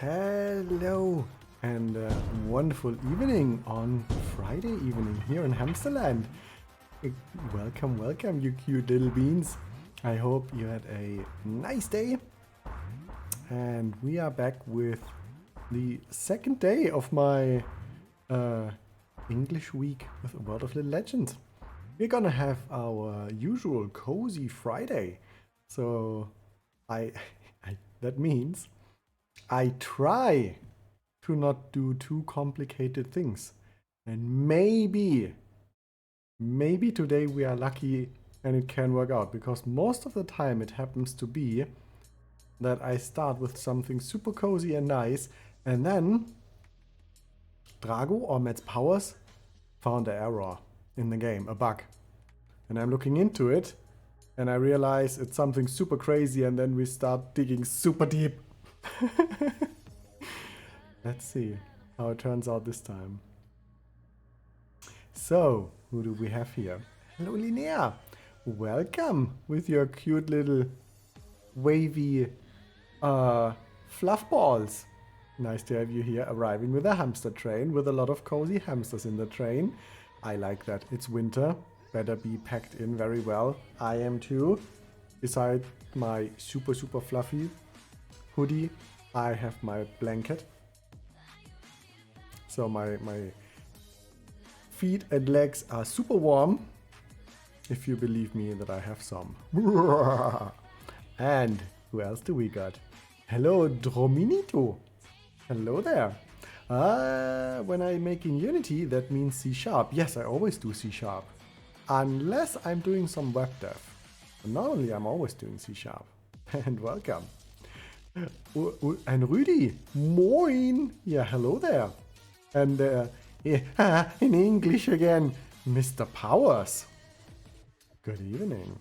Hello and wonderful evening on Friday evening here in Hamsterland. Welcome, welcome, you cute little beans. I hope you had a nice day. And we are back with the second day of my English week with a World of Little Legends. We're gonna have our usual cozy Friday. So that means I try to not do too complicated things. And maybe today we are lucky and it can work out, because most of the time it happens to be that I start with something super cozy and nice, and then Drago or Matt's Powers found an error in the game, a bug. And I'm looking into it and I realize it's something super crazy, and then we start digging super deep. Let's see how it turns out this time. So, who do we have here? Hello, Linnea. Welcome with your cute little wavy fluff balls. Nice to have you here, arriving with a hamster train with a lot of cozy hamsters in the train. I like that. It's winter. Better be packed in very well. I am too. Beside my super fluffy hoodie, I have my blanket. So my feet and legs are super warm, if you believe me that I have some. And who else do we got? Hello, Drominito. Hello there. When I'm making Unity, that means C#. Yes, I always do C#. Unless I'm doing some web dev. And normally I'm always doing C#. And welcome. And Rüdi, moin. Yeah, hello there. And yeah, in English again, Mr. Powers. Good evening.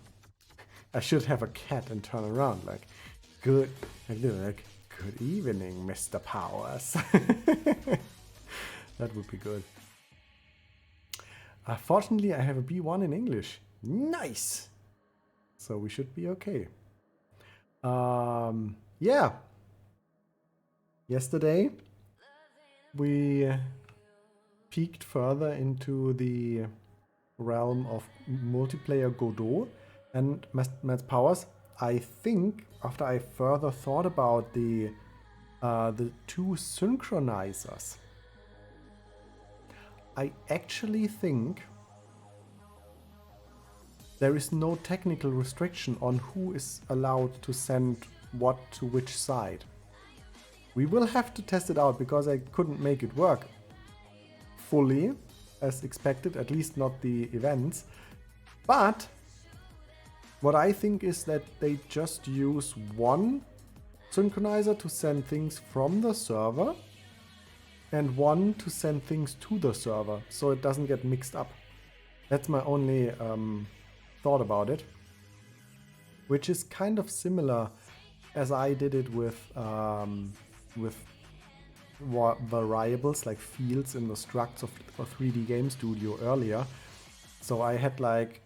I should have a cat and turn around like, good evening, Mr. Powers. That would be good. Fortunately, I have a B1 in English. Nice. So we should be okay. Yeah. Yesterday, we peeked further into the realm of multiplayer Godot and Matt's Powers. I think after I further thought about the two synchronizers, I actually think there is no technical restriction on who is allowed to send what to which side. We will have to test it out, because I couldn't make it work fully as expected, at least not the events. But what I think is that they just use one synchronizer to send things from the server and one to send things to the server, so it doesn't get mixed up. That's my only thought about it, which is kind of similar as I did it with variables like fields in the structs of 3D Game Studio earlier. So I had like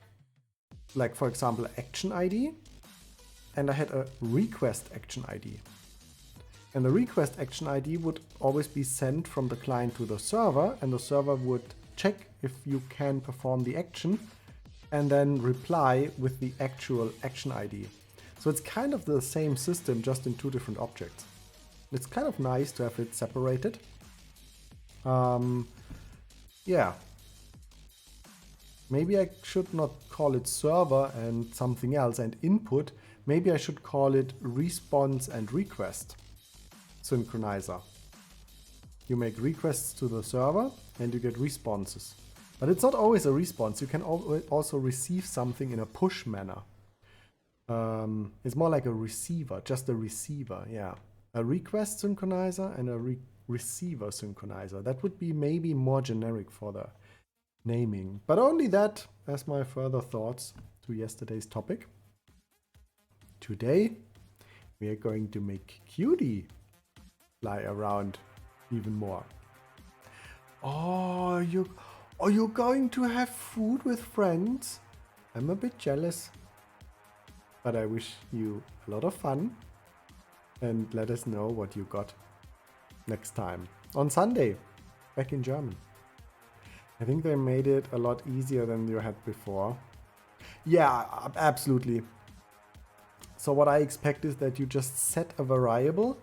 for example action ID, and I had a request action ID. And the request action ID would always be sent from the client to the server, and the server would check if you can perform the action and then reply with the actual action ID. So it's kind of the same system, just in two different objects. It's kind of nice to have it separated. Yeah. Maybe I should not call it server and something else and input. Maybe I should call it response and request synchronizer. You make requests to the server and you get responses. But it's not always a response. You can also receive something in a push manner. It's more like a receiver, just a receiver, yeah. A request synchronizer and a receiver synchronizer. That would be maybe more generic for the naming. But only that as my further thoughts to yesterday's topic. Today we are going to make Cutie fly around even more. Oh, are you going to have food with friends? I'm a bit jealous. But I wish you a lot of fun. And let us know what you got next time. On Sunday, back in German. I think they made it a lot easier than you had before. Yeah, absolutely. So what I expect is that you just set a variable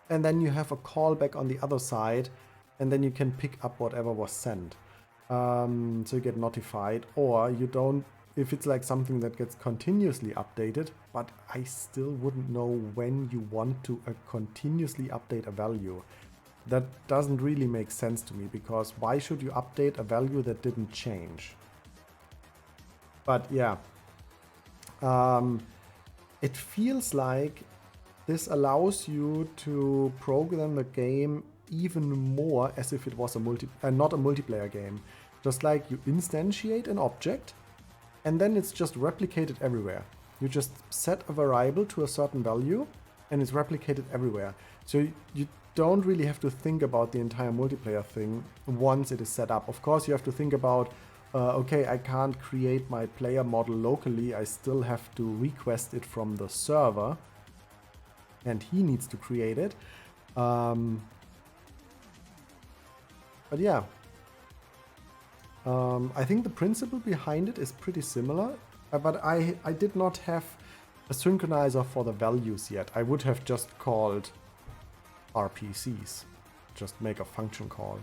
and then you have a callback on the other side and then you can pick up whatever was sent. So you get notified, or you don't, if it's like something that gets continuously updated, but I still wouldn't know when you want to continuously update a value. That doesn't really make sense to me, because why should you update a value that didn't change? But yeah, it feels like this allows you to program the game even more as if it was a not a multiplayer game. Just like you instantiate an object and then it's just replicated everywhere. You just set a variable to a certain value and it's replicated everywhere. So you don't really have to think about the entire multiplayer thing once it is set up. Of course, you have to think about, okay, I can't create my player model locally. I still have to request it from the server and he needs to create it. But yeah, I think the principle behind it is pretty similar, but I did not have a synchronizer for the values yet. I would have just called RPCs, just make a function call.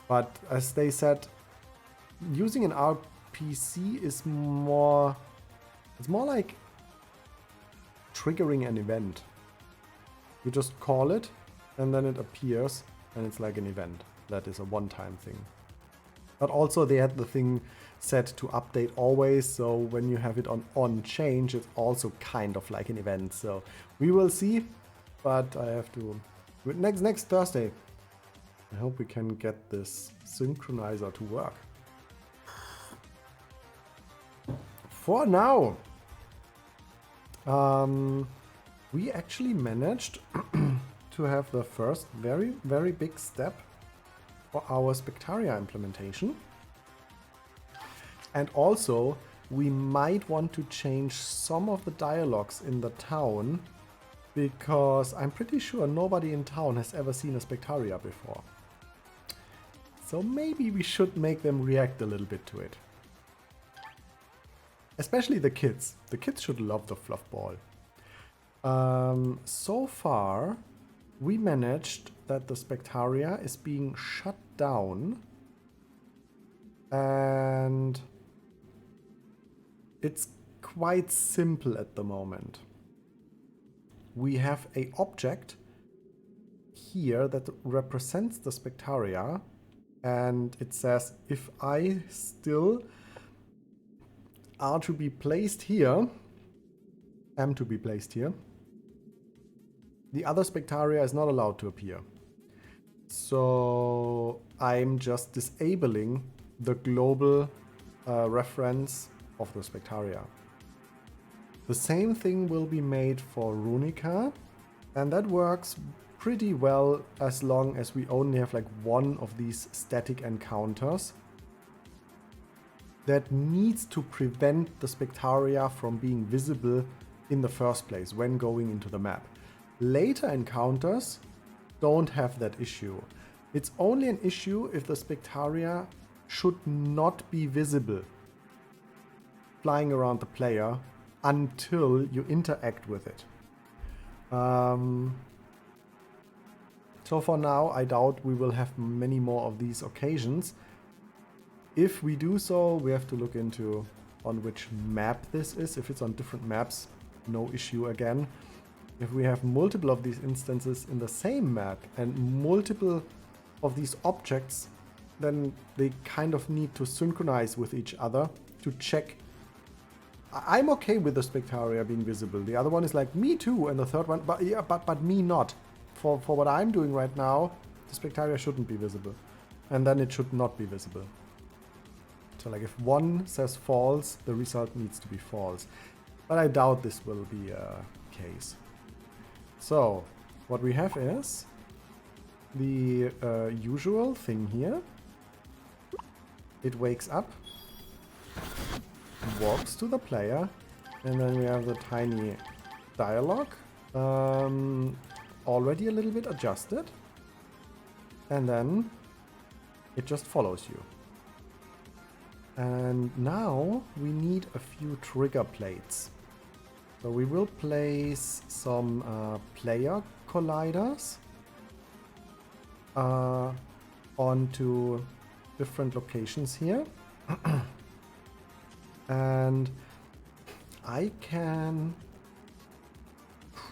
But as they said, using an RPC is more, it's more like triggering an event. You just call it and then it appears and it's like an event. That is a one-time thing. But also they had the thing set to update always, so when you have it on change, it's also kind of like an event. So we will see, but I have to next Thursday. I hope we can get this synchronizer to work. For now, we actually managed to have the first very, very big step for our Spectaria implementation. And also, we might want to change some of the dialogues in the town, because I'm pretty sure nobody in town has ever seen a Spectaria before. So maybe we should make them react a little bit to it. Especially the kids. The kids should love the fluff ball. So far, we managed that the Spectaria is being shut down, and it's quite simple at the moment. We have an object here that represents the Spectaria, and it says if I still are to be placed here, am to be placed here, the other Spectaria is not allowed to appear. So I'm just disabling the global reference of the Spectaria. The same thing will be made for Runica, and that works pretty well as long as we only have like one of these static encounters that needs to prevent the Spectaria from being visible in the first place when going into the map. Later encounters don't have that issue. It's only an issue if the Spectaria should not be visible flying around the player until you interact with it. So for now, I doubt we will have many more of these occasions. If we do so, we have to look into on which map this is. If it's on different maps, no issue again. If we have multiple of these instances in the same map and multiple of these objects, then they kind of need to synchronize with each other to check. I'm okay with the Spectaria being visible. The other one is like, me too, and the third one, but me not. For what I'm doing right now, the Spectaria shouldn't be visible. And then it should not be visible. So like if one says false, the result needs to be false. But I doubt this will be a case. So what we have is the usual thing here. It wakes up, walks to the player, and then we have the tiny dialogue. Already a little bit adjusted. and then it just follows you. And now we need a few trigger plates. So we will place some player colliders onto different locations here. And I can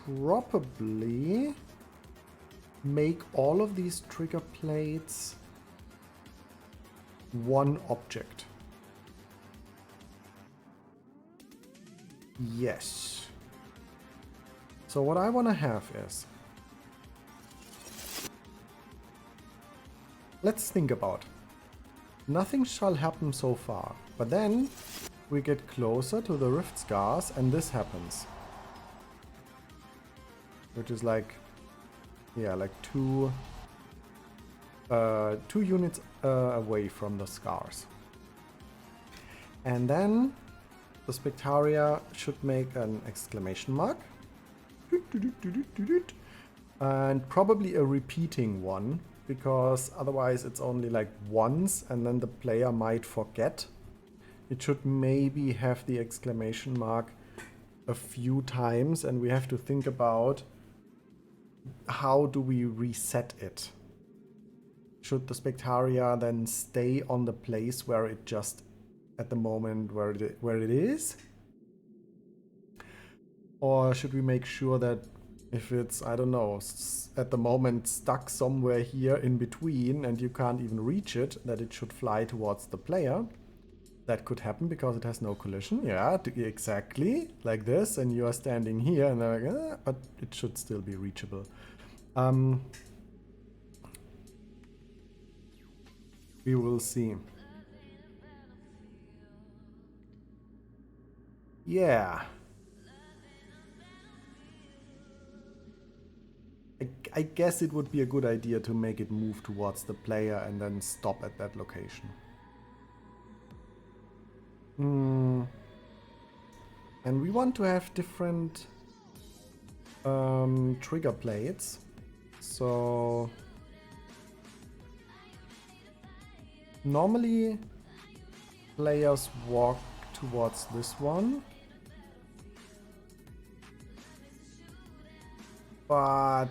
probably make all of these trigger plates one object. Yes. So what I want to have is, let's think about, nothing shall happen so far, but then we get closer to the rift scars and this happens, which is like, yeah, like two units away from the scars. And then the Spectaria should make an exclamation mark. And probably a repeating one, because otherwise it's only like once and then the player might forget. It should maybe have the exclamation mark a few times, and we have to think about how do we reset it. Should the Spectaria then stay on the place where it just at the moment where it is? Or should we make sure that if it's, I don't know, at the moment stuck somewhere here in between and you can't even reach it, that it should fly towards the player? That could happen because it has no collision. Yeah, exactly like this, and you are standing here and they're like, but it should still be reachable. We will see. Yeah. I guess it would be a good idea to make it move towards the player and then stop at that location. And we want to have different trigger plates. So normally players walk towards this one. But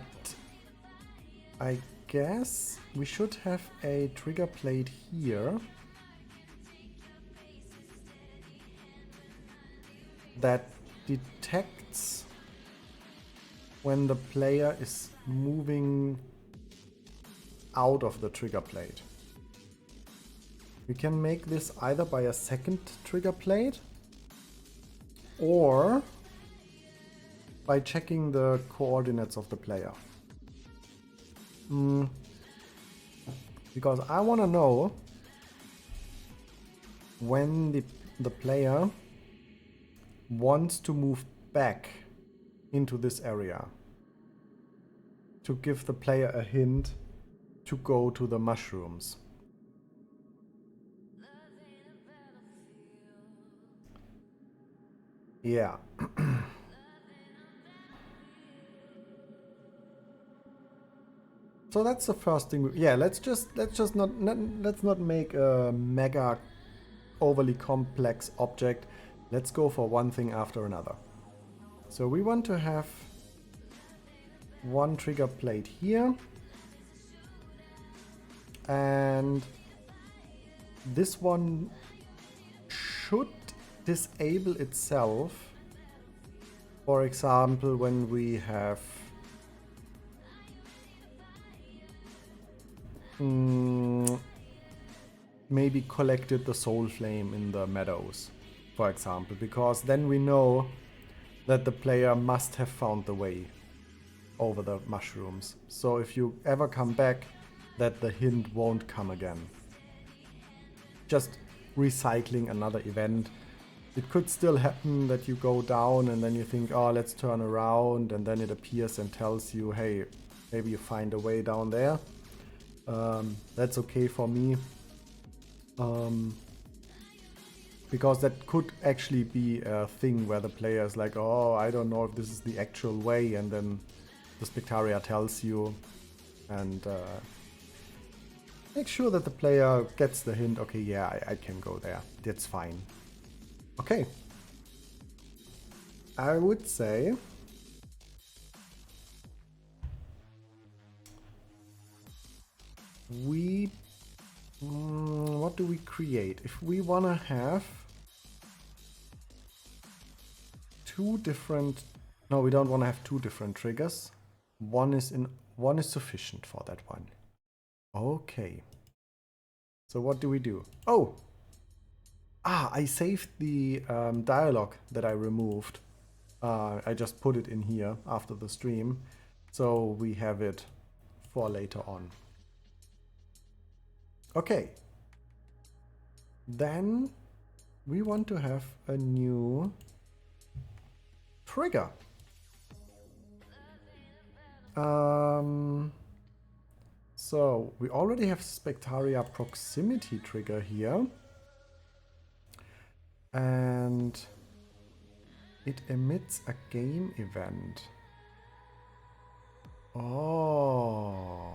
I guess we should have a trigger plate here that detects when the player is moving out of the trigger plate. We can make this either by a second trigger plate or by checking the coordinates of the player. Because I want to know when the player wants to move back into this area, to give the player a hint to go to the mushrooms. Yeah. So that's the first thing. Yeah, let's not make a mega overly complex object. Let's go for one thing after another. So we want to have one trigger plate here, and this one should disable itself. For example, when we have maybe collected the soul flame in the meadows, for example, because then we know that the player must have found the way over the mushrooms. So if you ever come back, that the hint won't come again. Just recycling another event. It could still happen that you go down and then you think, oh, let's turn around, and then it appears and tells you, hey, maybe you find a way down there. That's okay for me, because that could actually be a thing where the player is like, oh, I don't know if this is the actual way, and then the Spectaria tells you, and Make sure that the player gets the hint. Okay, yeah, I can go there. That's fine. Okay. I would say we... what do we create? If we want to have two different... No, we don't want to have two different triggers. One is sufficient for that one. Okay. So what do we do? Oh! I saved the dialogue that I removed. I just put it in here after the stream. So we have it for later on. Okay. Then we want to have a new trigger. So we already have Spectaria proximity trigger here. And it emits a game event. Oh.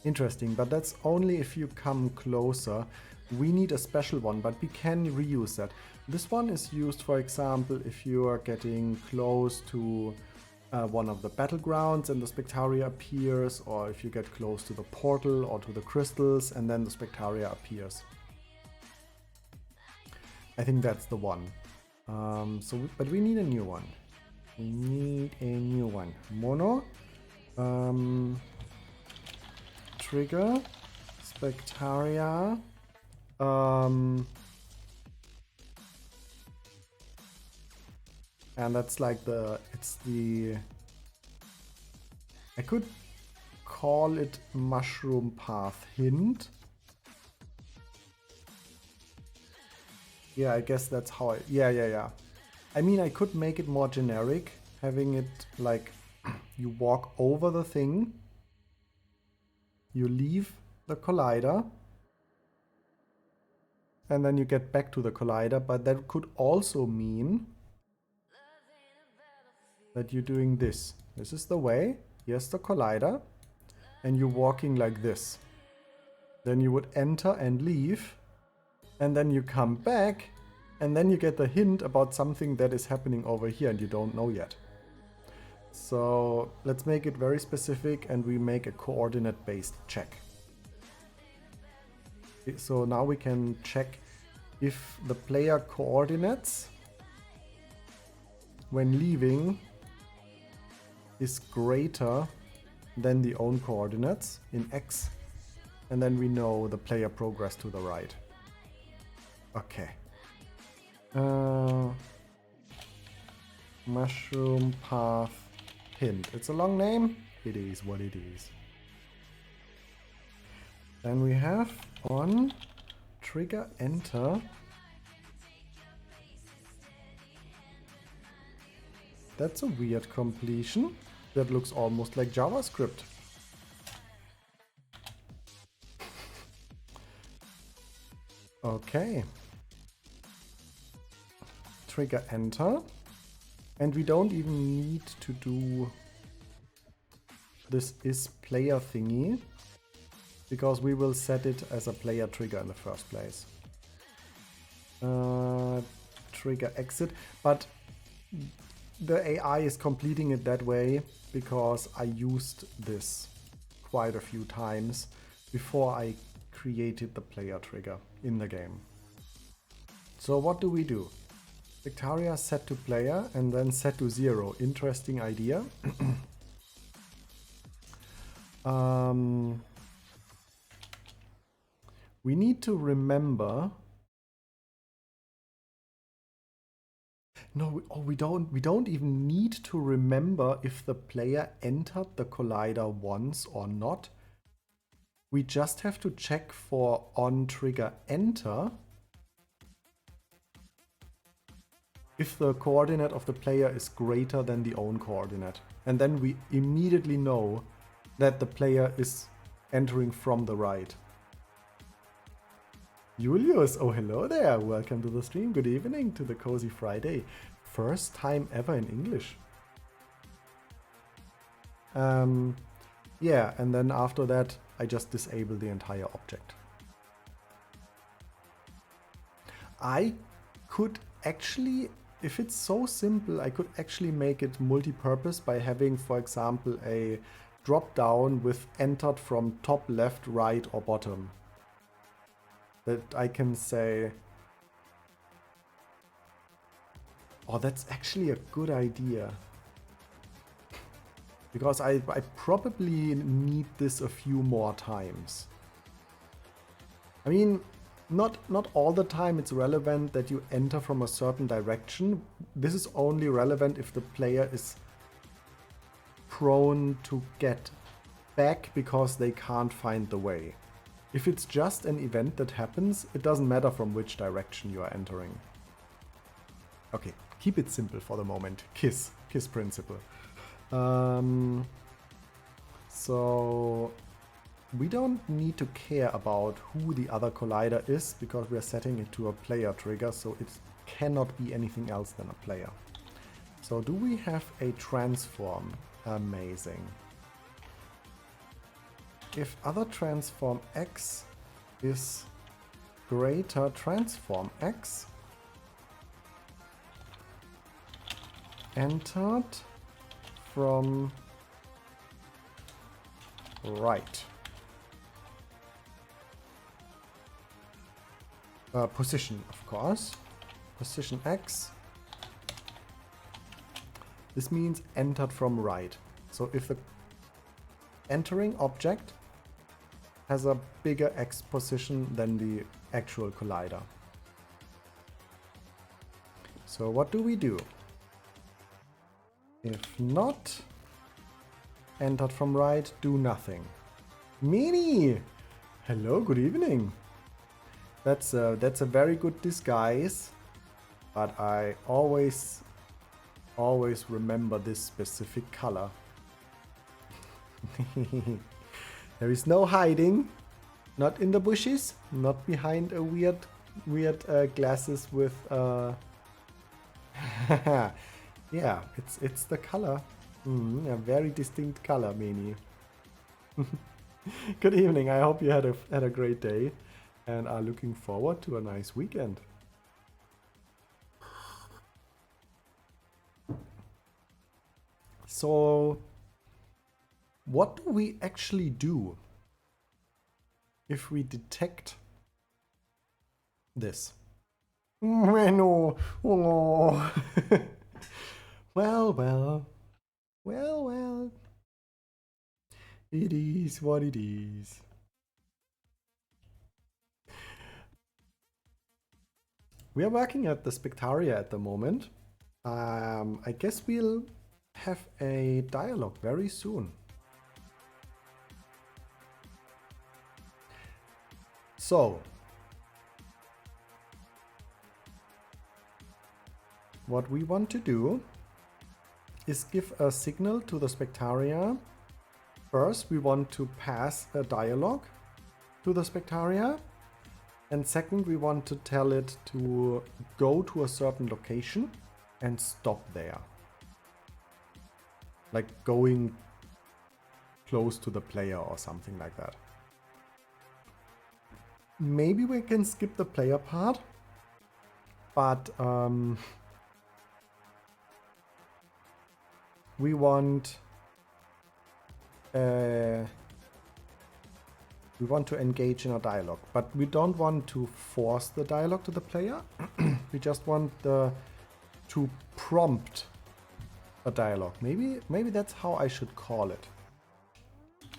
Interesting, but that's only if you come closer. We need a special one, but we can reuse that. This one is used, for example, if you are getting close to one of the battlegrounds and the Spectaria appears, or if you get close to the portal or to the crystals and then the Spectaria appears. I think that's the one. But we need a new one. We need a new one. Mono. Trigger. Spectaria. And that's like I could call it mushroom path hint. Yeah, I guess that's how yeah. I mean, I could make it more generic, having it like you walk over the thing, you leave the collider, and then you get back to the collider, but that could also mean that you're doing this. This is the way, here's the collider, and you're walking like this. Then you would enter and leave, and then you come back, and then you get the hint about something that is happening over here and you don't know yet. So let's make it very specific and we make a coordinate-based check. So now we can check if the player coordinates when leaving is greater than the own coordinates in X, and then we know the player progressed to the right. Okay. Mushroom path hint. It's a long name. It is what it is. Then we have on trigger enter. That's a weird completion. That looks almost like JavaScript. Okay. Trigger enter. And we don't even need to do this is player thingy, because we will set it as a player trigger in the first place. Trigger exit, but the AI is completing it that way because I used this quite a few times before I created the player trigger in the game. So what do we do? Spectaria set to player and then set to 0. Interesting idea. We need to remember. No, we don't even need to remember if the player entered the collider once or not. We just have to check for on trigger enter if the coordinate of the player is greater than the own coordinate. And then we immediately know that the player is entering from the right. Julius, oh hello there, welcome to the stream, good evening to the Cozy Friday. First time ever in English. Yeah, and then after that, I just disable the entire object. I could actually, if it's so simple, I could actually make it multi-purpose by having, for example, a drop down with entered from top, left, right, or bottom. That I can say, oh, that's actually a good idea. Because I probably need this a few more times. I mean, not all the time it's relevant that you enter from a certain direction. This is only relevant if the player is prone to get back because they can't find the way. If it's just an event that happens, it doesn't matter from which direction you are entering. Okay, keep it simple for the moment. KISS principle. So we don't need to care about who the other collider is because we are setting it to a player trigger, so it cannot be anything else than a player. So do we have a transform? Amazing. If other transform X is greater transform X, entered from right. Position, of course. Position X. This means entered from right. So if the entering object has a bigger X position than the actual collider. So what do we do? If not entered from right, do nothing. Meanie! Hello, good evening. That's a very good disguise, but I always remember this specific color. There is no hiding, not in the bushes, not behind a weird glasses with yeah, it's the color. A very distinct color, Meanie. Good evening. I hope you had a great day and are looking forward to a nice weekend. So, what do we actually do if we detect this? No. Oh. Well. It is what it is. We are working at the Spectaria at the moment. I guess we'll have a dialogue very soon. So, what we want to do is give a signal to the Spectaria. First, we want to pass a dialogue to the Spectaria. And second, we want to tell it to go to a certain location and stop there. Like going close to the player or something like that. Maybe we can skip the player part, but we want to engage in a dialogue, but we don't want to force the dialogue to the player. We just want to prompt a dialogue. Maybe that's how I should call it.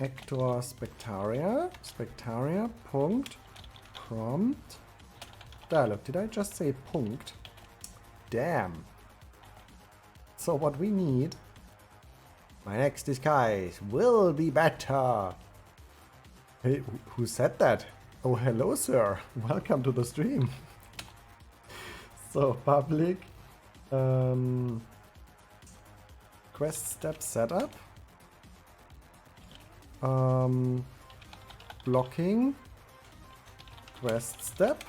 Actor Spectaria punct prompt dialogue. Did I just say punct? Damn. So what we need, my next disguise will be better. Hey, who said that? Oh, hello, sir. Welcome to the stream. So, public quest step setup. Blocking quest step.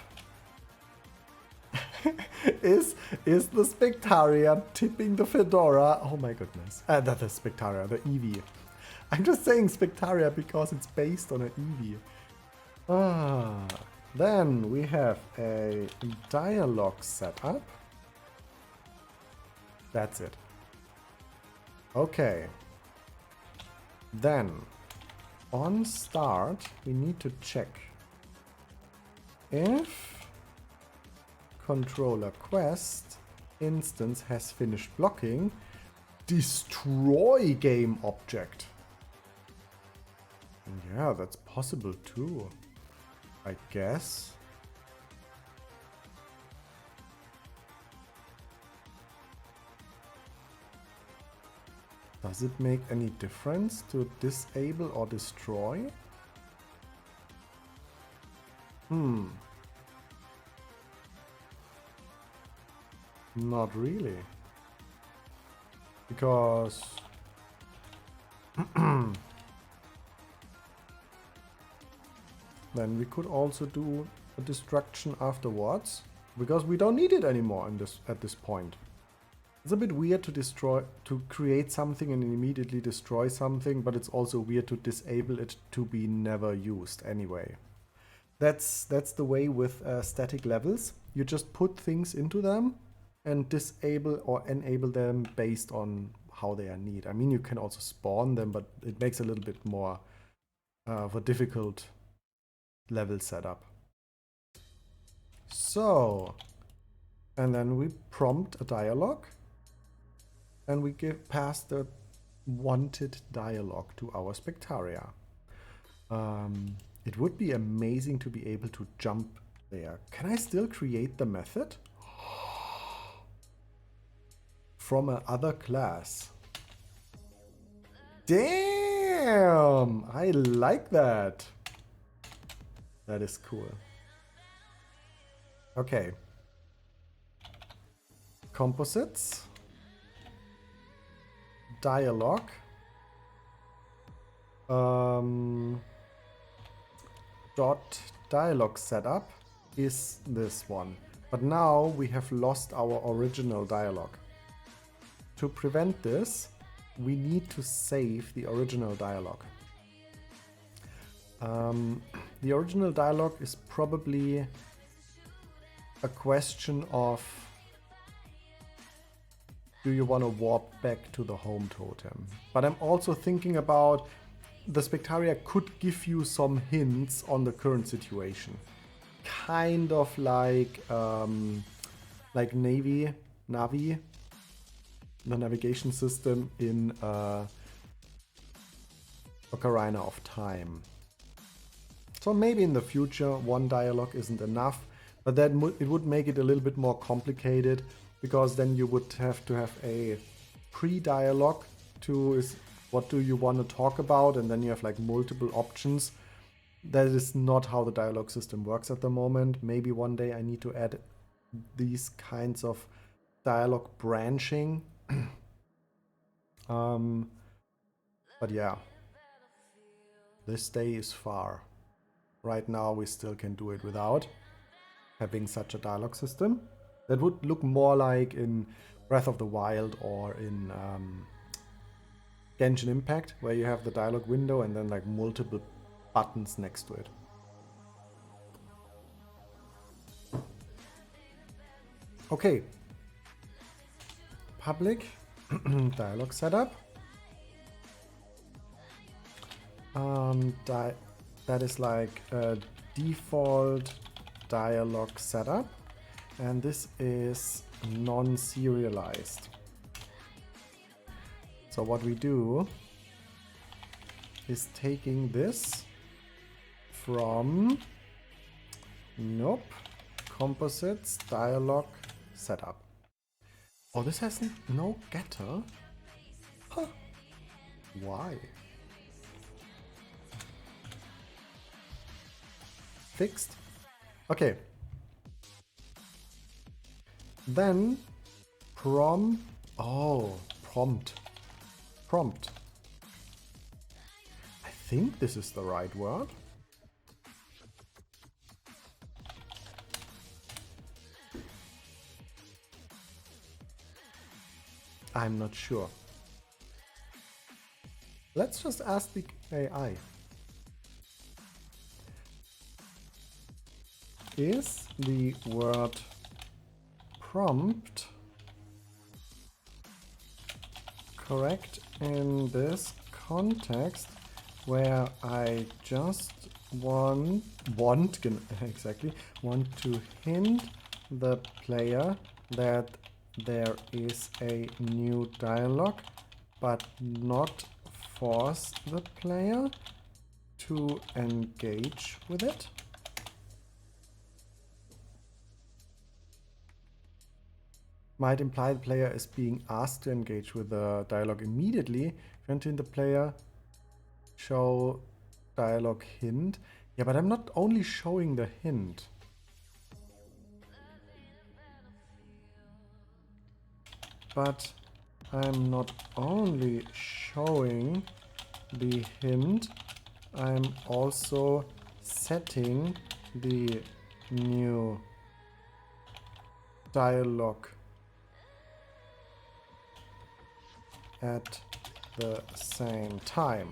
Is the Spectaria tipping the fedora? Oh my goodness. Not the Spectaria, the Eevee. I'm just saying Spectaria because it's based on an Eevee. Then we have a dialogue setup. That's it. Okay. Then on start, we need to check if controller quest instance has finished blocking, destroy game object. Yeah, that's possible too, I guess. Does it make any difference to disable or destroy? Not really. Because then we could also do a destruction afterwards, because we don't need it anymore in this at this point. It's a bit weird to create something and immediately destroy something, but it's also weird to disable it to be never used anyway. That's the way with static levels. You just put things into them and disable or enable them based on how they are needed. I mean, you can also spawn them, but it makes a little bit more of a difficult level setup. So, and then we prompt a dialogue, and we pass the wanted dialogue to our Spectaria. It would be amazing to be able to jump there. Can I still create the method from another class? Damn! I like that. That is cool. Okay. Composites. Dialogue. Dot dialogue setup is this one. But now we have lost our original dialogue. To prevent this, we need to save the original dialogue. The original dialogue is probably a question of, do you want to warp back to the home totem? But I'm also thinking about the Spectaria could give you some hints on the current situation. Kind of like Navi, the navigation system in Ocarina of Time. So maybe in the future one dialogue isn't enough, but that it would make it a little bit more complicated, because then you would have to have a pre-dialogue to what do you want to talk about, and then you have like multiple options. That is not how the dialogue system works at the moment. Maybe one day I need to add these kinds of dialogue branching. But yeah, this day is far. Right now we still can do it without having such a dialogue system. That would look more like in Breath of the Wild or in Genshin Impact, where you have the dialogue window and then like multiple buttons next to it. Okay. Public dialogue setup. That is like a default dialogue setup, and this is non-serialized. So what we do is taking this from composites dialogue setup. Oh, this has no getter? Huh. Why? Fixed. Okay. Then prompt. I think this is the right word. I'm not sure. Let's just ask the AI. Is the word prompt correct in this context where I just want to hint the player that there is a new dialogue, but not force the player to engage with it? Might imply the player is being asked to engage with the dialogue immediately. Granting the player show dialogue hint. Yeah, but I'm not only showing the hint. But I'm not only showing the hint, I'm also setting the new dialogue at the same time.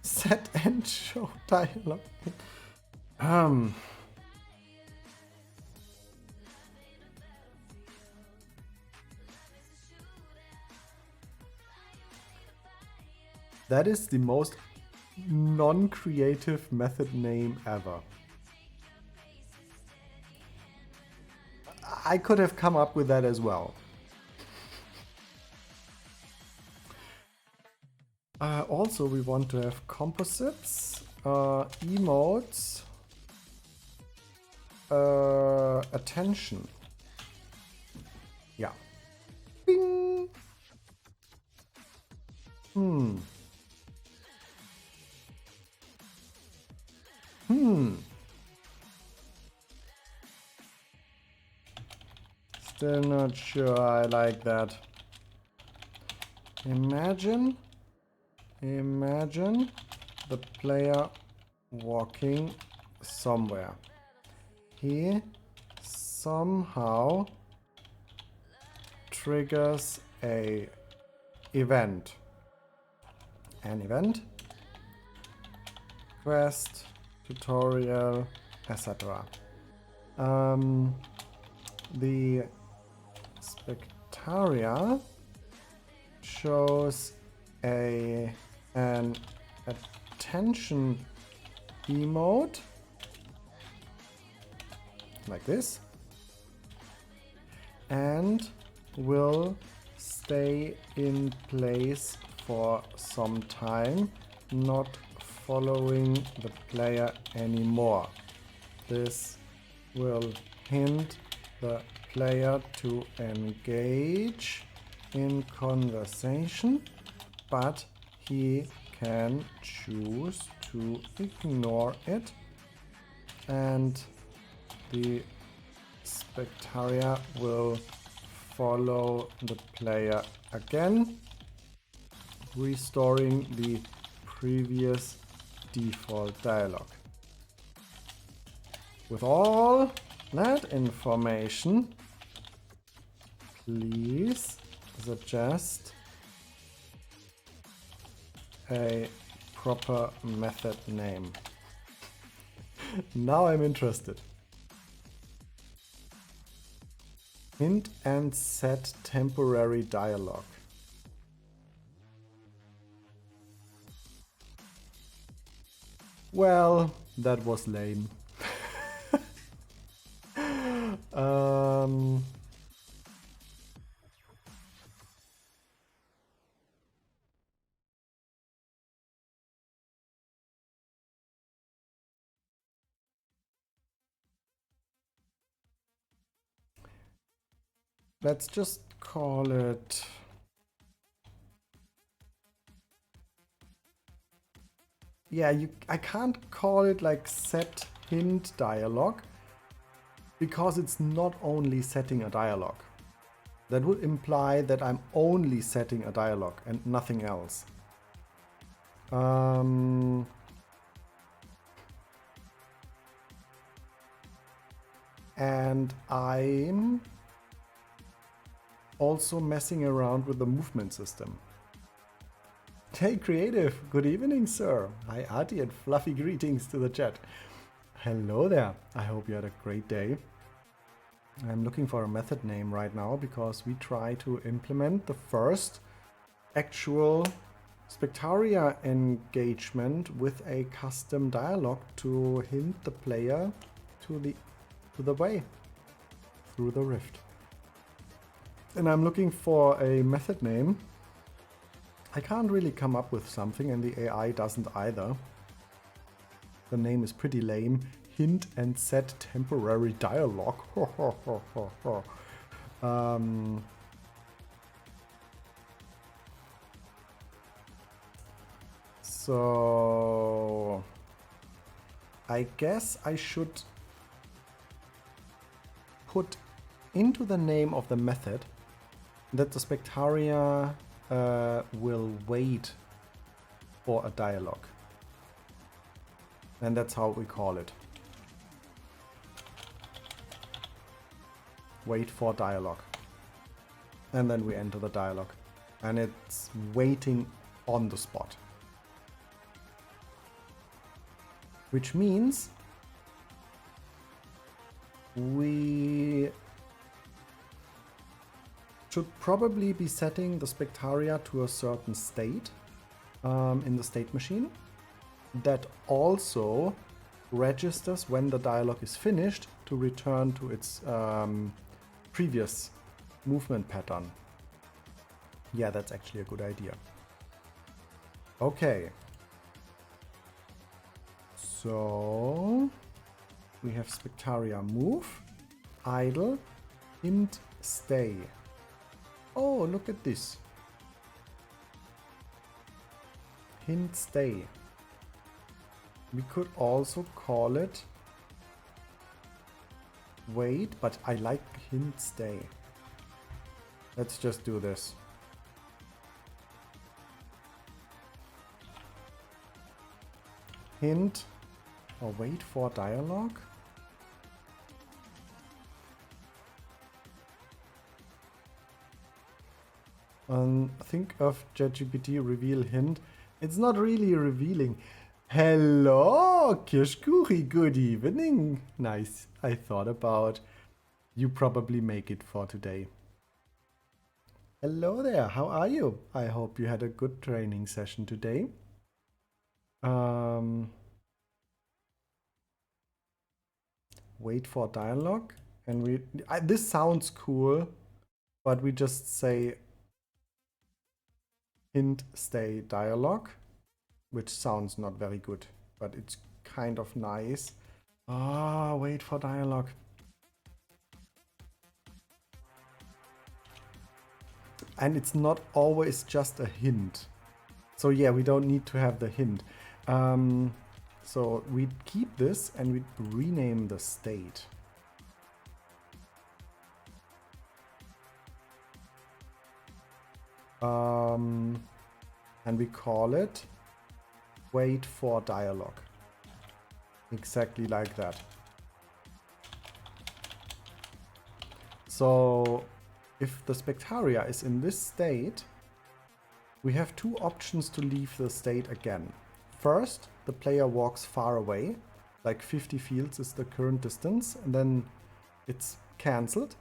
Set and show dialogue. That is the most non-creative method name ever. I could have come up with that as well. Also, we want to have composites, emotes, attention. Yeah. Bing! Still not sure I like that. Imagine the player walking somewhere. He somehow triggers an event. An event, quest, tutorial, etc. The Spectaria shows an attention emote like this and will stay in place for some time, not following the player anymore. This will hint the player to engage in conversation, but he can choose to ignore it, and the Spectaria will follow the player again, restoring the previous default dialogue. With all that information, please suggest a proper method name. Now I'm interested. Hint and set temporary dialogue. Well, that was lame. Let's just call it I can't call it like set hint dialogue because it's not only setting a dialogue. That would imply that I'm only setting a dialogue and nothing else. And I'm also messing around with the movement system. Hey Creative, good evening sir. Hi Artie and fluffy greetings to the chat. Hello there, I hope you had a great day. I'm looking for a method name right now because we try to implement the first actual Spectaria engagement with a custom dialogue to hint the player to the way through the rift. And I'm looking for a method name. I can't really come up with something and the AI doesn't either. The name is pretty lame. Hint and set temporary dialogue. So I guess I should put into the name of the method that the Spectaria will wait for a dialogue. And that's how we call it. Wait for dialogue. And then we enter the dialogue. And it's waiting on the spot. Which means we should probably be setting the Spectaria to a certain state in the state machine that also registers when the dialogue is finished to return to its previous movement pattern. Yeah, that's actually a good idea. Okay. So we have Spectaria move, idle, hint, stay. Oh, look at this. Hint, stay. We could also call it wait, but I like hint, stay. Let's just do this. Hint or wait for dialogue. Think of ChatGPT reveal hint. It's not really revealing. Hello, Kirschkuchi, good evening. Nice. I thought about you probably make it for today. Hello there, how are you? I hope you had a good training session today. Wait for dialogue. And this sounds cool, but we just say hint, stay, dialogue, which sounds not very good, but it's kind of nice. Wait for dialogue. And it's not always just a hint. So yeah, we don't need to have the hint. So we keep this and we rename the state. And we call it wait for dialogue. Exactly like that. So if the Spectaria is in this state, we have two options to leave the state again. First, the player walks far away, like 50 fields is the current distance, and then it's cancelled.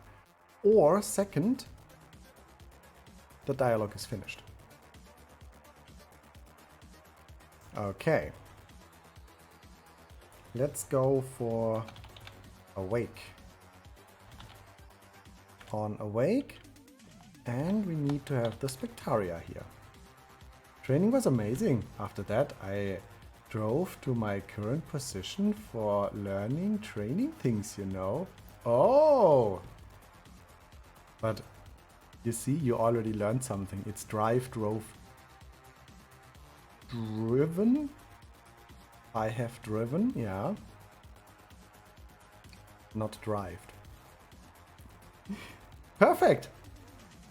Or second, the dialogue is finished. Okay. Let's go for awake. On awake, and we need to have the Spectaria here. Training was amazing. After that, I drove to my current position for learning training things, you know. Oh! But you see, you already learned something. It's drive, drove, driven. I have driven, yeah. Not drived. Perfect!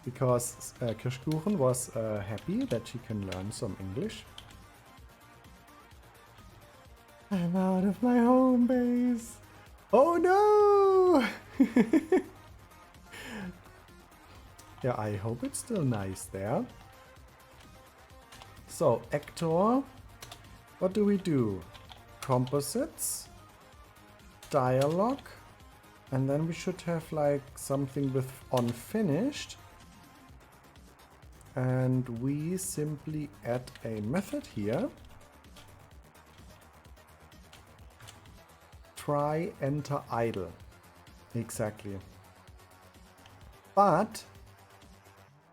Because Kirschkuchen was happy that she can learn some English. I'm out of my home base. Oh no! Yeah, I hope it's still nice there. So, actor. What do we do? Composites. Dialogue. And then we should have like something with unfinished. And we simply add a method here. Try enter idle. Exactly. But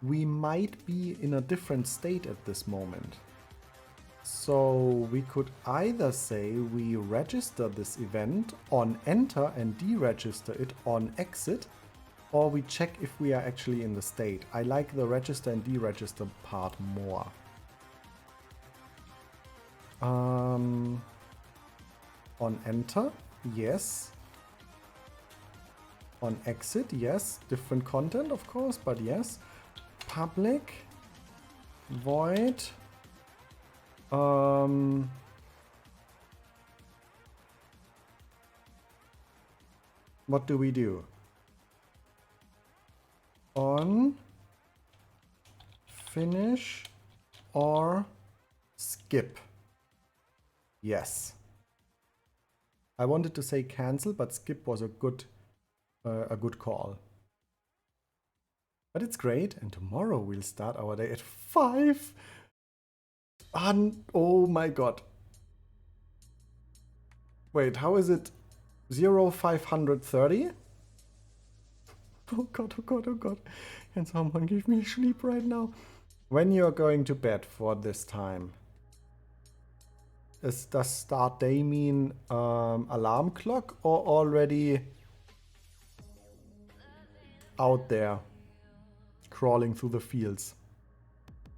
we might be in a different state at this moment. So we could either say we register this event on enter and deregister it on exit, or we check if we are actually in the state. I like the register and deregister part more. On enter, yes. On exit, yes. Different content, of course, but yes. Public, void. What do we do? On, finish, or skip. Yes. I wanted to say cancel, but skip was a good call. But it's great, and tomorrow we'll start our day at 5. Oh my god. Wait, how is it 0530? Oh god, oh god, oh god. Can someone give me sleep right now? When you're going to bed for this time? Does start day mean alarm clock or already out there crawling through the fields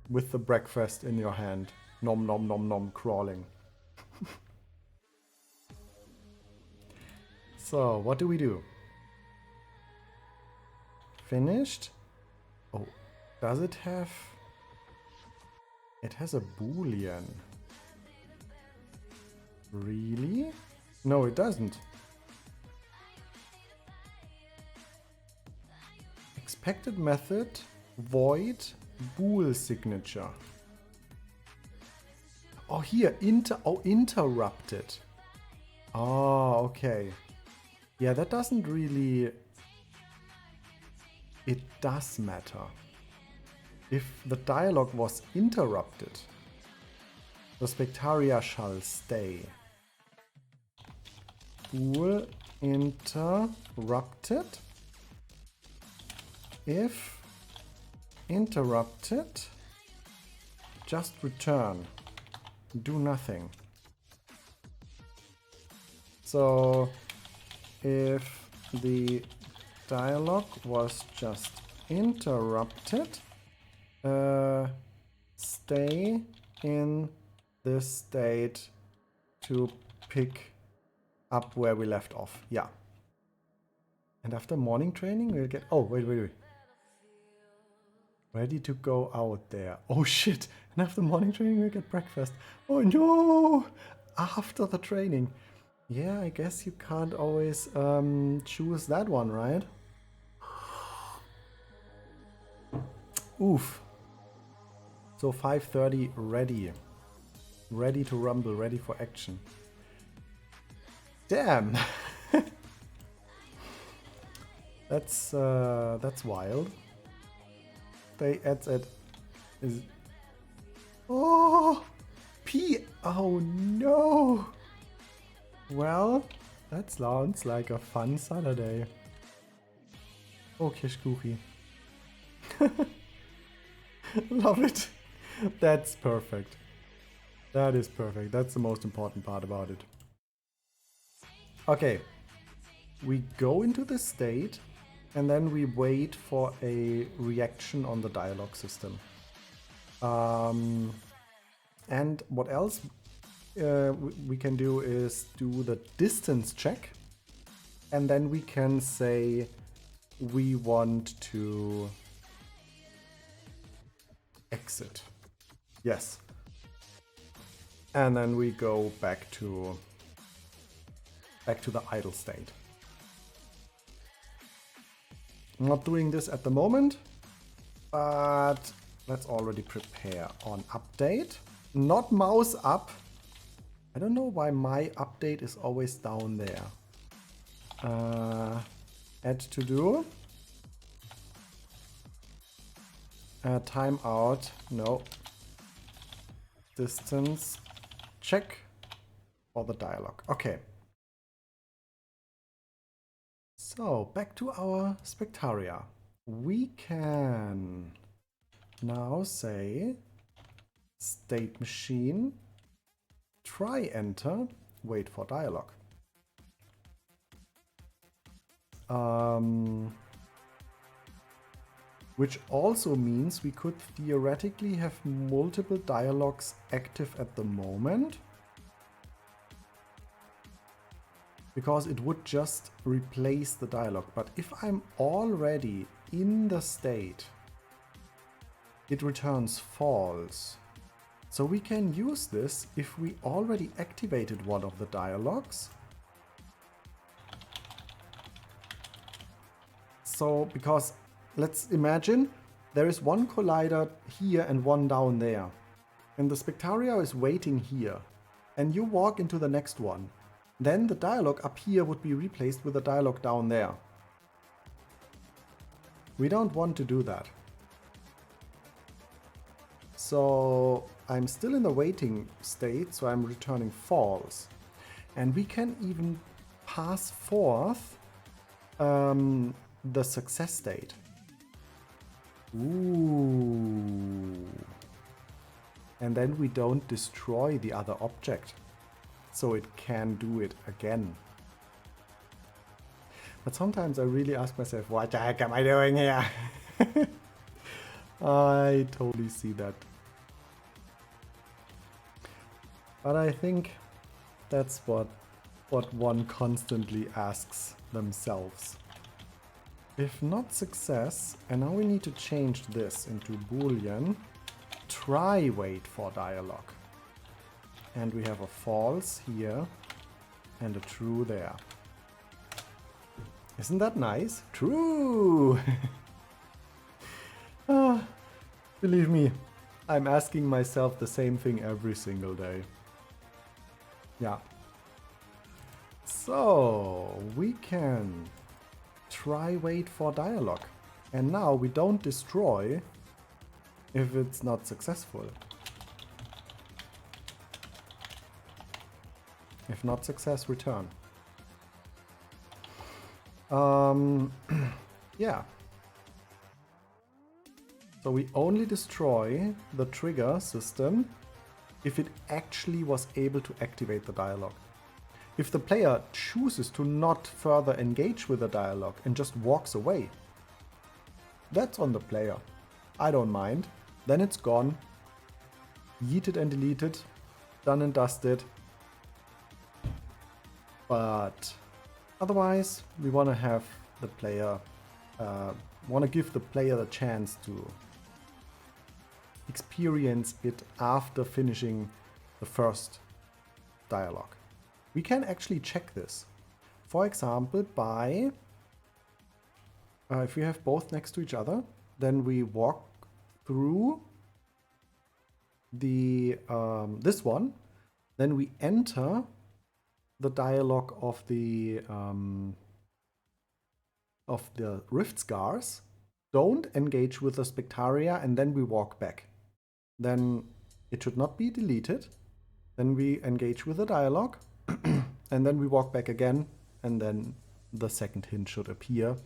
with the breakfast in your hand? Nom nom nom nom crawling. So, what do we do? Finished? Oh, does it have... It has a boolean. Really? No, it doesn't. Expected method, void, bool signature. Oh, here, interrupted. Oh, okay. Yeah, that doesn't really... It does matter. If the dialogue was interrupted, the spectaria shall stay. Bool interrupted. If interrupted, just return. Do nothing. So if the dialogue was just interrupted, stay in this state to pick up where we left off. Yeah. And after morning training, we'll get... Oh, wait. Ready to go out there. Oh shit. And after morning training, we'll get breakfast. Oh no! After the training. Yeah, I guess you can't always choose that one, right? Oof. So 5:30 ready. Ready to rumble, ready for action. Damn. That's wild. They add is... Oh! Oh no! Well, that sounds like a fun Saturday. Oh, Kirschkuchi. Love it. That's perfect. That is perfect. That's the most important part about it. Okay. We go into this state and then we wait for a reaction on the dialogue system. And what else we can do is do the distance check, and then we can say we want to exit. Yes. And then we go back to the idle state. I'm not doing this at the moment, But let's already prepare on update. Not mouse up. I don't know why my update is always down there. Add to do. Timeout. No. Distance. Check for the dialogue. Okay. So back to our Spectaria. We can now say state machine, try enter, wait for dialogue. Which also means we could theoretically have multiple dialogues active at the moment, because it would just replace the dialogue. But if I'm already in the state, it returns false. So we can use this if we already activated one of the dialogues. So, because let's imagine there is one collider here and one down there. And the Spectaria is waiting here. And you walk into the next one. Then the dialogue up here would be replaced with the dialogue down there. We don't want to do that. So I'm still in the waiting state, so I'm returning false. And we can even pass forth the success state. Ooh. And then we don't destroy the other object, so it can do it again. But sometimes I really ask myself, what the heck am I doing here? I totally see that. But I think that's what one constantly asks themselves. If not success, and now we need to change this into Boolean, try wait for dialogue. And we have a false here and a true there. Isn't that nice? True! Believe me, I'm asking myself the same thing every single day. Yeah. So we can try wait for dialogue. And now we don't destroy if it's not successful. If not success, return. Yeah. So we only destroy the trigger system if it actually was able to activate the dialogue. If the player chooses to not further engage with the dialogue and just walks away, that's on the player. I don't mind. Then it's gone. Yeeted and deleted. Done and dusted. But otherwise, we want to have the player, want to give the player the chance to experience it after finishing the first dialogue. We can actually check this. For example, by if we have both next to each other, then we walk through the this one, then we enter the dialogue of the rift scars, don't engage with the Spectaria, and then we walk back. Then it should not be deleted. Then we engage with the dialogue, and then we walk back again, and then the second hint should appear.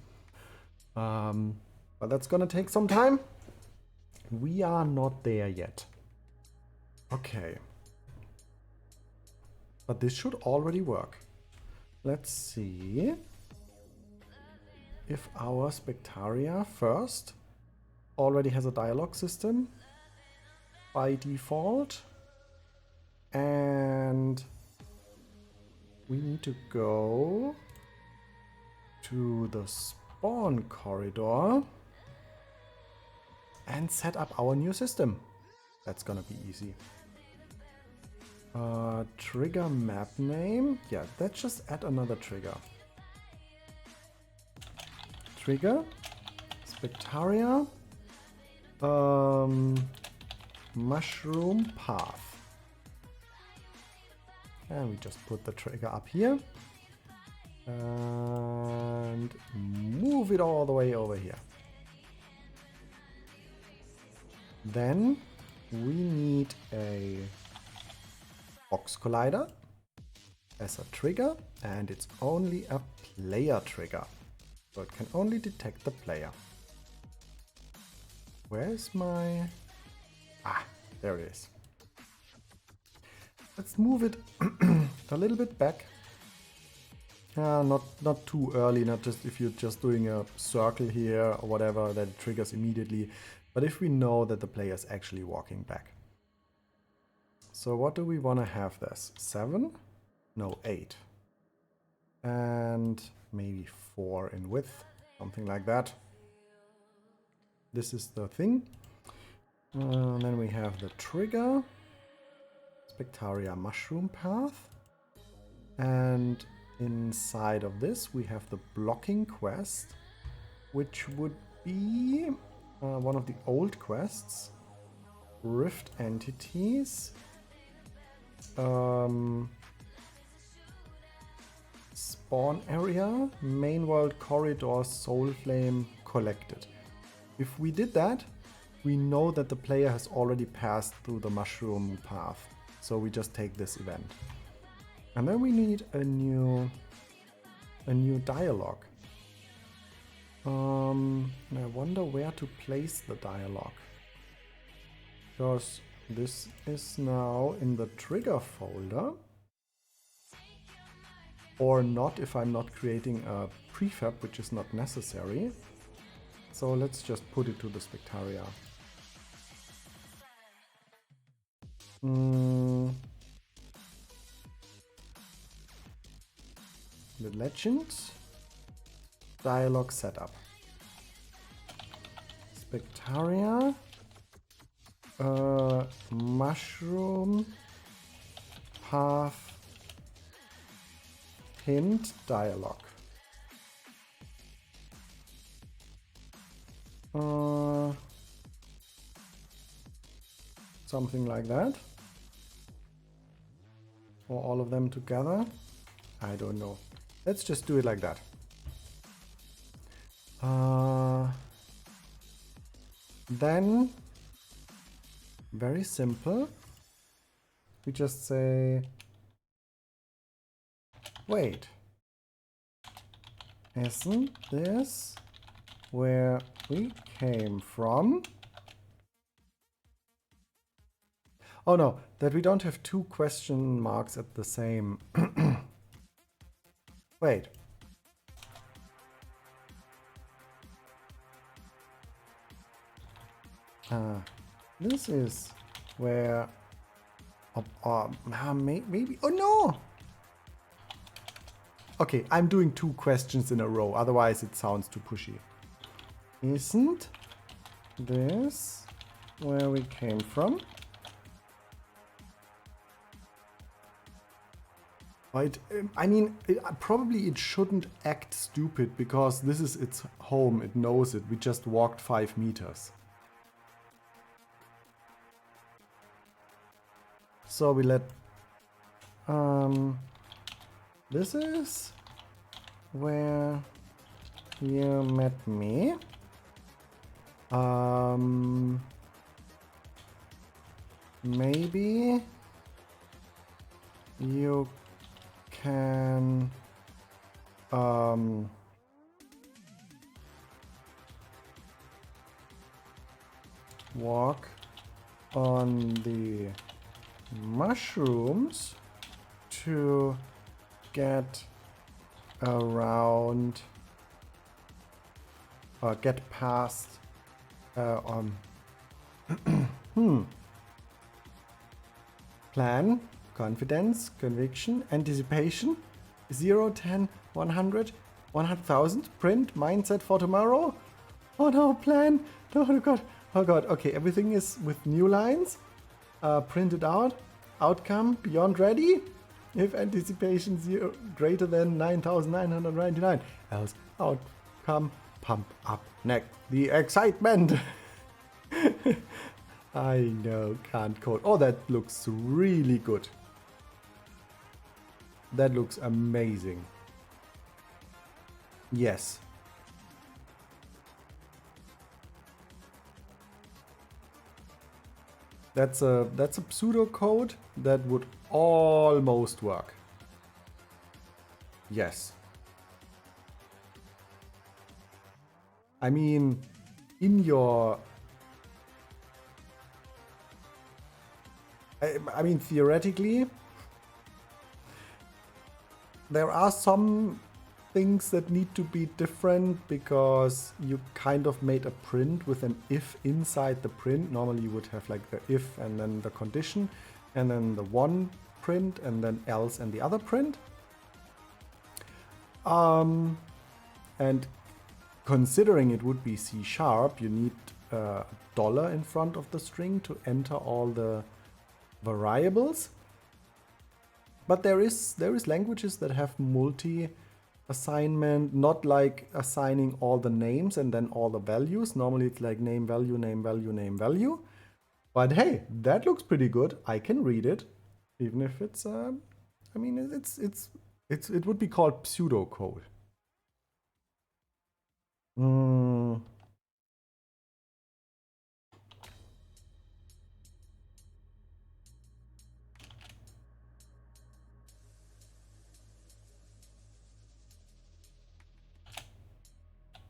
But that's gonna take some time. We are not there yet. Okay. But this should already work. Let's see if our Spectaria first already has a dialogue system by default. And we need to go to the spawn corridor and set up our new system. That's gonna be easy. Trigger map name. Yeah, let's just add another trigger. Trigger, Spectaria, Mushroom path. And we just put the trigger up here. And move it all the way over here. Then we need a box collider as a trigger, and it's only a player trigger. So it can only detect the player. Where's my... Ah, there it is. Let's move it a little bit back. Not too early, not just if you're just doing a circle here or whatever that it triggers immediately, but if we know that the player is actually walking back. So what do we want to have this? 7? No, 8. And maybe 4 in width, something like that. This is the thing. Then we have the trigger, Spectaria mushroom path, and inside of this we have the blocking quest, which would be one of the old quests, Rift Entities, Spawn Area, Main World Corridor, Soul Flame collected. If we did that, we know that the player has already passed through the mushroom path. So we just take this event. And then we need a new dialogue. And I wonder where to place the dialogue. Because this is now in the trigger folder. Or not if I'm not creating a prefab, which is not necessary. So let's just put it to the Spectaria. The legend, dialogue setup, Spectaria, mushroom path, hint, dialogue. Something like that. Or all of them together. I don't know. Let's just do it like that. Then, very simple. We just say, wait, isn't this where we came from? Oh no, that we don't have 2 question marks at the same. Wait. This is where... maybe... Oh no! Okay, I'm doing 2 questions in a row, otherwise it sounds too pushy. Isn't this where we came from? Right? I mean, probably it shouldn't act stupid because this is its home. It knows it. We just walked 5 meters. So we let... this is where you met me. Maybe you can walk on the mushrooms to get around or get past plan, confidence, conviction, anticipation, 0, 10, 100, 100,000, print, mindset for tomorrow. Oh no, plan, oh god, oh god. Okay, everything is with new lines, printed out, outcome, beyond ready, if anticipation 0 greater than 9,999, else outcome, pump up neck, the excitement. I know, can't code. Oh, that looks really good. That looks amazing. Yes. That's a pseudocode that would almost work. Yes. I mean, in your... I mean, theoretically, there are some things that need to be different because you kind of made a print with an if inside the print. Normally you would have like the if and then the condition and then the one print and then else and the other print. And considering it would be C#, you need a dollar in front of the string to enter all the variables. But there is languages that have multi-assignment, not like assigning all the names and then all the values. Normally it's like name, value, name, value, name, value. But hey, that looks pretty good. I can read it, even if it's I mean it would be called pseudocode.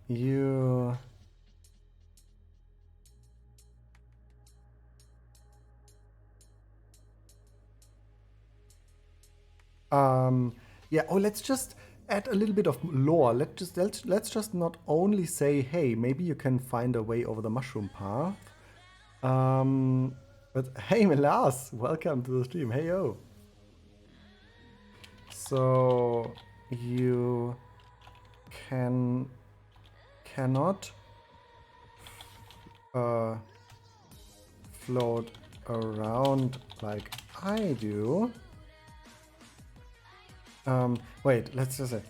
You... yeah, oh, let's just add a little bit of lore. Let's just not only say, hey, maybe you can find a way over the mushroom path. But hey, Melas, welcome to the stream. Hey, yo. So you cannot float around like I do. Wait, let's just say.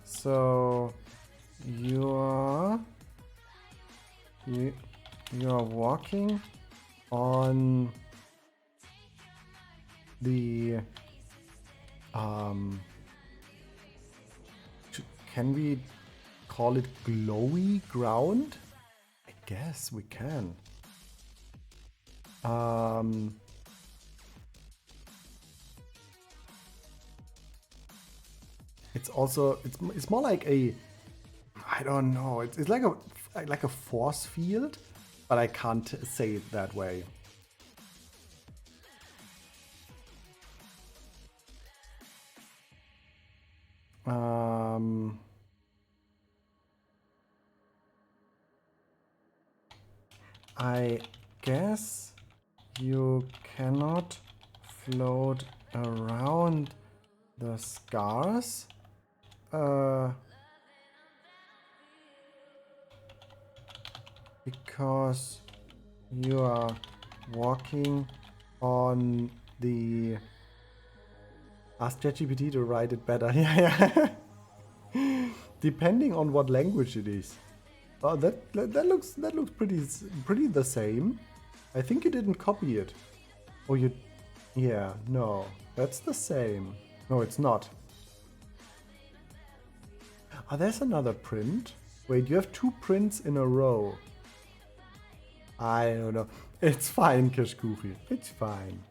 So you're walking on the can we call it glowy ground? I guess we can. It's also it's more like a, I don't know, it's like a force field, but I can't say it that way. I guess you cannot float around the scars. Because you are walking on the... Ask ChatGPT to write it better. Yeah. Depending on what language it is. Oh, that looks pretty the same. I think you didn't copy it. Oh, you... Yeah, no. That's the same. No, it's not. Oh, there's another print. Wait, you have two prints in a row. I don't know. It's fine, Kashkuchi. It's fine.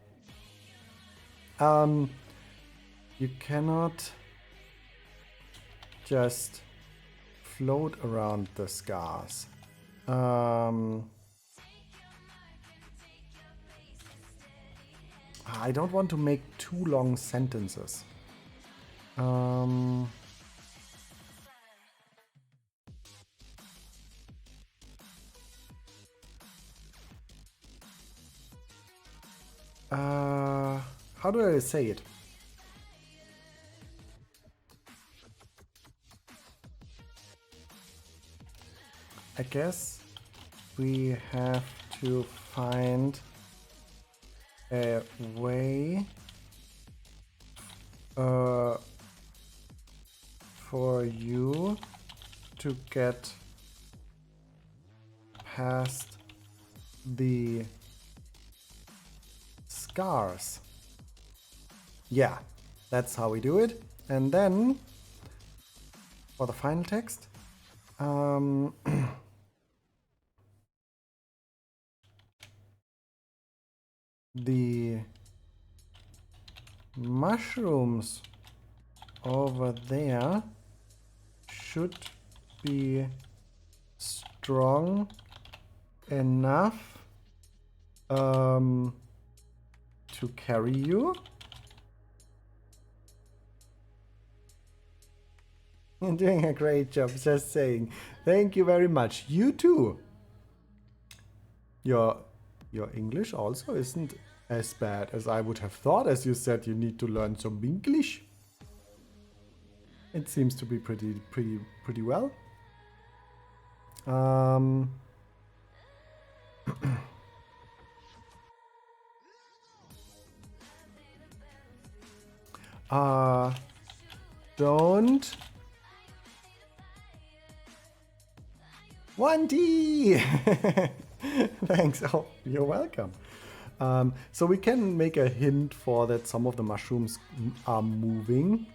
You cannot just float around the scars. I don't want to make too long sentences. How do I say it? I guess we have to find a way for you to get past the scars. Yeah, that's how we do it. And then for the final text, the mushrooms over there should be strong enough to carry you. You're doing a great job, just saying. Thank you very much. You too. Your English also isn't as bad as I would have thought, as you said you need to learn some English. It seems to be pretty well. Don't 1D. Thanks. Oh, you're welcome. So we can make a hint for that some of the mushrooms are moving,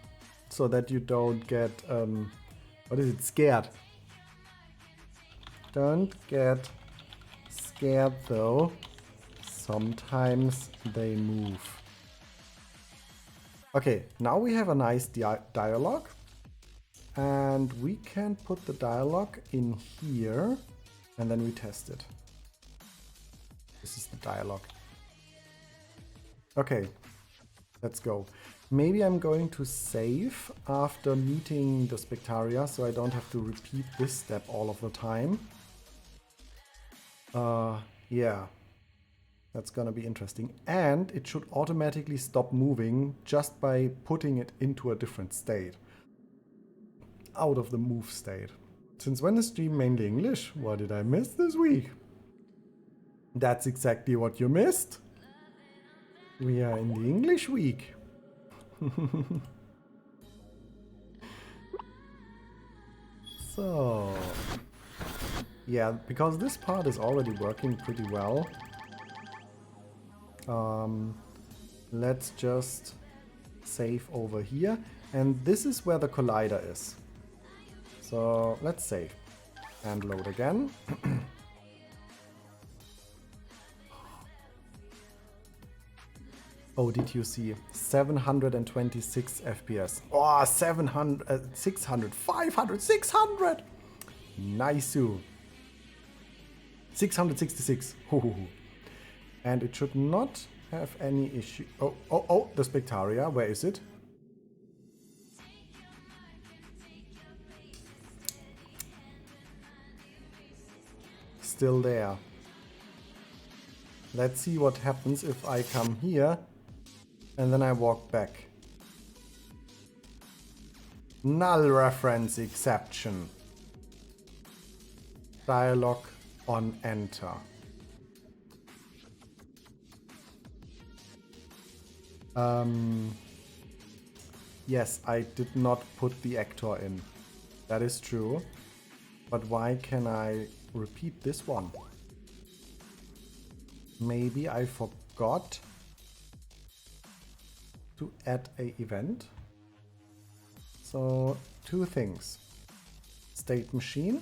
so that you don't get what is it? Scared. Don't get scared though. Sometimes they move. Okay, now we have a nice dialogue. And we can put the dialogue in here, and then we test it. This is the dialogue. Okay, let's go. Maybe I'm going to save after meeting the Spectaria, so I don't have to repeat this step all of the time. Yeah, that's gonna be interesting. And it should automatically stop moving just by putting it into a different state. Out of the move state. Since when is stream mainly English? What did I miss this week? That's exactly what you missed. We are in the English week. So, yeah, because this part is already working pretty well. Let's just save over here. And this is where the collider is. So let's save and load again. Oh, did you see 726 FPS? Oh, 700, 600, 500, 600. Nice. 666. And it should not have any issue. Oh, the Spectaria. Where is it? Still there. Let's see what happens if I come here and then I walk back. Null reference exception. Dialog on enter. Yes, I did not put the actor in. That is true. But why can I repeat this one? Maybe I forgot to add an event. So, two things. State machine.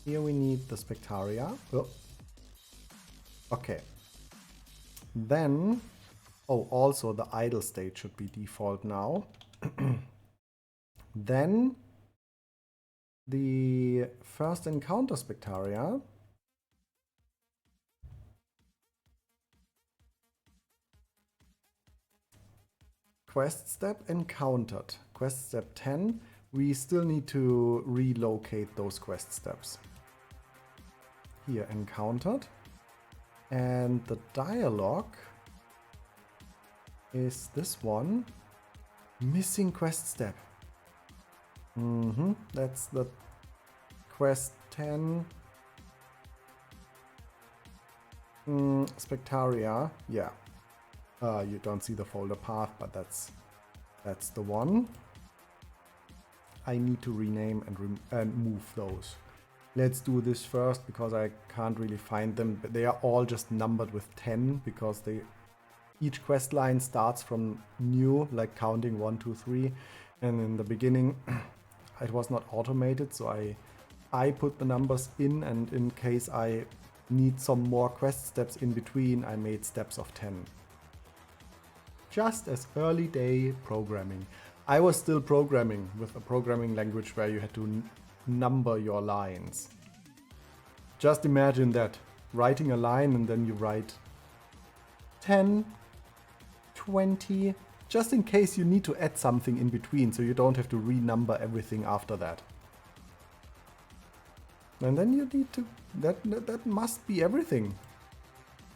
Here we need the Spectaria. Oh. Okay. Then, oh, also the idle state should be default now. Then the first encounter Spectaria quest step encountered. Quest step 10. We still need to relocate those quest steps. Here, encountered. And the dialogue is this one. Missing quest step. That's the quest 10. Spectaria. Yeah. You don't see the folder path, but that's the one. I need to rename and move those. Let's do this first because I can't really find them. But they are all just numbered with 10 because each quest line starts from new, like counting 1, 2, 3. And in the beginning, it was not automated, so I put the numbers in, and in case I need some more quest steps in between, I made steps of 10. Just as early day programming. I was still programming with a programming language where you had to number your lines. Just imagine that, writing a line and then you write 10, 20, just in case you need to add something in between, so you don't have to renumber everything after that. And then you need to, that must be everything.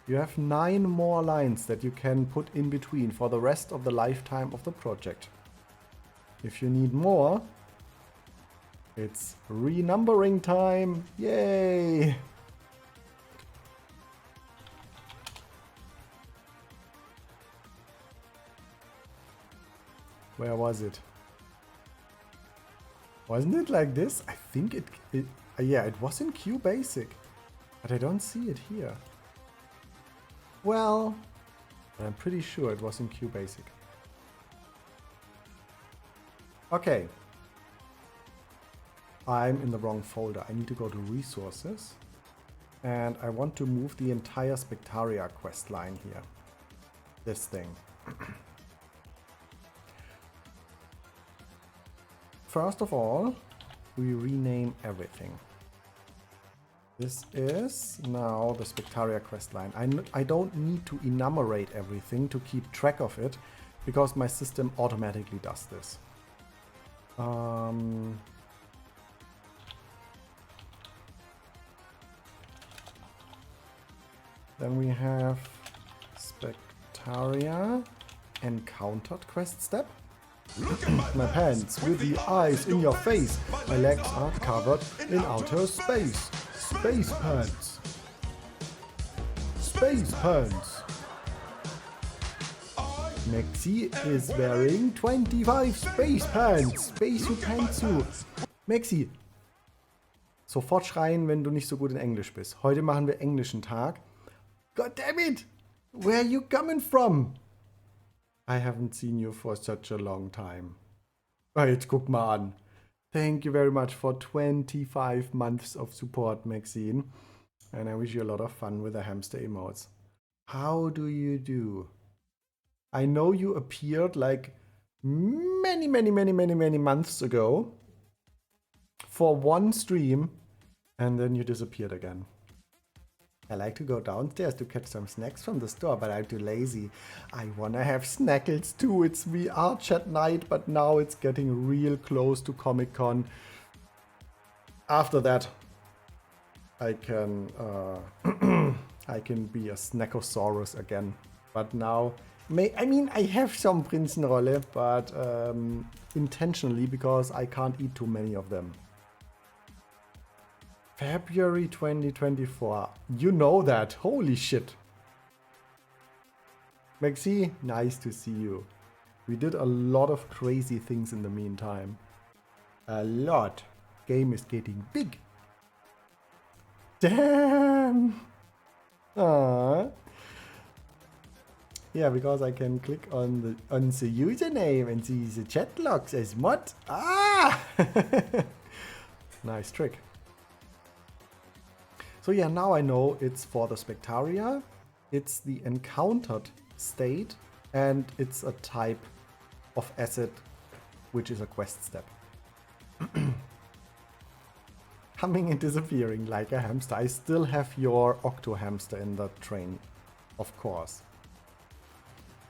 You have 9 more lines that you can put in between for the rest of the lifetime of the project. If you need more, it's renumbering time. Yay! Where was it? Wasn't it like this? I think yeah, it was in QBasic, but I don't see it here. Well, I'm pretty sure it was in QBasic. Okay. I'm in the wrong folder. I need to go to resources. And I want to move the entire Spectaria quest line here. This thing. First of all, we rename everything. This is now the Spectaria quest line. I don't need to enumerate everything to keep track of it, because my system automatically does this. Then we have Spectaria encountered quest step. My pants with the eyes in your face. My legs are covered in outer space. Space pants. Space pants. Maxi is wearing 25 space pants. Space pantsu. Maxi. Sofort schreien, wenn du nicht so gut in Englisch bist. Heute machen wir englischen Tag. God damn it! Where are you coming from? I haven't seen you for such a long time. Jetzt guck mal an. Thank you very much for 25 months of support, Maxine. And I wish you a lot of fun with the hamster emotes. How do you do? I know you appeared like many months ago for one stream, and then you disappeared again. I like to go downstairs to catch some snacks from the store, but I'm too lazy. I wanna have snackles too. It's VR chat night, but now it's getting real close to Comic-Con. After that, I can I can be a snackosaurus again. But now, I have some Prinzenrolle, but intentionally, because I can't eat too many of them. February 2024. You know that. Holy shit. Maxi, nice to see you. We did a lot of crazy things in the meantime. A lot. Game is getting big. Damn. Aww. Yeah, because I can click on the username and see the chat logs as mod. Ah! Nice trick. So yeah, now I know it's for the Spectaria, it's the encountered state, and it's a type of asset, which is a quest step. Coming and disappearing like a hamster. I still have your octo hamster in the train, of course.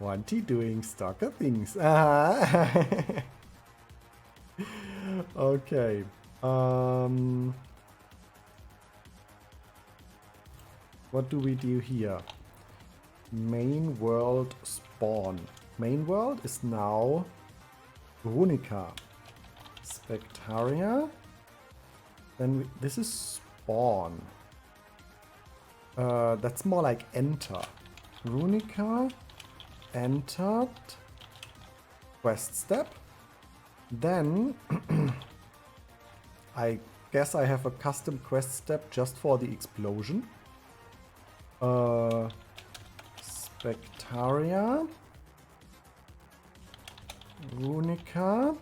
Wanty doing stalker things. Okay. What do we do here? Main world spawn. Main world is now Veronica. Spectaria. Then this is spawn. That's more like enter. Veronica entered quest step. Then I guess I have a custom quest step just for the explosion. Spectaria. Runica.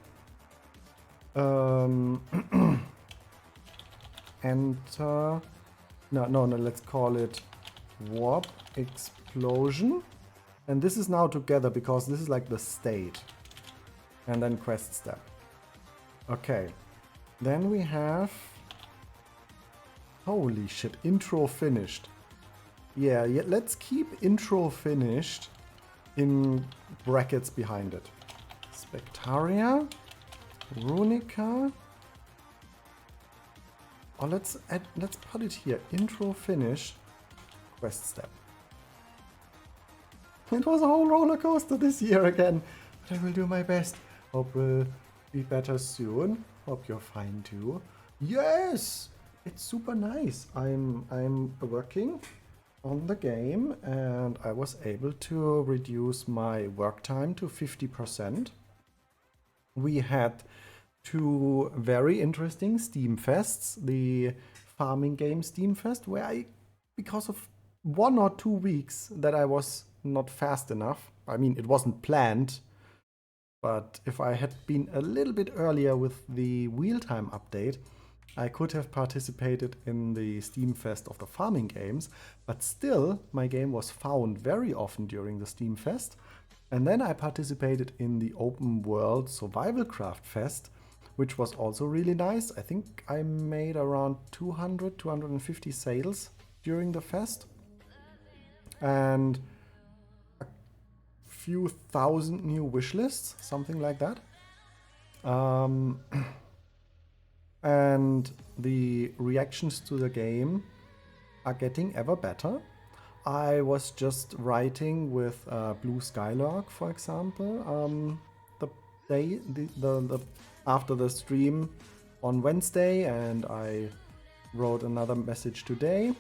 Enter. No, let's call it warp explosion. And this is now together because this is like the state. And then quest step. Okay. Then we have... Holy shit, intro finished. Yeah, let's keep intro finished in brackets behind it. Spectaria, Runica. Or let's put it here. Intro finish, quest step. It was a whole roller coaster this year again, but I will do my best. Hope will be better soon. Hope you're fine too. Yes, it's super nice. I'm working on the game and I was able to reduce my work time to 50%. We had 2 very interesting Steam Fests. The farming game Steam Fest, where I, because of 1 or 2 weeks that I was not fast enough, I mean, it wasn't planned, but if I had been a little bit earlier with the wheel time update, I could have participated in the Steam Fest of the farming games, but still, my game was found very often during the Steam Fest. And then I participated in the Open World Survival Craft Fest, which was also really nice. I think I made around 250 sales during the fest. And a few thousand new wish lists, something like that. And the reactions to the game are getting ever better. I was just writing with Blue Skylark, for example, after the stream on Wednesday, and I wrote another message today.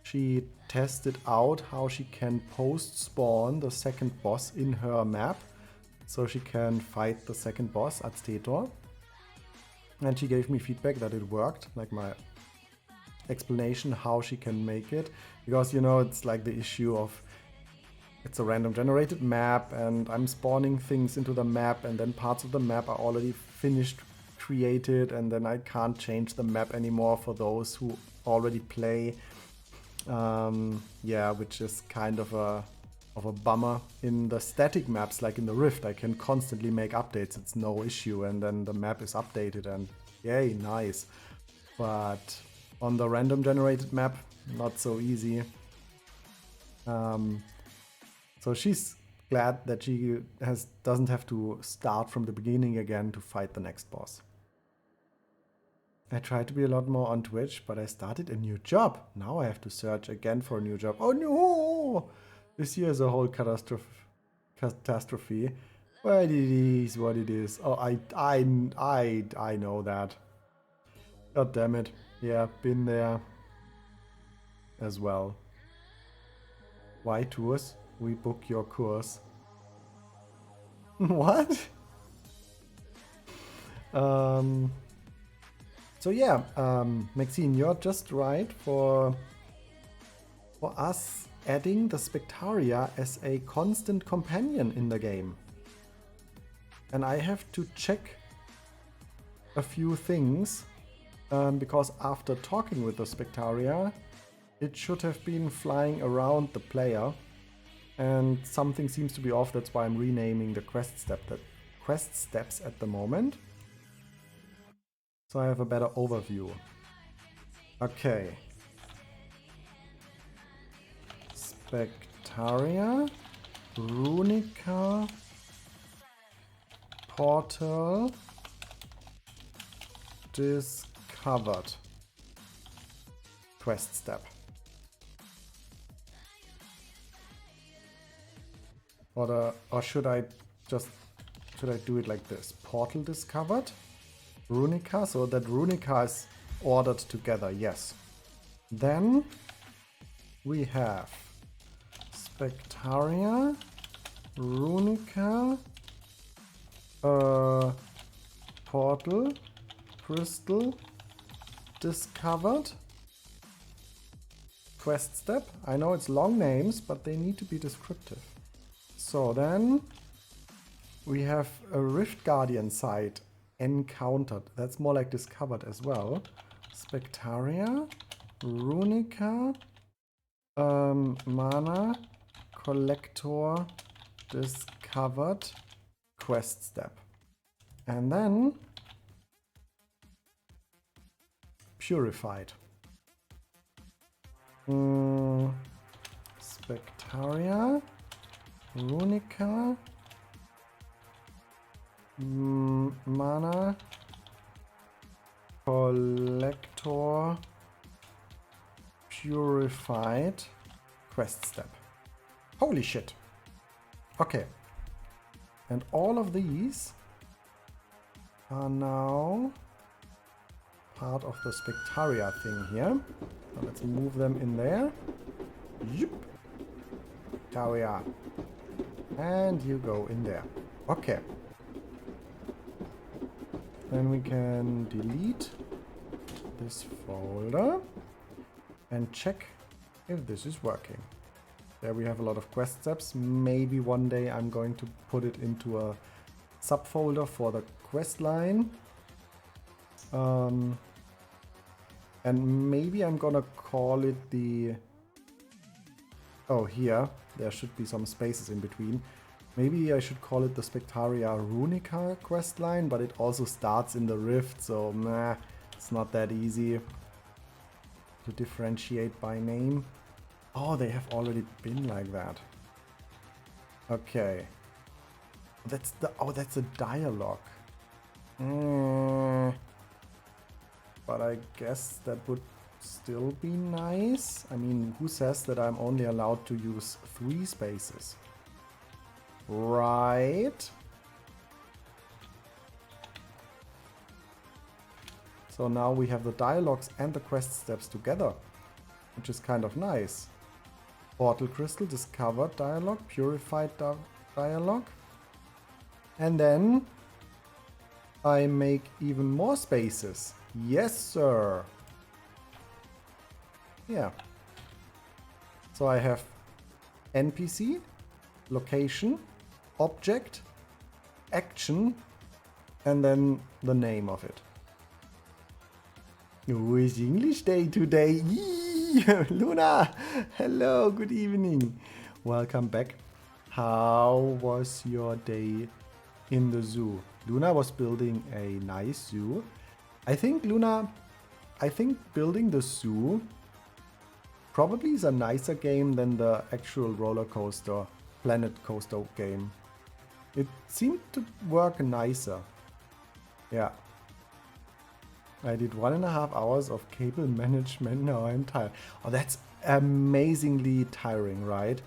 She tested out how she can post-spawn the second boss in her map, so she can fight the second boss at Stetor. And she gave me feedback that it worked, like my explanation how she can make it, because you know it's like the issue of it's a random generated map and I'm spawning things into the map and then parts of the map are already finished created and then I can't change the map anymore for those who already play. Yeah, which is kind of a bummer. In the static maps like in the Rift, I can constantly make updates, it's no issue, and then the map is updated and yay, nice. But on the random generated map, not so easy. So she's glad that she doesn't have to start from the beginning again to fight the next boss. I try to be a lot more on Twitch, but I started a new job. Now I have to search again for a new job. Oh no! This year is a whole catastrophe. Well, it is what it is. Oh, I know that. God damn it. Yeah, been there as well. Why tours? We book your course. What? So yeah, Maxine, you're just right for us adding the Spectaria as a constant companion in the game. And I have to check a few things, because after talking with the Spectaria, it should have been flying around the player, and something seems to be off. That's why I'm renaming the quest steps at the moment, so I have a better overview. Okay. Spectaria, Runica, Portal, discovered. Quest step. Or should I do it like this? Portal discovered, Runica, so that Runica is ordered together, yes. Then we have Spectaria, Runica, Portal, crystal discovered. Quest step. I know it's long names, but they need to be descriptive. So then we have a Rift Guardian site encountered. That's more like discovered as well. Spectaria, Runica, mana, collector, discovered, quest step. And then purified. Spectaria, Runica, mana, collector, purified, quest step. Holy shit. Okay. And all of these are now part of the Spectaria thing here. So let's move them in there. Yep. Spectaria. And you go in there. Okay. Then we can delete this folder and check if this is working. There we have a lot of quest steps. Maybe one day I'm going to put it into a subfolder for the quest line. And maybe I'm gonna call it the... Oh, here. There should be some spaces in between. Maybe I should call it the Spectaria Runica quest line, but it also starts in the Rift, so meh, it's not that easy to differentiate by name. Oh, they have already been like that. Okay. That's a dialogue. But I guess that would still be nice. I mean, who says that I'm only allowed to use 3 spaces? Right. So now we have the dialogues and the quest steps together, which is kind of nice. Portal crystal, discovered dialogue, purified dialogue. And then I make even more spaces. Yes, sir. Yeah. So I have NPC, location, object, action, and then the name of it. Oh, it's English day today. Yee! Luna, hello, good evening. Welcome back. How was your day in the zoo? Luna was building a nice zoo. I think, Luna, building the zoo probably is a nicer game than the actual roller coaster, planet coaster game. It seemed to work nicer. Yeah. I did 1.5 hours of cable management. Now I'm tired. Oh, that's amazingly tiring, right?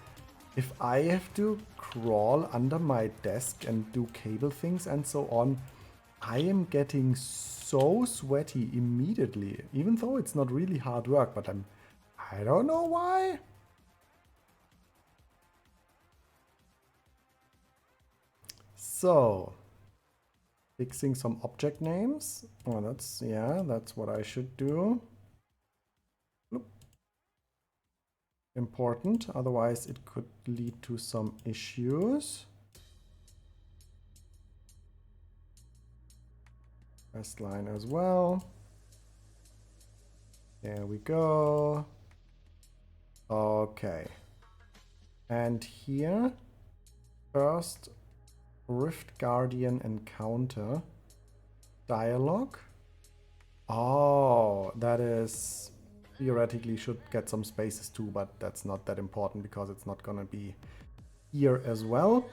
If I have to crawl under my desk and do cable things and so on, I am getting so sweaty immediately. Even though it's not really hard work, but I don't know why. So, fixing some object names. Oh, that's what I should do. Bloop. Important, otherwise it could lead to some issues. Quest line as well. There we go. Okay. And here, first Rift Guardian encounter dialogue. Oh, that is theoretically should get some spaces too, but that's not that important because it's not gonna be here as well.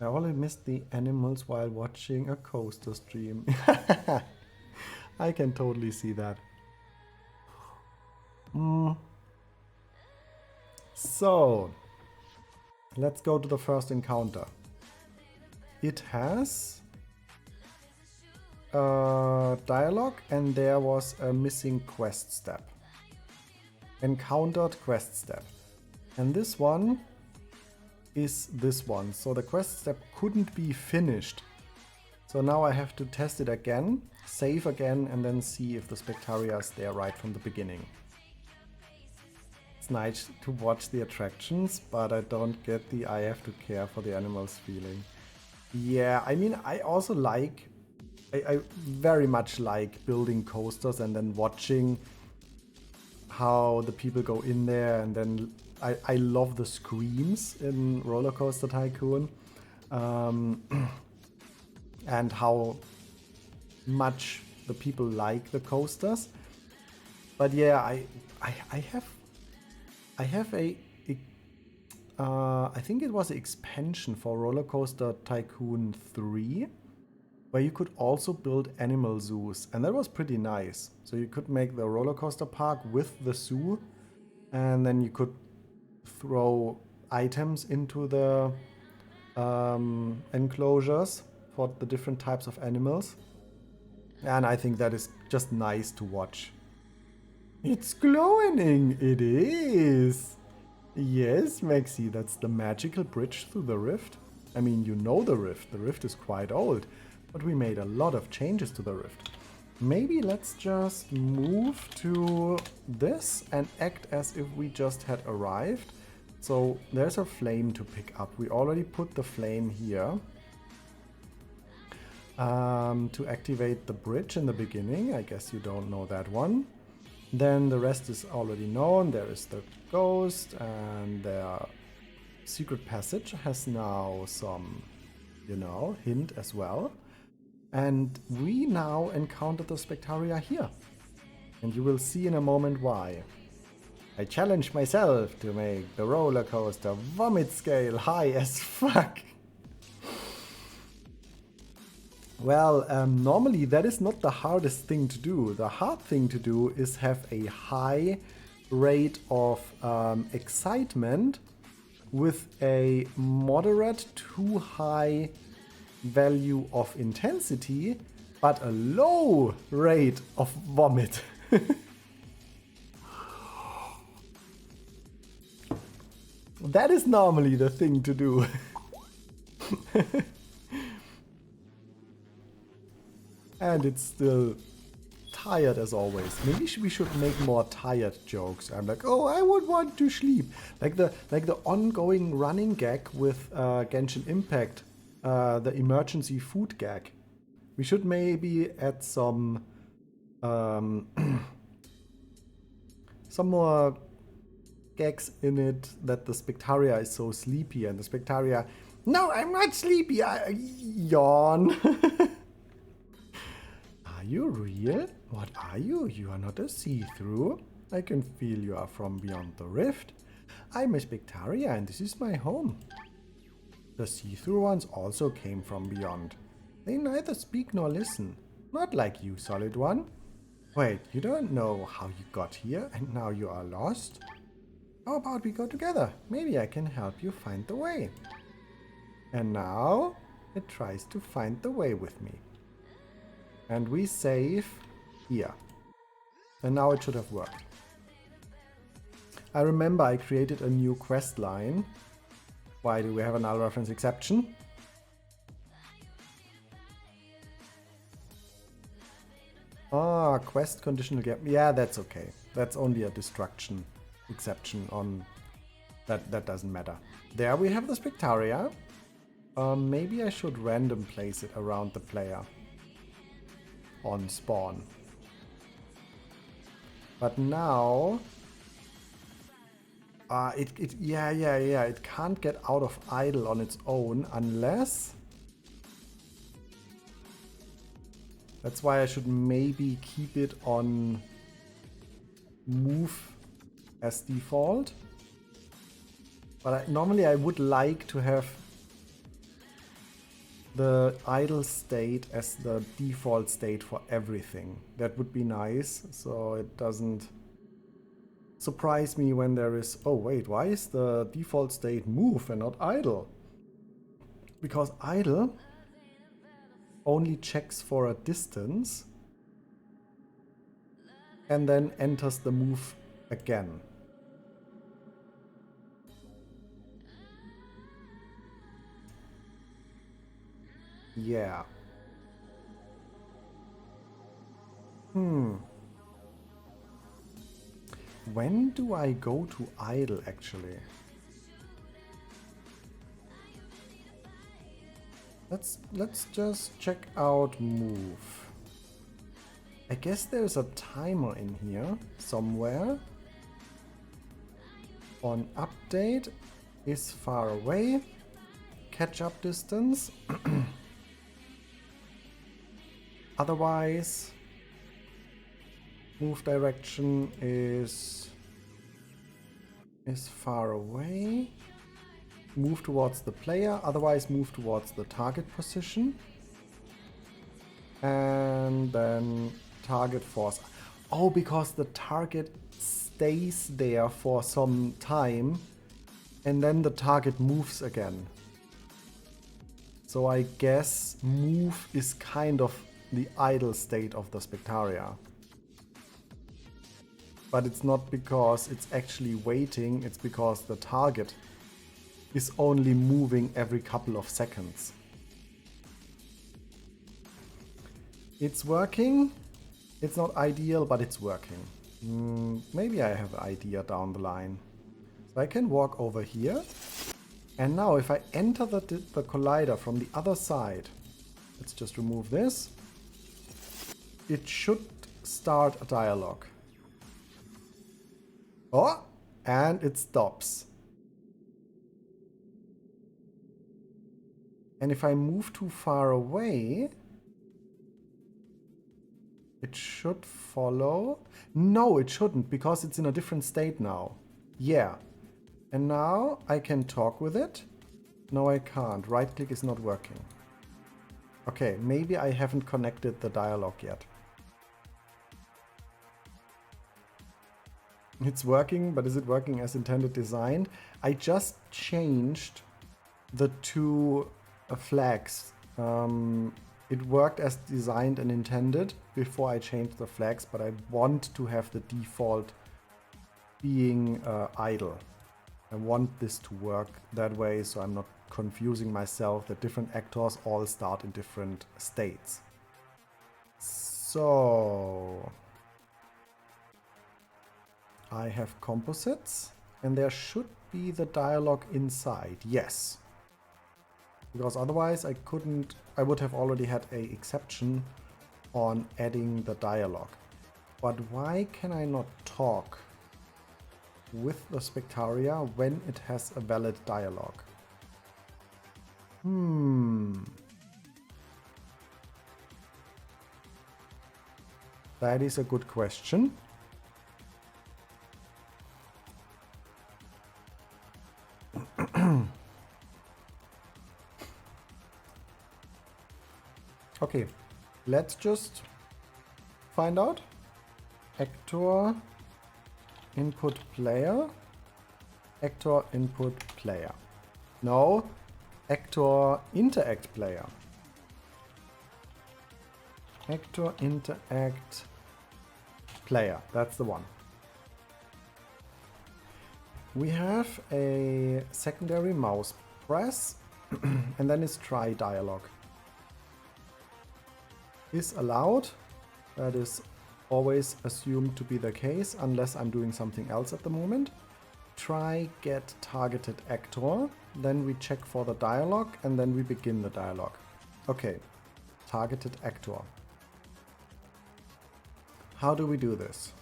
I only missed the animals while watching a coaster stream. I can totally see that. So, let's go to the first encounter. It has a dialogue and there was a missing quest step. Encountered quest step. And this one is this one. So the quest step couldn't be finished. So now I have to test it again, save again, and then see if the Spectaria is there right from the beginning. It's nice to watch the attractions, but I don't get the I have to care for the animals feeling. Yeah, I mean, I also like, I very much like building coasters and then watching how the people go in there, and then I love the screams in Roller Coaster Tycoon. And how much the people like the coasters. But yeah, I have a I think it was an expansion for Roller Coaster Tycoon 3, where you could also build animal zoos, and that was pretty nice. So you could make the roller coaster park with the zoo, and then you could throw items into the enclosures for the different types of animals. And I think that is just nice to watch. It's glowing! It is! Yes, Maxi, that's the magical bridge through the rift. I mean, you know the rift. The rift is quite old, but we made a lot of changes to the rift. Maybe let's just move to this and act as if we just had arrived. So there's a flame to pick up. We already put the flame here to activate the bridge in the beginning. I guess you don't know that one. Then the rest is already known. There is the ghost, and the secret passage has now some, you know, hint as well. And we now encounter the Spectaria here. And you will see in a moment why. I challenge myself to make the roller coaster vomit scale high as fuck. Well, normally that is not the hardest thing to do. The hard thing to do is have a high rate of excitement with a moderate to high value of intensity, but a low rate of vomit. That is normally the thing to do. And it's still tired as always. Maybe we should make more tired jokes. I'm like, oh, I would want to sleep. Like the ongoing running gag with Genshin Impact, the emergency food gag. We should maybe add some some more gags in it, that the Spectaria is so sleepy, and the Spectaria, no, I'm not sleepy, I yawn. Are you real? What are you? You are not a see-through. I can feel you are from beyond the rift. I'm a Spectaria and this is my home. The see-through ones also came from beyond. They neither speak nor listen. Not like you, Solid One. Wait, you don't know how you got here and now you are lost? How about we go together? Maybe I can help you find the way. And now it tries to find the way with me. And we save here. And now it should have worked. I remember I created a new quest line. Why do we have an null reference exception? Ah, quest conditional gap. Yeah, that's okay. That's only a destruction exception on that doesn't matter. There we have the Spectaria. Maybe I should random place it around the player on spawn. But now it can't get out of idle on its own unless, that's why I should maybe keep it on move as default. But normally I would like to have the idle state as the default state for everything. That would be nice, so it doesn't surprise me when there is, oh wait, why is the default state move and not idle? Because idle only checks for a distance and then enters the move again. Yeah. When do I go to idle actually? Let's just check out move. I guess there's a timer in here somewhere. On update is far away. Catch up distance. Otherwise, move direction is far away. Move towards the player, otherwise move towards the target position. And then target force. Oh, because the target stays there for some time and then the target moves again. So I guess move is kind of the idle state of the Spectaria. But it's not because it's actually waiting, it's because the target is only moving every couple of seconds. It's working. It's not ideal, but it's working. Maybe I have an idea down the line. So I can walk over here. And now if I enter the collider from the other side, let's just remove this. It should start a dialogue. Oh, and it stops. And if I move too far away, it should follow. No, it shouldn't, because it's in a different state now. Yeah. And now I can talk with it. No, I can't. Right click is not working. Okay, maybe I haven't connected the dialogue yet. It's working, but is it working as intended designed? I just changed the two flags. It worked as designed and intended before I changed the flags, but I want to have the default being idle. I want this to work that way so I'm not confusing myself that different actors all start in different states. So I have composites and there should be the dialogue inside. Yes. Because otherwise I would have already had an exception on adding the dialogue. But why can I not talk with the Spectaria when it has a valid dialogue? That is a good question. Okay, let's just find out. Actor input player. Actor input player. No, actor interact player. Actor interact player. That's the one. We have a secondary mouse press and then it's try dialogue. Is allowed. That is always assumed to be the case unless I'm doing something else at the moment. Try get targeted actor. Then we check for the dialogue and then we begin the dialogue. Okay, targeted actor. How do we do this?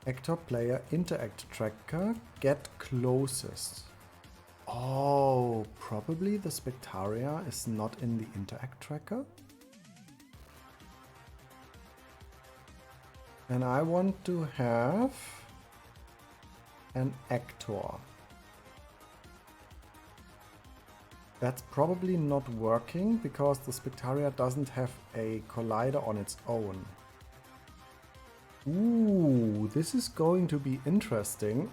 Actor player interact tracker get closest. Oh, probably the Spectaria is not in the interact tracker. And I want to have an actor. That's probably not working because the Spectaria doesn't have a collider on its own. Ooh, this is going to be interesting.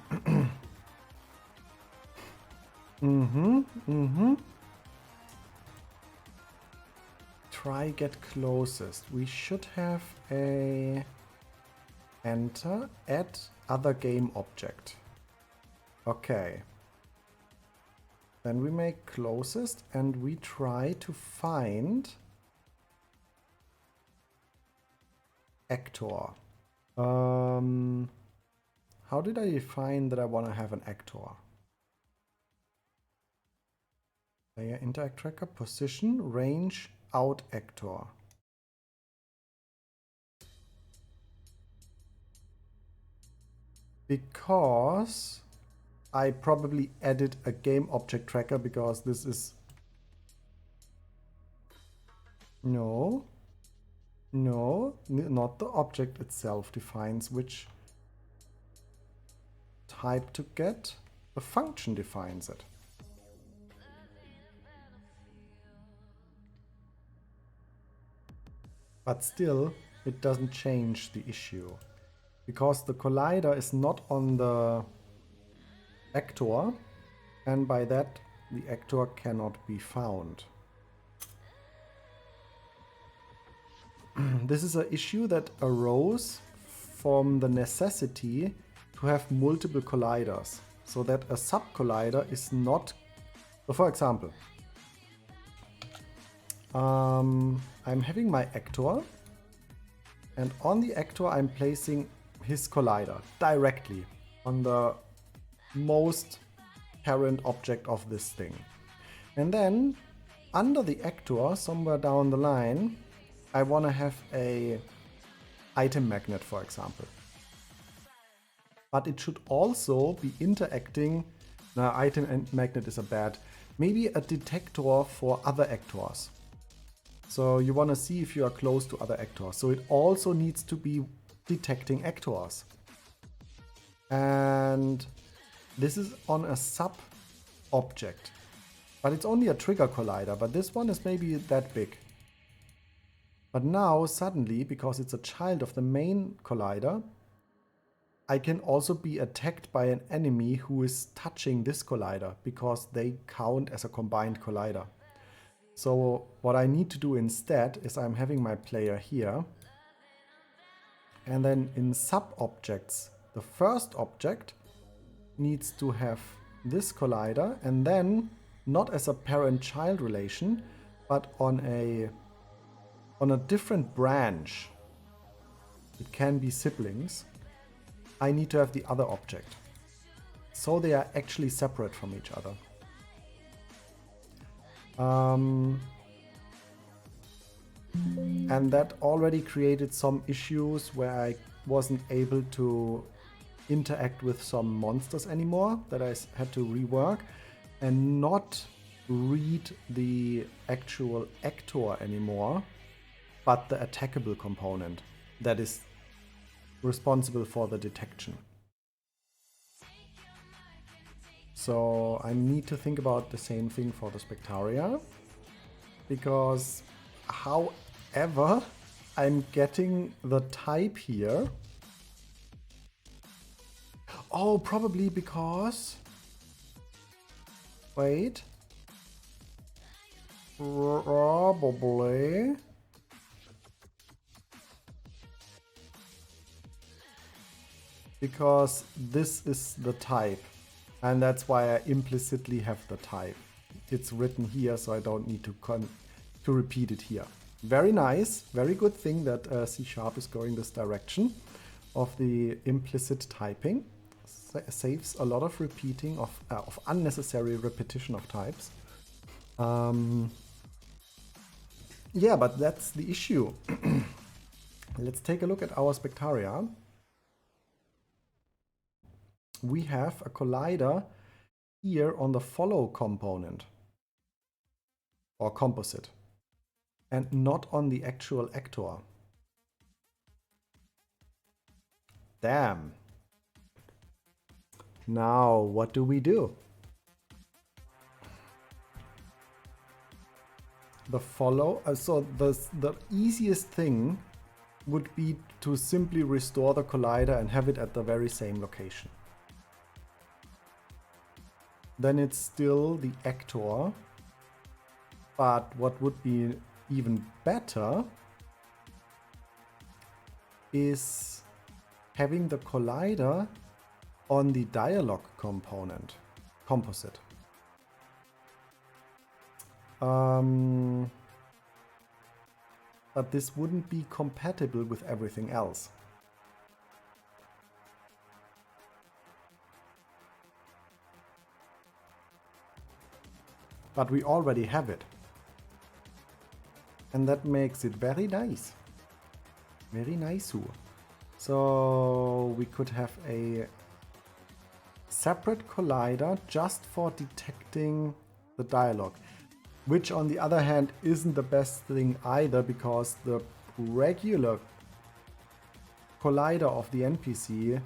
Try get closest. We should have a enter add other game object. Okay. Then we make closest and we try to find actor. How did I define that I want to have an actor? Player interact tracker, position, range, out actor. Because I probably added a game object tracker because this is... No, not the object itself defines which type to get. The function defines it. But still, it doesn't change the issue. Because the collider is not on the actor, and by that, the actor cannot be found. This is an issue that arose from the necessity to have multiple colliders, so that a sub-collider is not... So for example, I'm having my actor, and on the actor I'm placing his collider directly on the most parent object of this thing. And then under the actor, somewhere down the line, I want to have a item magnet, for example. But it should also be interacting... Now, item and magnet is a bad... Maybe a detector for other actors. So you want to see if you are close to other actors. So it also needs to be detecting actors. And this is on a sub object. But it's only a trigger collider. But this one is maybe that big. But now suddenly, because it's a child of the main collider, I can also be attacked by an enemy who is touching this collider because they count as a combined collider. So what I need to do instead is I'm having my player here. And then in sub-objects, the first object needs to have this collider, and then not as a parent-child relation, but on a different branch. It can be siblings. I need to have the other object. So they are actually separate from each other. And that already created some issues where I wasn't able to interact with some monsters anymore that I had to rework and not read the actual actor anymore, but the attackable component that is responsible for the detection. So I need to think about the same thing for the Spectaria, because however I'm getting the type here. Oh, probably because... Wait. Probably... Because this is the type. And that's why I implicitly have the type. It's written here, so I don't need to repeat it here. Very nice, very good thing that C# is going this direction of the implicit typing. Saves a lot of repeating of unnecessary repetition of types. Yeah, but that's the issue. Let's take a look at our Spectaria. We have a collider here on the follow component or composite and not on the actual actor. Damn. Now, what do we do? The follow, so the easiest thing would be to simply restore the collider and have it at the very same location. Then it's still the actor, but what would be even better is having the collider on the dialogue component, composite. but this wouldn't be compatible with everything else. But we already have it. And that makes it very nice. Very nice. So we could have a separate collider just for detecting the dialogue. Which on the other hand isn't the best thing either, because the regular collider of the NPC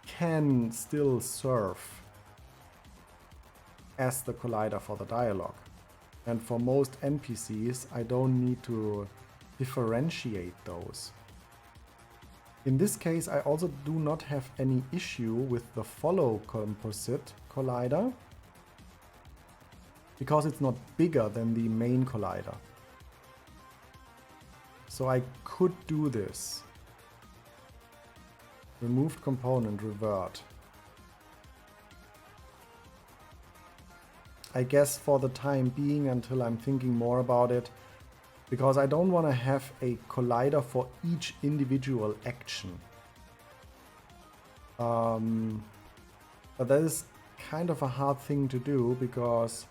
can still serve as the collider for the dialogue. And for most NPCs, I don't need to differentiate those. In this case, I also do not have any issue with the follow composite collider, because it's not bigger than the main collider. So I could do this. Removed component, revert. I guess for the time being, until I'm thinking more about it, because I don't want to have a collider for each individual action. But that is kind of a hard thing to do, because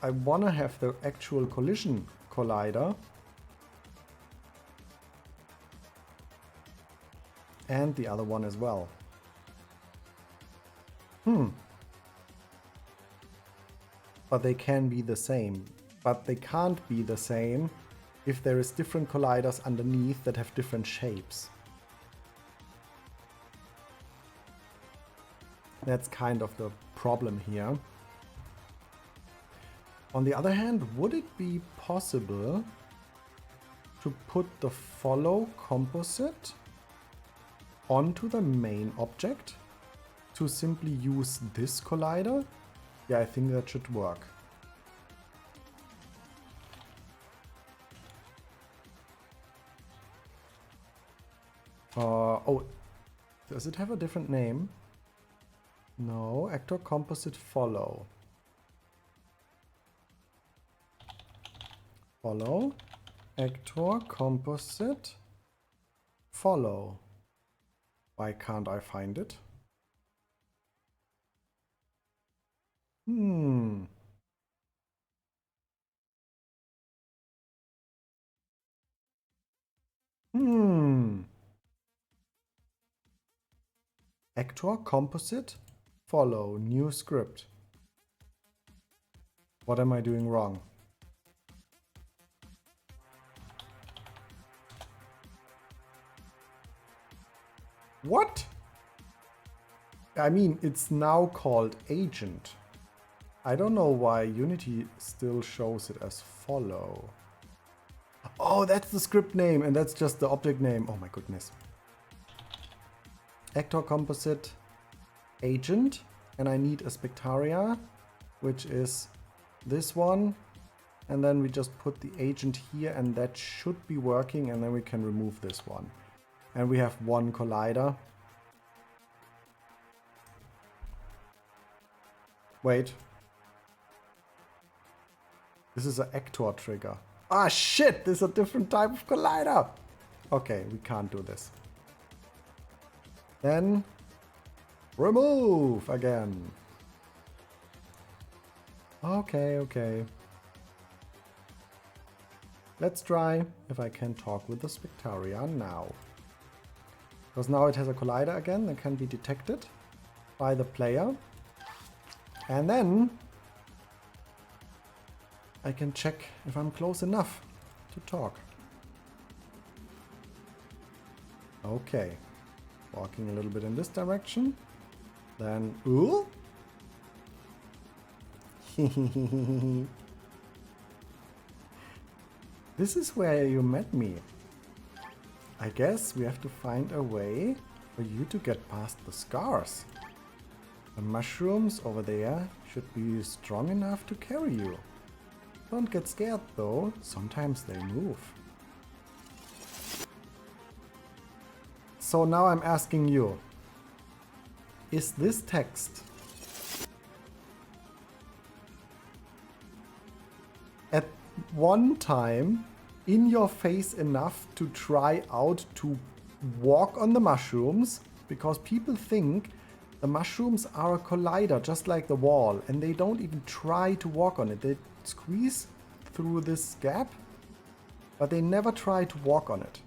I want to have the actual collision collider and the other one as well. But they can be the same. But they can't be the same if there is different colliders underneath that have different shapes. That's kind of the problem here. On the other hand, would it be possible to put the follow composite onto the main object to simply use this collider? Yeah, I think that should work. Oh, does it have a different name? No, actor composite follow. Follow, actor composite follow. Why can't I find it? Actor composite follow, new script. What am I doing wrong? What? I mean, it's now called agent. I don't know why Unity still shows it as follow. Oh, that's the script name, and that's just the object name. Oh my goodness. Actor composite agent, and I need a Spectaria, which is this one. And then we just put the agent here, and that should be working, and then we can remove this one. And we have one collider. Wait. This is an actor trigger. Ah, shit! This is a different type of collider! Okay, we can't do this. Then remove again. Okay. Let's try if I can talk with the Spectaria now. Because now it has a collider again that can be detected by the player. And then I can check if I'm close enough to talk. Okay. Walking a little bit in this direction. Then, ooh. This is where you met me. I guess we have to find a way for you to get past the scars. The mushrooms over there should be strong enough to carry you. Don't get scared though, sometimes they move. So now I'm asking you, is this text at one time in your face enough to try out to walk on the mushrooms, because people think the mushrooms are a collider, just like the wall, and they don't even try to walk on it. They squeeze through this gap, but they never try to walk on it.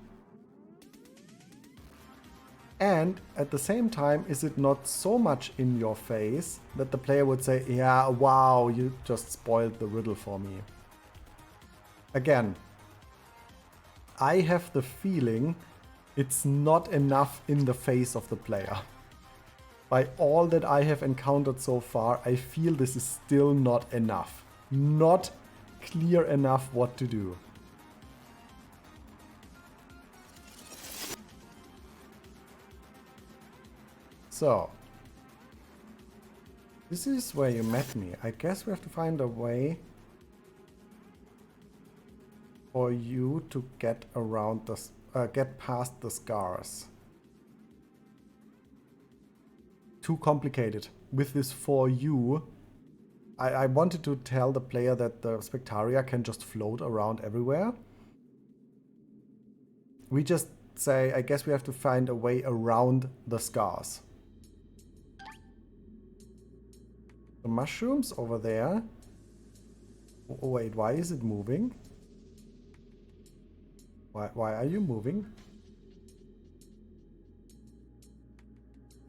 And at the same time, is it not so much in your face that the player would say, yeah, wow, you just spoiled the riddle for me. Again, I have the feeling it's not enough in the face of the player. By all that I have encountered so far, I feel this is still not enough. Not clear enough what to do. So, this is where you met me. I guess we have to find a way for you to get around this, get past the scars. Too complicated. With this for you, I wanted to tell the player that the Spectaria can just float around everywhere. We just say, I guess we have to find a way around the scars. The mushrooms over there. Oh, wait, why is it moving? Why are you moving?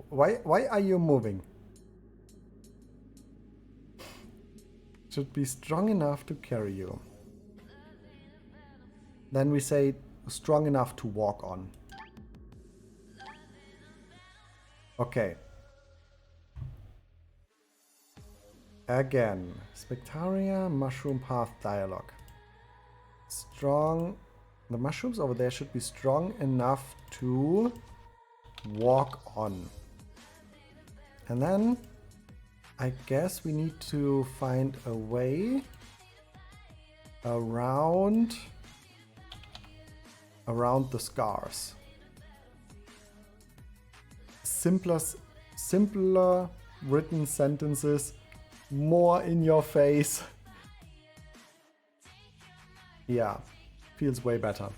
Why are you moving? Should be strong enough to carry you. Then we say strong enough to walk on. Okay. Again, Spectaria, Mushroom Path Dialogue. Strong. The mushrooms over there should be strong enough to walk on. And then I guess we need to find a way around the scars. Simpler written sentences, more in your face. Yeah, feels way better.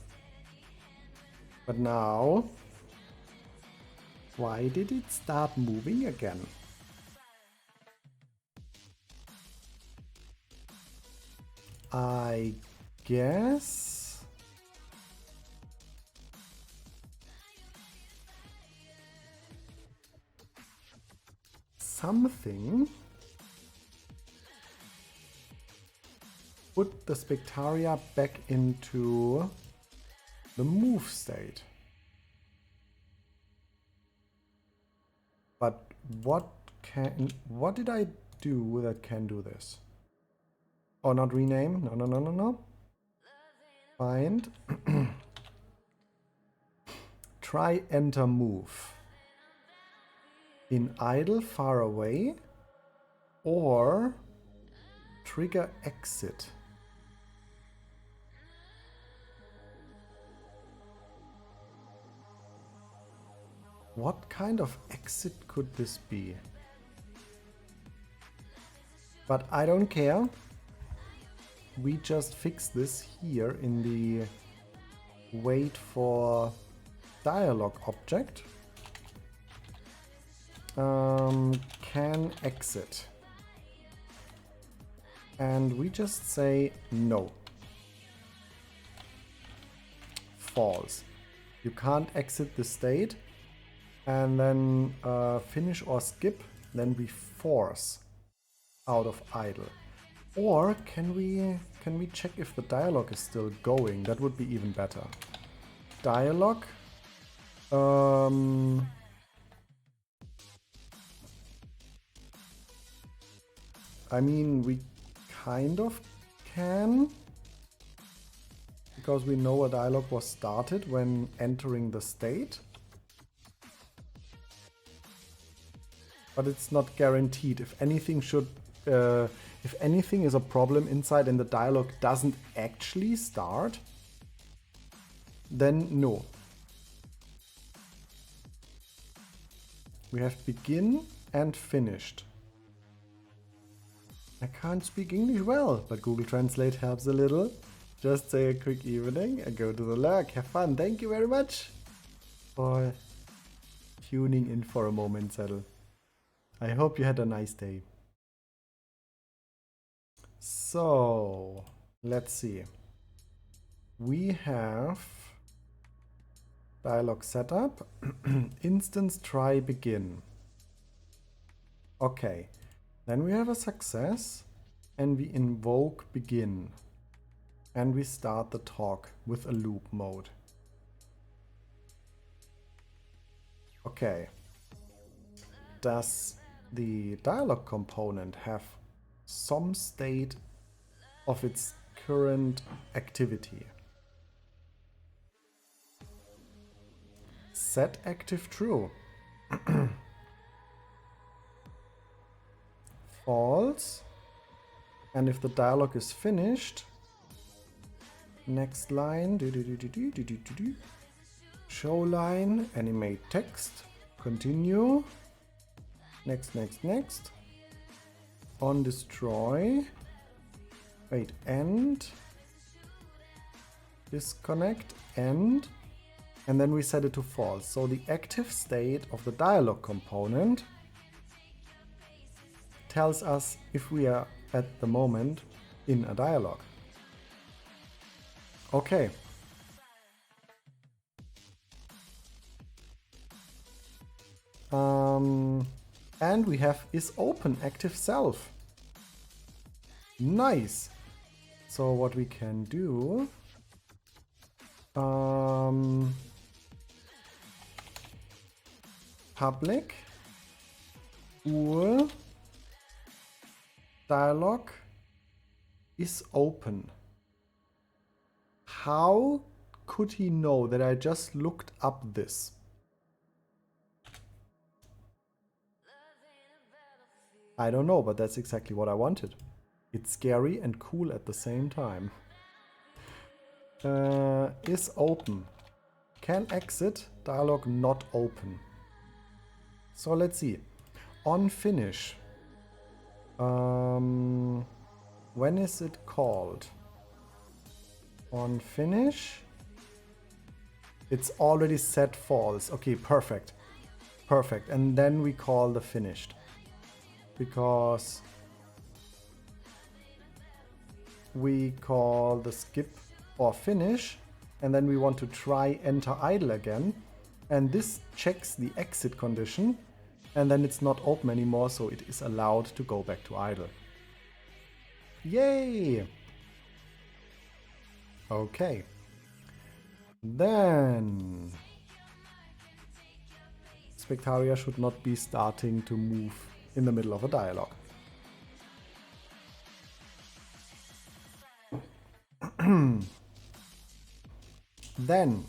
But now, why did it start moving again? I guess something put the Spectaria back into the move state. But what did I do that can do this? Oh, not rename. No. Find. Try enter move. In idle far away. Or trigger exit. What kind of exit could this be? But I don't care. We just fix this here in the wait for dialogue object. Can exit. And we just say no. False. You can't exit the state. And then finish or skip. Then we force out of idle. Or can we check if the dialogue is still going? That would be even better. Dialogue. I mean, we kind of can, because we know a dialogue was started when entering the state. But it's not guaranteed. If anything if anything is a problem inside and the dialogue doesn't actually start, then no. We have begin and finished. I can't speak English well, but Google Translate helps a little. Just say a quick evening and go to the lurk. Have fun. Thank you very much for tuning in for a moment, Settle. I hope you had a nice day. So, let's see. We have dialog setup, instance try begin. Okay, then we have a success and we invoke begin. And we start the talk with a loop mode. Okay. Does the dialog component have some state of its current activity? Set active true. False. And if the dialog is finished, next line, show line, animate text, continue, next, next, next, on destroy, wait, end, disconnect, end, and then we set it to false. So the active state of the dialog component tells us if we are at the moment in a dialog. Okay. And we have is open active self. Nice. So what we can do, public UR dialog is open. How could he know that I just looked up this? I don't know, but that's exactly what I wanted. It's scary and cool at the same time. Is open. Can exit, dialog not open. So let's see. On finish. When is it called? On finish. It's already set false. Okay, perfect. Perfect. And then we call the finished. Because we call the skip or finish, and then we want to try enter idle again, and this checks the exit condition, and then it's not open anymore, so it is allowed to go back to idle. Yay! Okay. Then Spectaria should not be starting to move in the middle of a dialogue. Then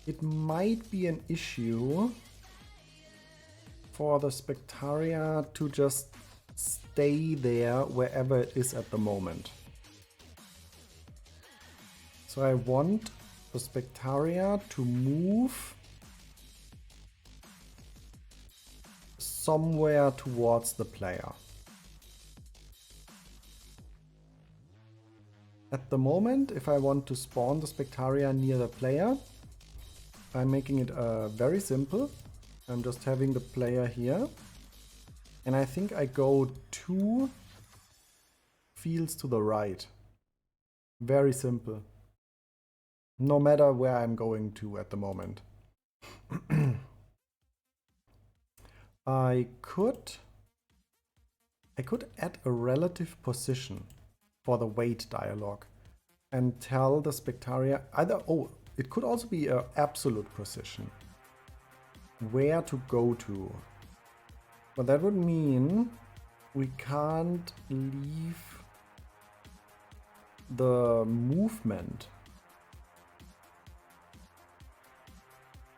it might be an issue for the Spectaria to just stay there wherever it is at the moment. So I want the Spectaria to move somewhere towards the player. At the moment, if I want to spawn the Spectaria near the player, I'm making it very simple. I'm just having the player here. And I think I go 2 fields to the right. Very simple. No matter where I'm going to at the moment. I could add a relative position for the wait dialog and tell the Spectaria either, it could also be an absolute position where to go to. But that would mean we can't leave the movement,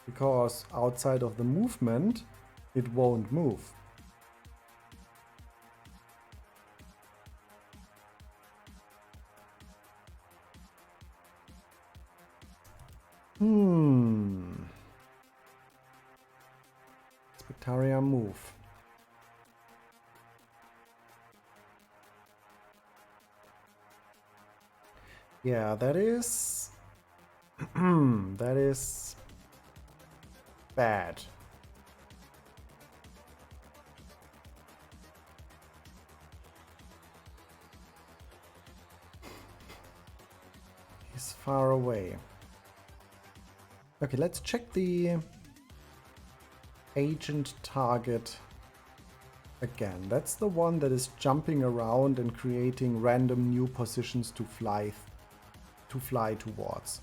because outside of the movement it won't move. Spectaria move. Yeah, that is... that is... bad. He's far away. Okay, let's check the agent target again. That's the one that is jumping around and creating random new positions to fly towards.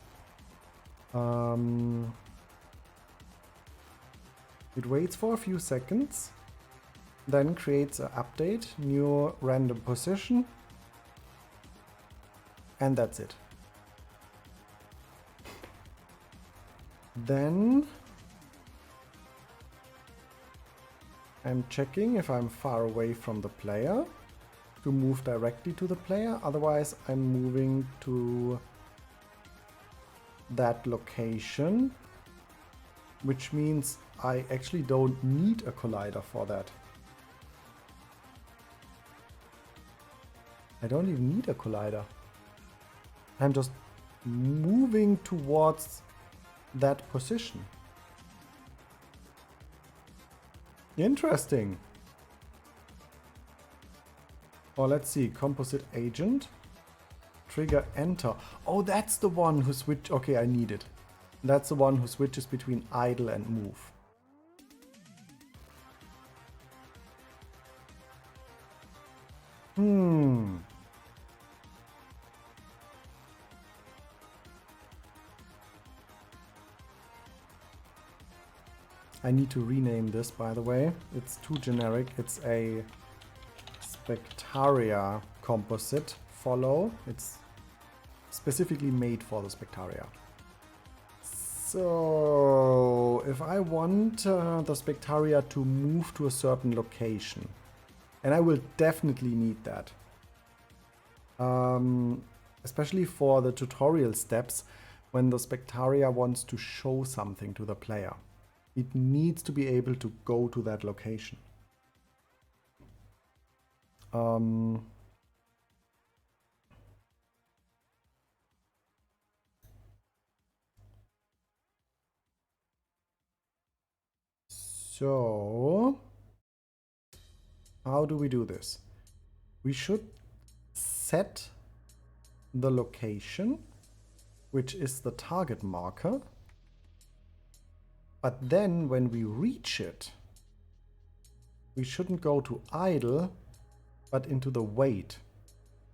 It waits for a few seconds, then creates an update, new random position, and that's it. Then I'm checking if I'm far away from the player to move directly to the player. Otherwise, I'm moving to that location, which means I actually don't need a collider for that. I don't even need a collider. I'm just moving towards that position. Interesting. Or let's see, composite agent. Trigger enter. Oh, that's the one who switch. Okay, I need it. That's the one who switches between idle and move. I need to rename this, by the way. It's too generic. It's a Spectaria composite follow. It's specifically made for the Spectaria. So, if I want the Spectaria to move to a certain location, and I will definitely need that, especially for the tutorial steps, when the Spectaria wants to show something to the player. It needs to be able to go to that location. So, how do we do this? We should set the location, which is the target marker. But then when we reach it, we shouldn't go to idle, but into the wait.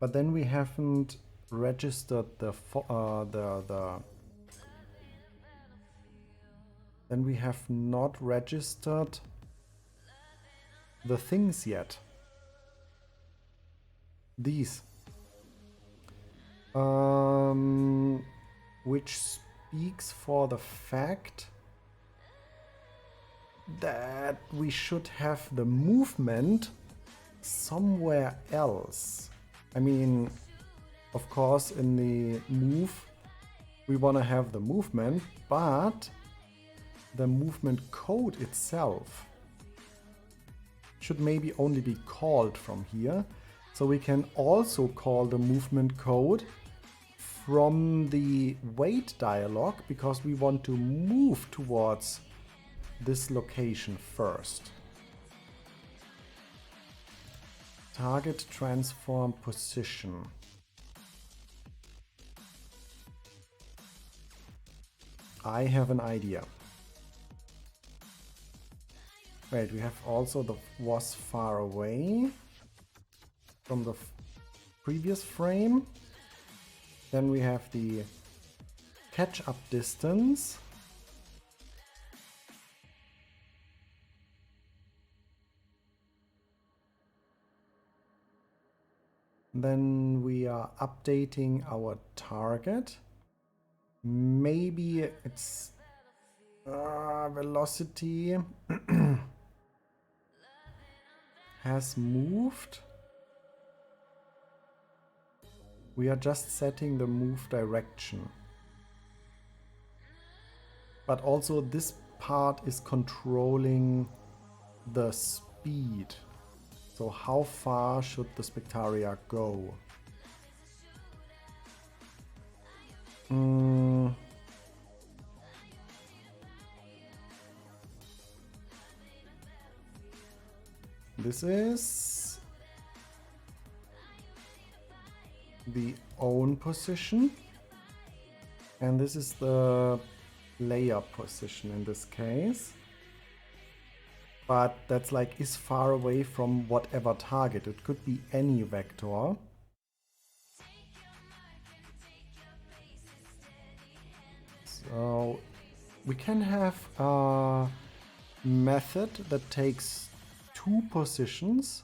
But then we haven't registered then we have not registered the things yet. These. Which speaks for the fact that we should have the movement somewhere else. I mean, of course, in the move, we want to have the movement, but the movement code itself should maybe only be called from here. So we can also call the movement code from the wait dialog, because we want to move towards this location first. Target transform position. I have an idea. Wait, we have also the was far away from the previous frame. Then we have the catch-up distance. Then we are updating our target. Maybe it's velocity has moved. We are just setting the move direction. But also this part is controlling the speed. So how far should the Spectaria go? This is the own position, and this is the player position in this case. But that's like is far away from whatever target. It could be any vector. So we can have a method that takes two positions,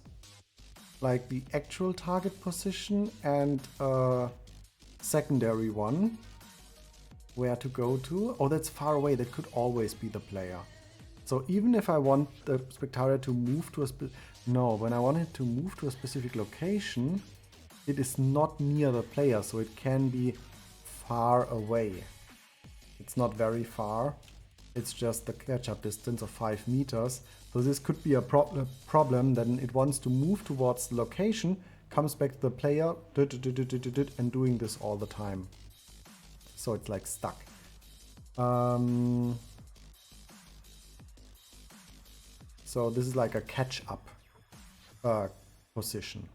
like the actual target position and a secondary one, where to go to. Oh, that's far away. That could always be the player. So even if I want the spectator to move to a when I want it to move to a specific location, it is not near the player, so it can be far away. It's not very far. It's just the catch-up distance of 5 meters. So this could be a problem. Then it wants to move towards the location, comes back to the player, and doing this all the time. So it's like stuck. So this is like a catch-up position,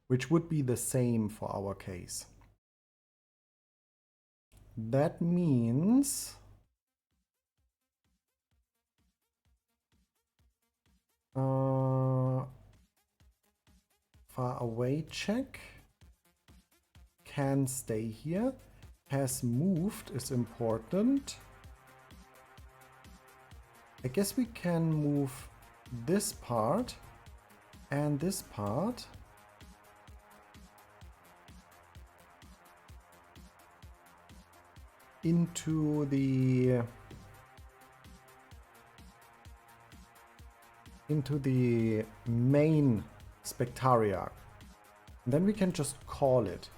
which would be the same for our case. That means far away check can stay here. Has moved is important. I guess we can move this part and this part. Into the main spectaria. Then we can just call it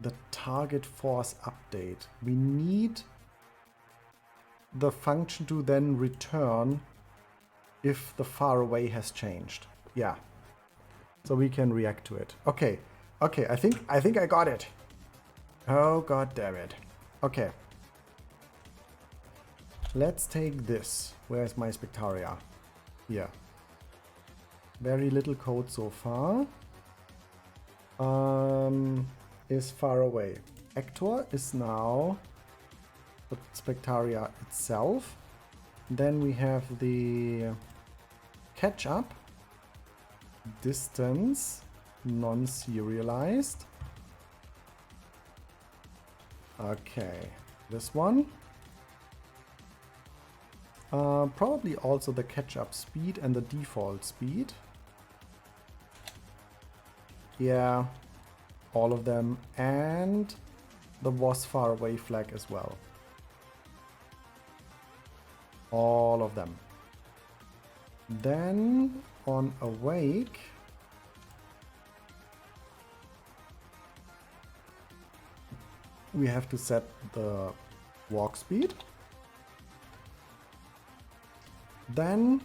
the target force update. We need the function to then return if the far away has changed. Yeah. So we can react to it. Okay. Okay, I think I got it. Oh, god damn it. Okay. Let's take this. Where's my spectaria? Here. Very little code so far. Is far away. Actor is now the spectaria itself. Then we have the catch up. Distance. Non-serialized. Okay, this one. Probably also the catch-up speed and the default speed. Yeah, all of them. And the was far away flag as well. All of them. Then on awake, we have to set the walk speed. Then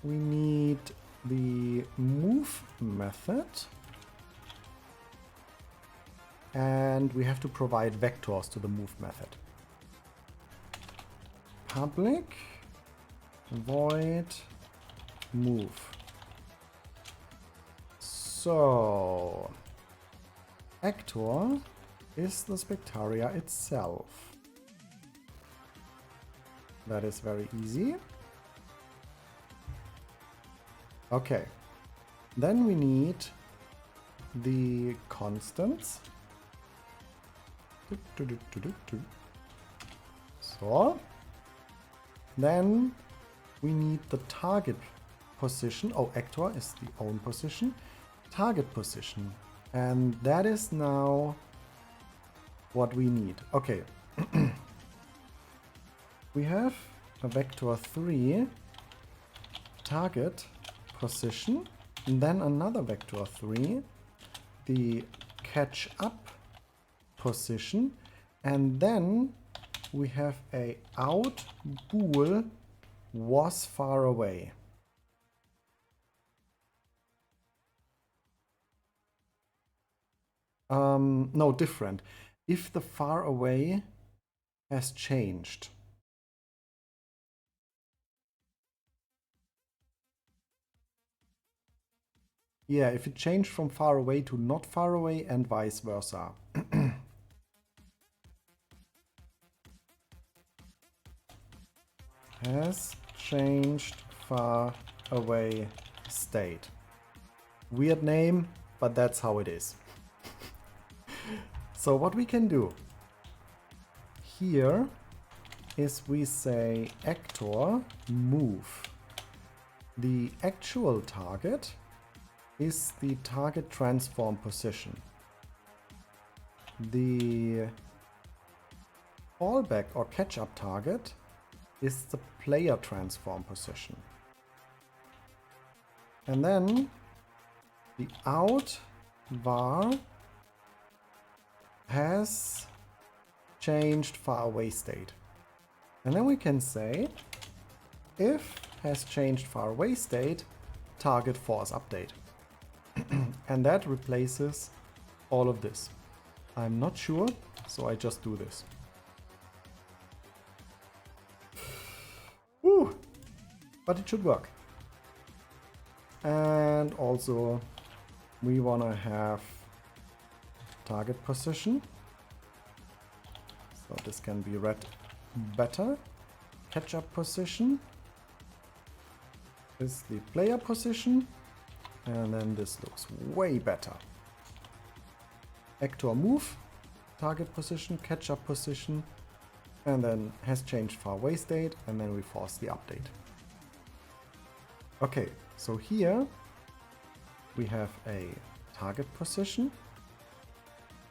we need the move method. And we have to provide vectors to the move method. Public void move. So actor is the spectaria itself. That is very easy. Okay, then we need the constants. So, then we need the target position. Oh, actor is the own position. Target position. And that is now what we need. Okay. We have a vector 3 target position, and then another vector 3, the catch up position, and then we have a out bool was far away. No, different. If the far away has changed. Yeah, if it changed from far away to not far away and vice versa. Has changed far away state. Weird name, but that's how it is. So what we can do here is we say actor move. The actual target is the target transform position. The fallback or catch-up target is the player transform position. And then the out var has changed far away state. And then we can say if has changed far away state, target force update. And that replaces all of this. I'm not sure, so I just do this. Woo! But it should work. And also we want to have target position. So this can be read better. Catch-up position is the player position. And then this looks way better. Actor move, target position, catch-up position, and then has changed far away state, and then we force the update. Okay, so here we have a target position,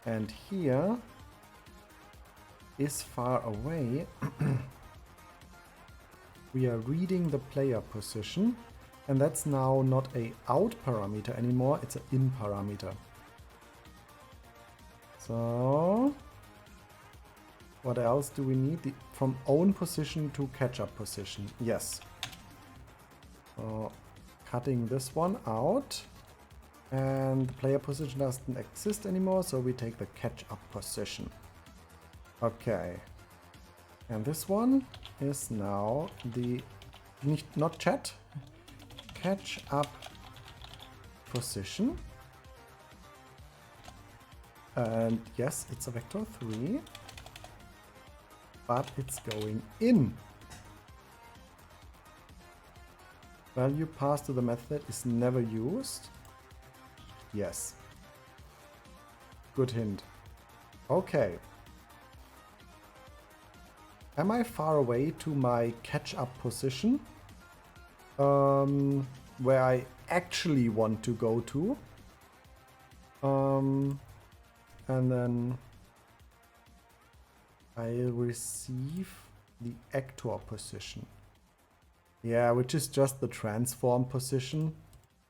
and here is far away. We are reading the player position, and that's now not a out parameter anymore, it's an in parameter. So what else do we need? From own position to catch-up position. Yes. So cutting this one out, and the player position doesn't exist anymore, so we take the catch-up position. Okay. And this one is now the not chat, catch-up position. And yes, it's a vector 3, but it's going in. Value passed to the method is never used. Yes. Good hint. Okay. Am I far away to my catch-up position? Where I actually want to go to. And then I receive the actor position. Yeah, which is just the transform position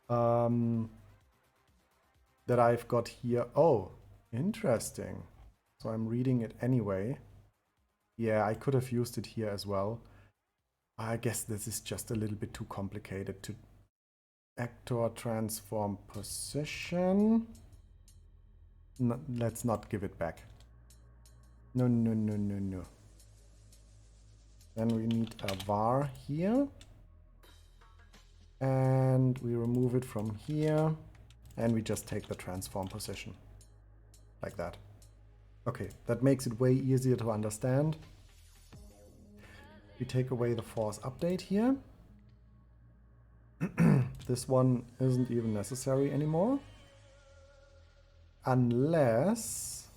that I've got here. Oh, interesting. So I'm reading it anyway. Yeah, I could have used it here as well. I guess this is just a little bit too complicated to actor transform position. No, let's not give it back. No. Then we need a var here. And we remove it from here. And we just take the transform position. Like that. Okay, that makes it way easier to understand. We take away the force update here. This one isn't even necessary anymore. Unless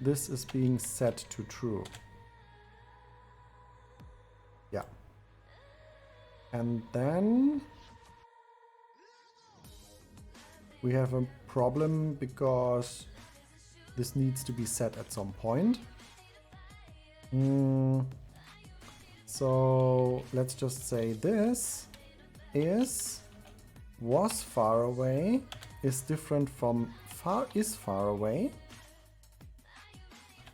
this is being set to true. Yeah. And then we have a problem because this needs to be set at some point. So let's just say this was far away is different from far is far away.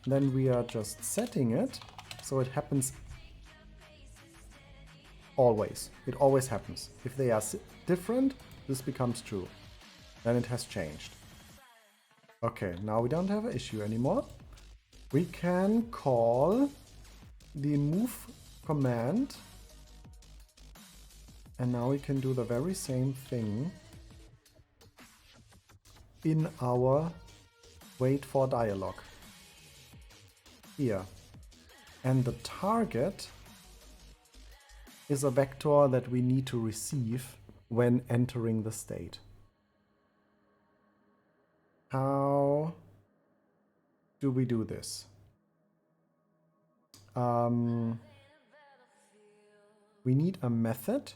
Then we are just setting it so it happens always. It always happens. If they are different, this becomes true. Then it has changed. Okay, now we don't have an issue anymore. We can call the move command. And now we can do the very same thing in our wait for dialog. Here. And the target is a vector that we need to receive when entering the state. How do we do this? We need a method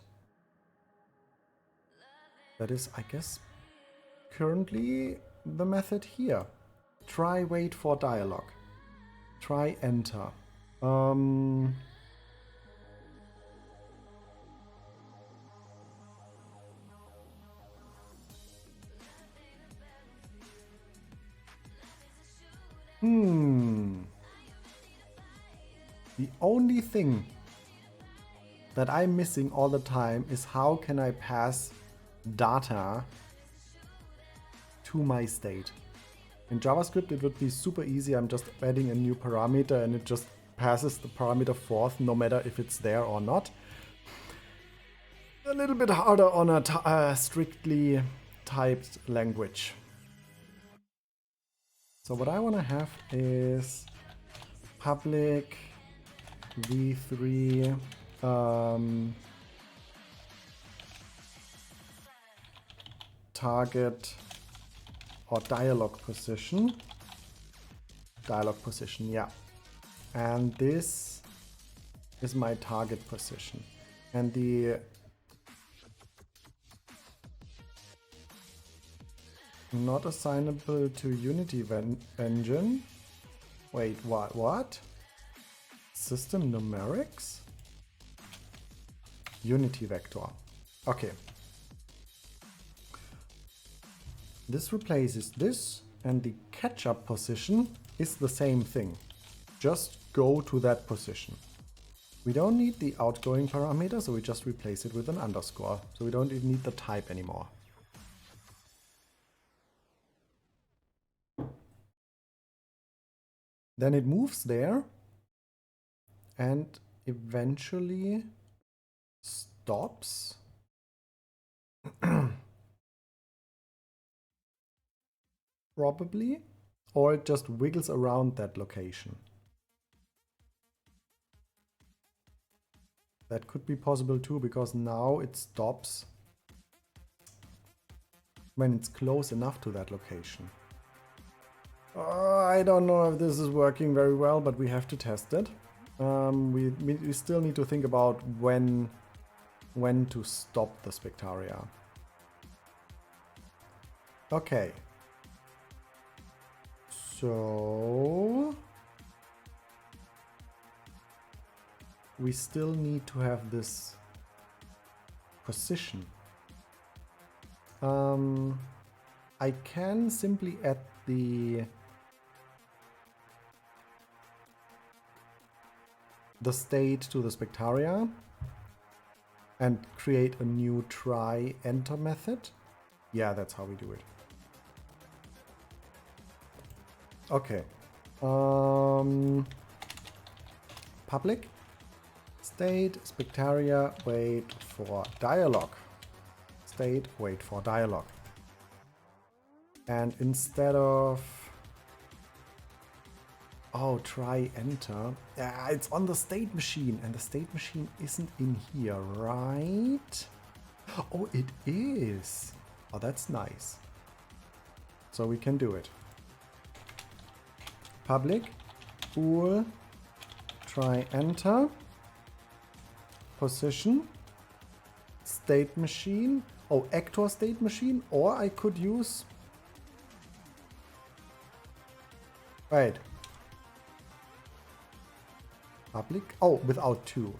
that is, I guess, currently the method here. Try wait for dialog. Try enter. The only thing that I'm missing all the time is how can I pass data to my state. In JavaScript it would be super easy. I'm just adding a new parameter and it just passes the parameter forth no matter if it's there or not. A little bit harder on a strictly typed language. So what I want to have is public v3 target or dialog position. Dialog position, yeah. And this is my target position. And the not assignable to Unity engine. Wait, what? System numerics? Unity vector. Okay. This replaces this, and the catch-up position is the same thing. Just go to that position. We don't need the outgoing parameter, so we just replace it with an underscore. So we don't even need the type anymore. Then it moves there and eventually stops. Probably, or it just wiggles around that location. That could be possible too, because now it stops when it's close enough to that location. I don't know if this is working very well, but we have to test it. We still need to think about when to stop the Spectaria. Okay. So we still need to have this position. I can simply add the state to the Spectaria and create a new try enter method. Yeah, that's how we do it. Okay. Public state Spectaria wait for dialog. State wait for dialog. And instead of try enter. It's on the state machine, and the state machine isn't in here, right? Oh, it is. Oh, that's nice. So we can do it. Public bool try enter position state machine. Oh, actor state machine, or I could use. Wait. Public? Oh, without two.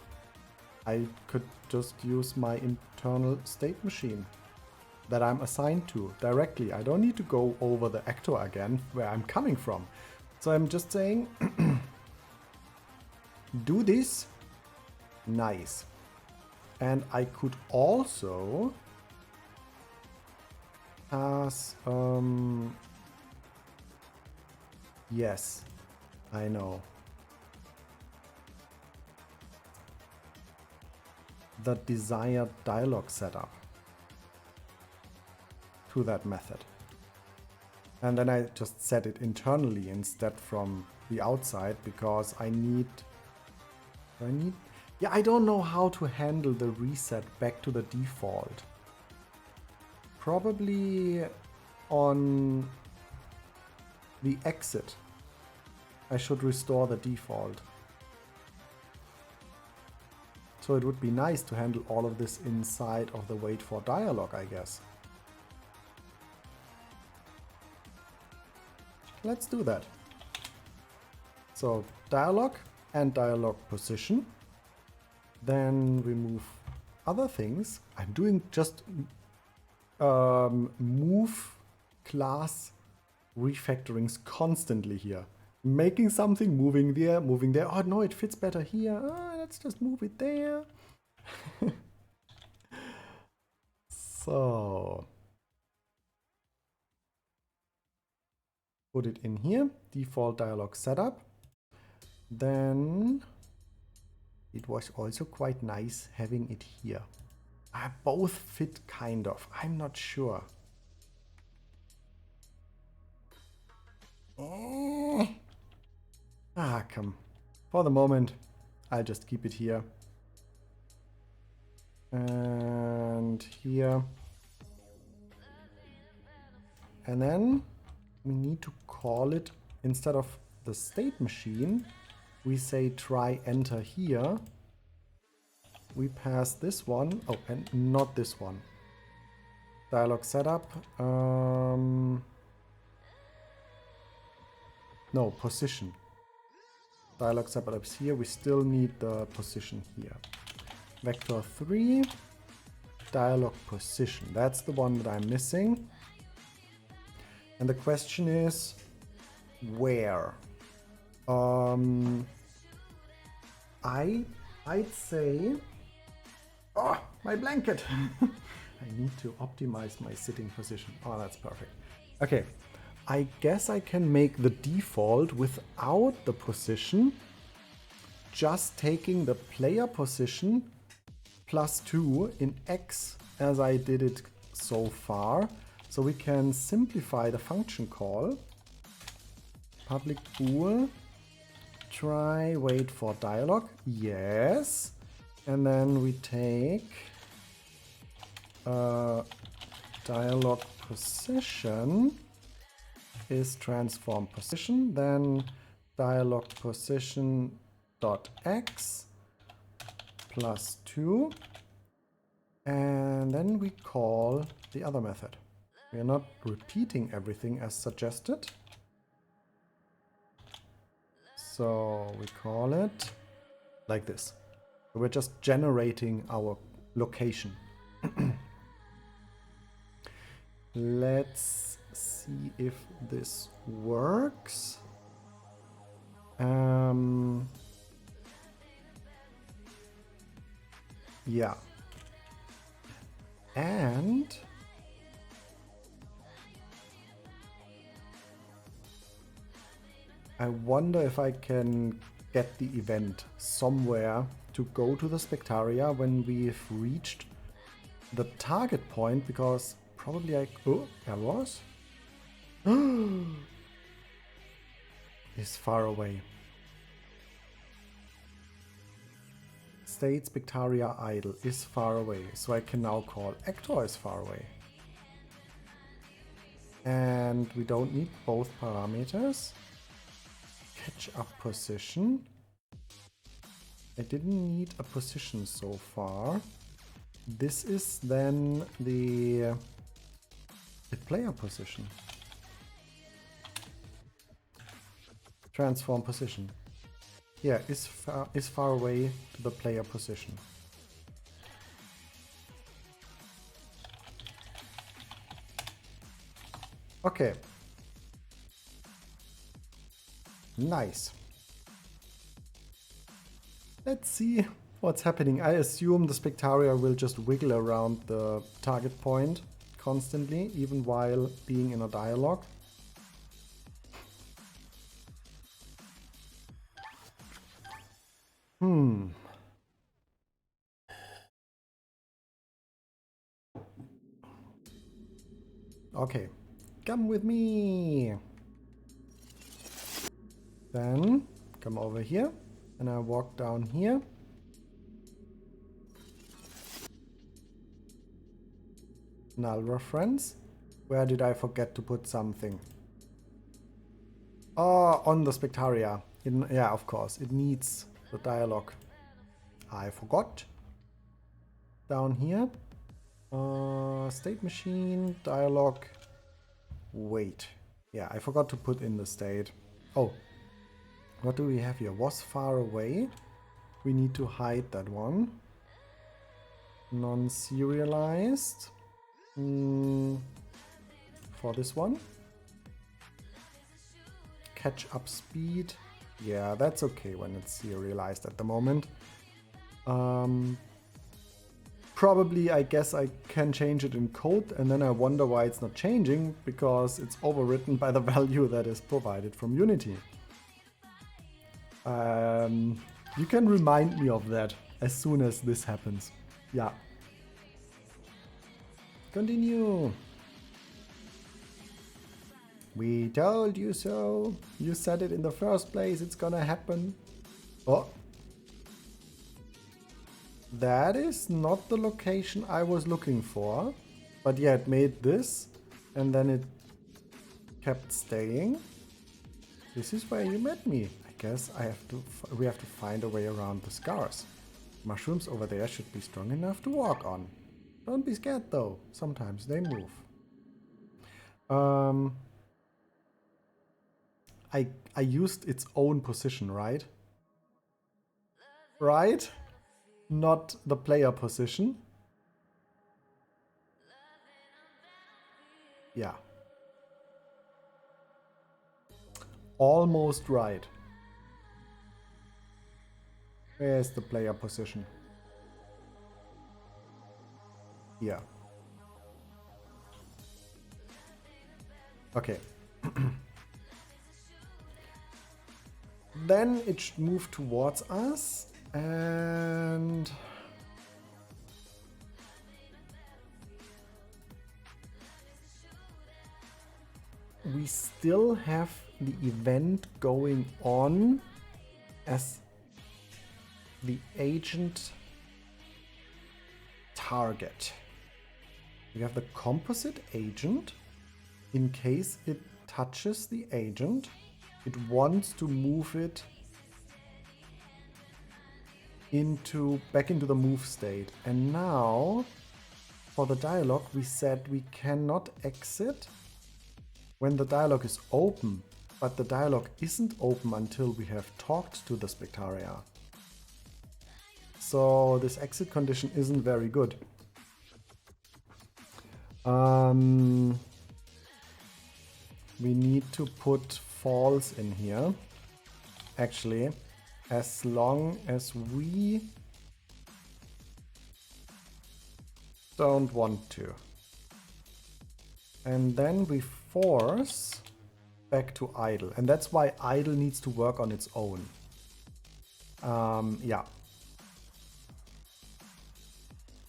I could just use my internal state machine that I'm assigned to directly. I don't need to go over the actor again where I'm coming from. So I'm just saying, do this. Nice. And I could also pass Yes, I know. The desired dialog setup to that method. And then I just set it internally instead from the outside because I don't know how to handle the reset back to the default. Probably on the exit, I should restore the default. So it would be nice to handle all of this inside of the wait for dialog, I guess. Let's do that. So dialog and dialog position. Then remove other things. I'm doing just move class refactorings constantly here. Making something, moving there, moving there. Oh no, it fits better here. Let's just move it there. So put it in here, default dialog setup. Then it was also quite nice having it here. Both fit kind of. I'm not sure. Come. For the moment, I'll just keep it here. And here. And then we need to call it, instead of the state machine, we say try enter here. We pass this one. Oh, and not this one. Dialog setup. No, position. Dialog setup is here. We still need the position here. Vector 3. Dialog position. That's the one that I'm missing. And the question is, where? I'd say... Oh, my blanket! I need to optimize my sitting position. Oh, that's perfect. Okay, I guess I can make the default without the position, just taking the player position +2 in X as I did it so far. So we can simplify the function call. Public bool, try wait for dialog, yes. And then we take dialog position is transform position, then dialog position dot x +2, and then we call the other method. We are not repeating everything as suggested. So we call it like this. We're just generating our location. Let's see if this works. Yeah. And I wonder if I can get the event somewhere to go to the Spectaria when we've reached the target point, because probably oh, there was. Is far away. State Spectaria idle is far away, so I can now call actor is far away. And we don't need both parameters. Catch up position. I didn't need a position so far. This is then the player position. Transform position. Yeah, is far away to the player position. Okay. Nice. Let's see what's happening. I assume the Spectaria will just wiggle around the target point constantly, even while being in a dialogue. Okay, come with me. Then come over here and I walk down here. Null reference. Where did I forget to put something? Oh, on the Spectaria. Yeah, of course. It needs the dialogue. I forgot. Down here. State machine, dialogue. Wait. Yeah, I forgot to put in the state. Oh. What do we have here? Was far away. We need to hide that one. Non-serialized. For this one. Catch up speed. Yeah, that's okay when it's serialized at the moment. Probably, I guess I can change it in code, and then I wonder why it's not changing, because it's overwritten by the value that is provided from Unity. You can remind me of that as soon as this happens. Yeah. Continue. We told you so. You said it in the first place. It's gonna happen. Oh. That is not the location I was looking for. But yeah, it made this. And then it kept staying. This is where you met me. I guess we have to find a way around the scars. Mushrooms over there should be strong enough to walk on. Don't be scared though. Sometimes they move. I used its own position, right? Right? Not the player position. Yeah. Almost right. Where's the player position? Here. Okay. Then it should move towards us, and we still have the event going on as the agent target. We have the composite agent. In case it touches the agent, it wants to move it back into the move state. And now, for the dialogue, we said we cannot exit when the dialogue is open, but the dialogue isn't open until we have talked to the Spectaria. So this exit condition isn't very good. We need to put false in here. Actually, as long as we don't want to. And then we force back to idle. And that's why idle needs to work on its own. Yeah.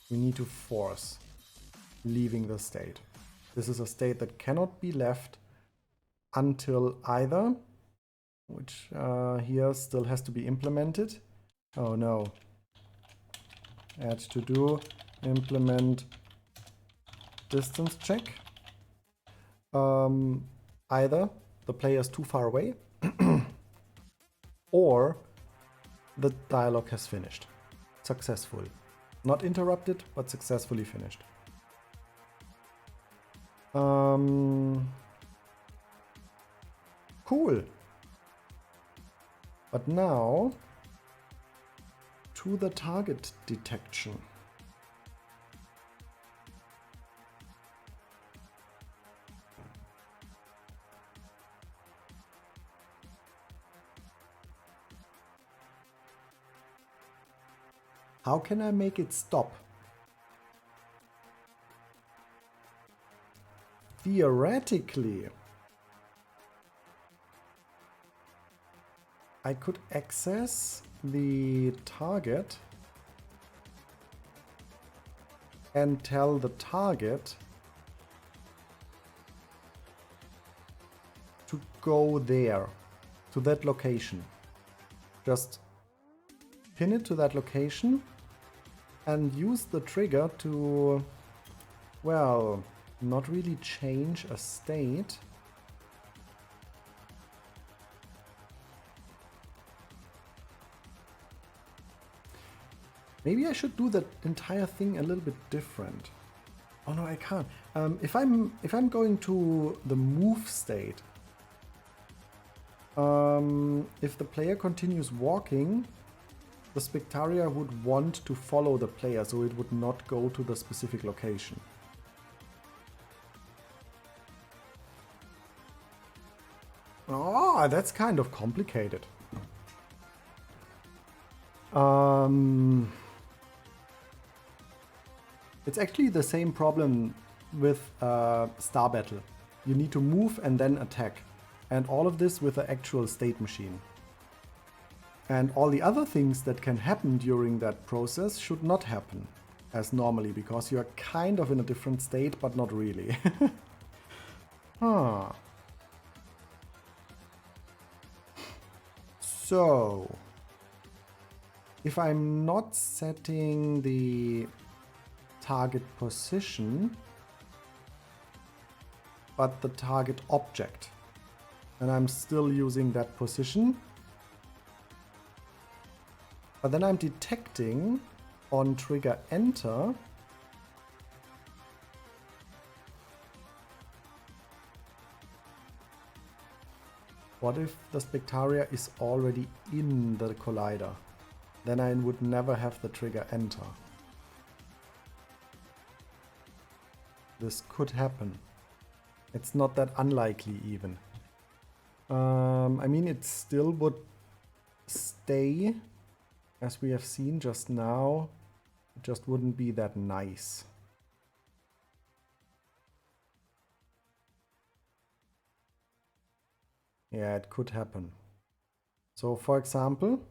We need to force leaving the state. This is a state that cannot be left until either, which here still has to be implemented. Oh no. Add to do, implement distance check. Either the player is too far away or the dialogue has finished. Successful. Not interrupted, but successfully finished. Cool. But now to the target detection. How can I make it stop? Theoretically, I could access the target and tell the target to go there, to that location. Just pin it to that location and use the trigger to, well, not really change a state. Maybe I should do that entire thing a little bit different. Oh no, I can't. If I'm going to the move state, if the player continues walking, the Spectaria would want to follow the player, so it would not go to the specific location. Oh, that's kind of complicated. It's actually the same problem with Star Battle. You need to move and then attack. And all of this with an actual state machine. And all the other things that can happen during that process should not happen as normally, because you're kind of in a different state, but not really. Huh. So, if I'm not setting the target position, but the target object, and I'm still using that position, but then I'm detecting on trigger enter what if the Spectaria is already in the collider? Then I would never have the trigger enter. This could happen. It's not that unlikely even. I mean, it still would stay, as we have seen just now. It just wouldn't be that nice. Yeah, it could happen. So, for example,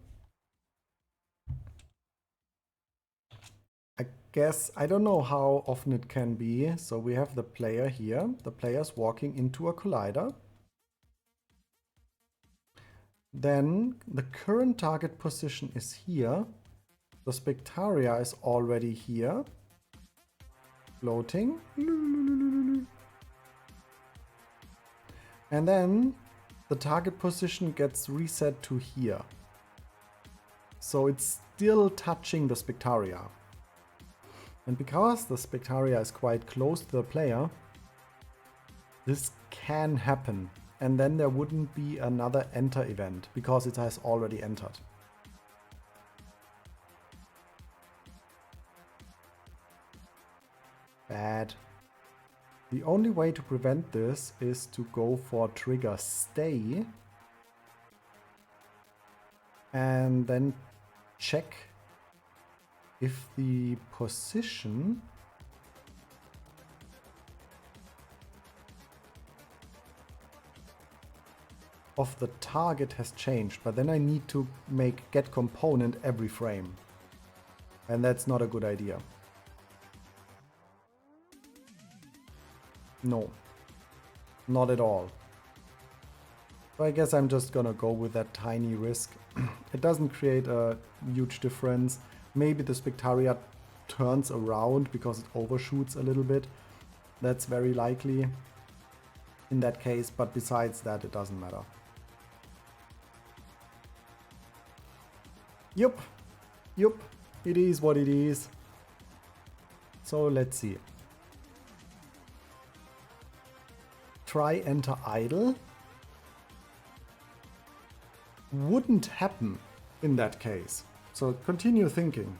I guess, I don't know how often it can be. So we have the player here. The player's walking into a collider. Then the current target position is here. The Spectaria is already here. Floating. And then the target position gets reset to here. So it's still touching the Spectaria. And because the Spectaria is quite close to the player, this can happen. And then there wouldn't be another enter event, because it has already entered. Bad. The only way to prevent this is to go for trigger stay. And then check if the position of the target has changed, but then I need to make get component every frame, and that's not a good idea. No, not at all. So I guess I'm just gonna go with that tiny risk. It doesn't create a huge difference. Maybe the Spectaria turns around because it overshoots a little bit. That's very likely in that case, but besides that, it doesn't matter. Yup, it is what it is. So let's see. Try enter idle. Wouldn't happen in that case. So continue thinking.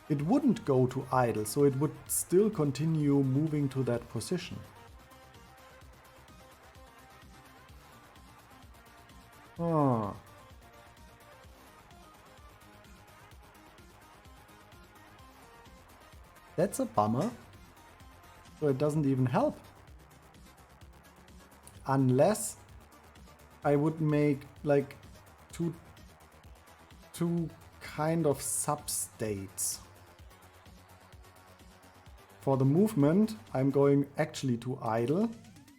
It wouldn't go to idle, so it would still continue moving to that position. Ah. That's a bummer. So it doesn't even help. Unless I would make like two two kind of substates. For the movement, I'm going actually to idle,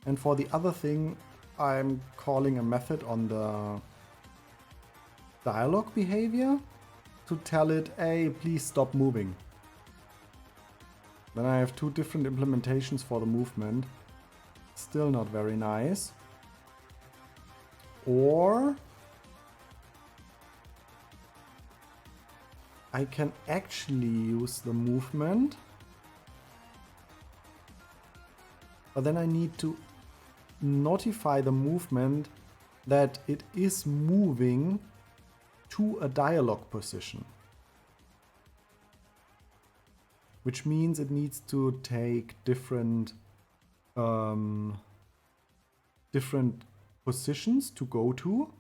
and for the other thing, I'm calling a method on the dialog behavior to tell it, hey, please stop moving. Then I have two different implementations for the movement. Still not very nice. Or I can actually use the movement, but then I need to notify the movement that it is moving to a dialog position. Which means it needs to take different different positions to go to.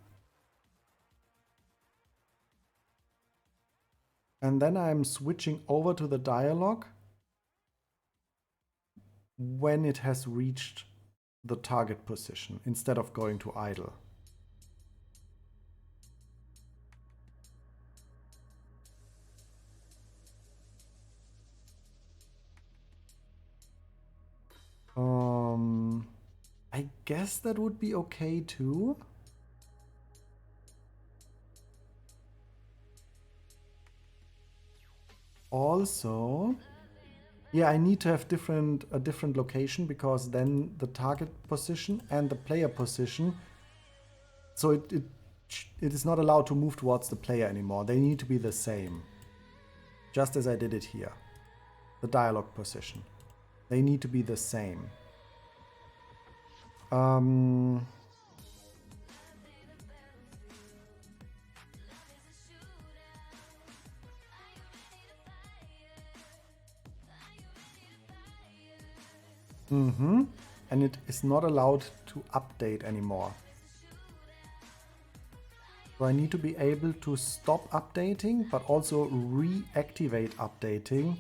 And then I'm switching over to the dialog when it has reached the target position instead of going to idle. I guess that would be okay too. Also, yeah, I need to have a different location, because then the target position and the player position, so it is not allowed to move towards the player anymore. They need to be the same. Just as I did it here. The dialog position. They need to be the same. And it is not allowed to update anymore. So I need to be able to stop updating, but also reactivate updating.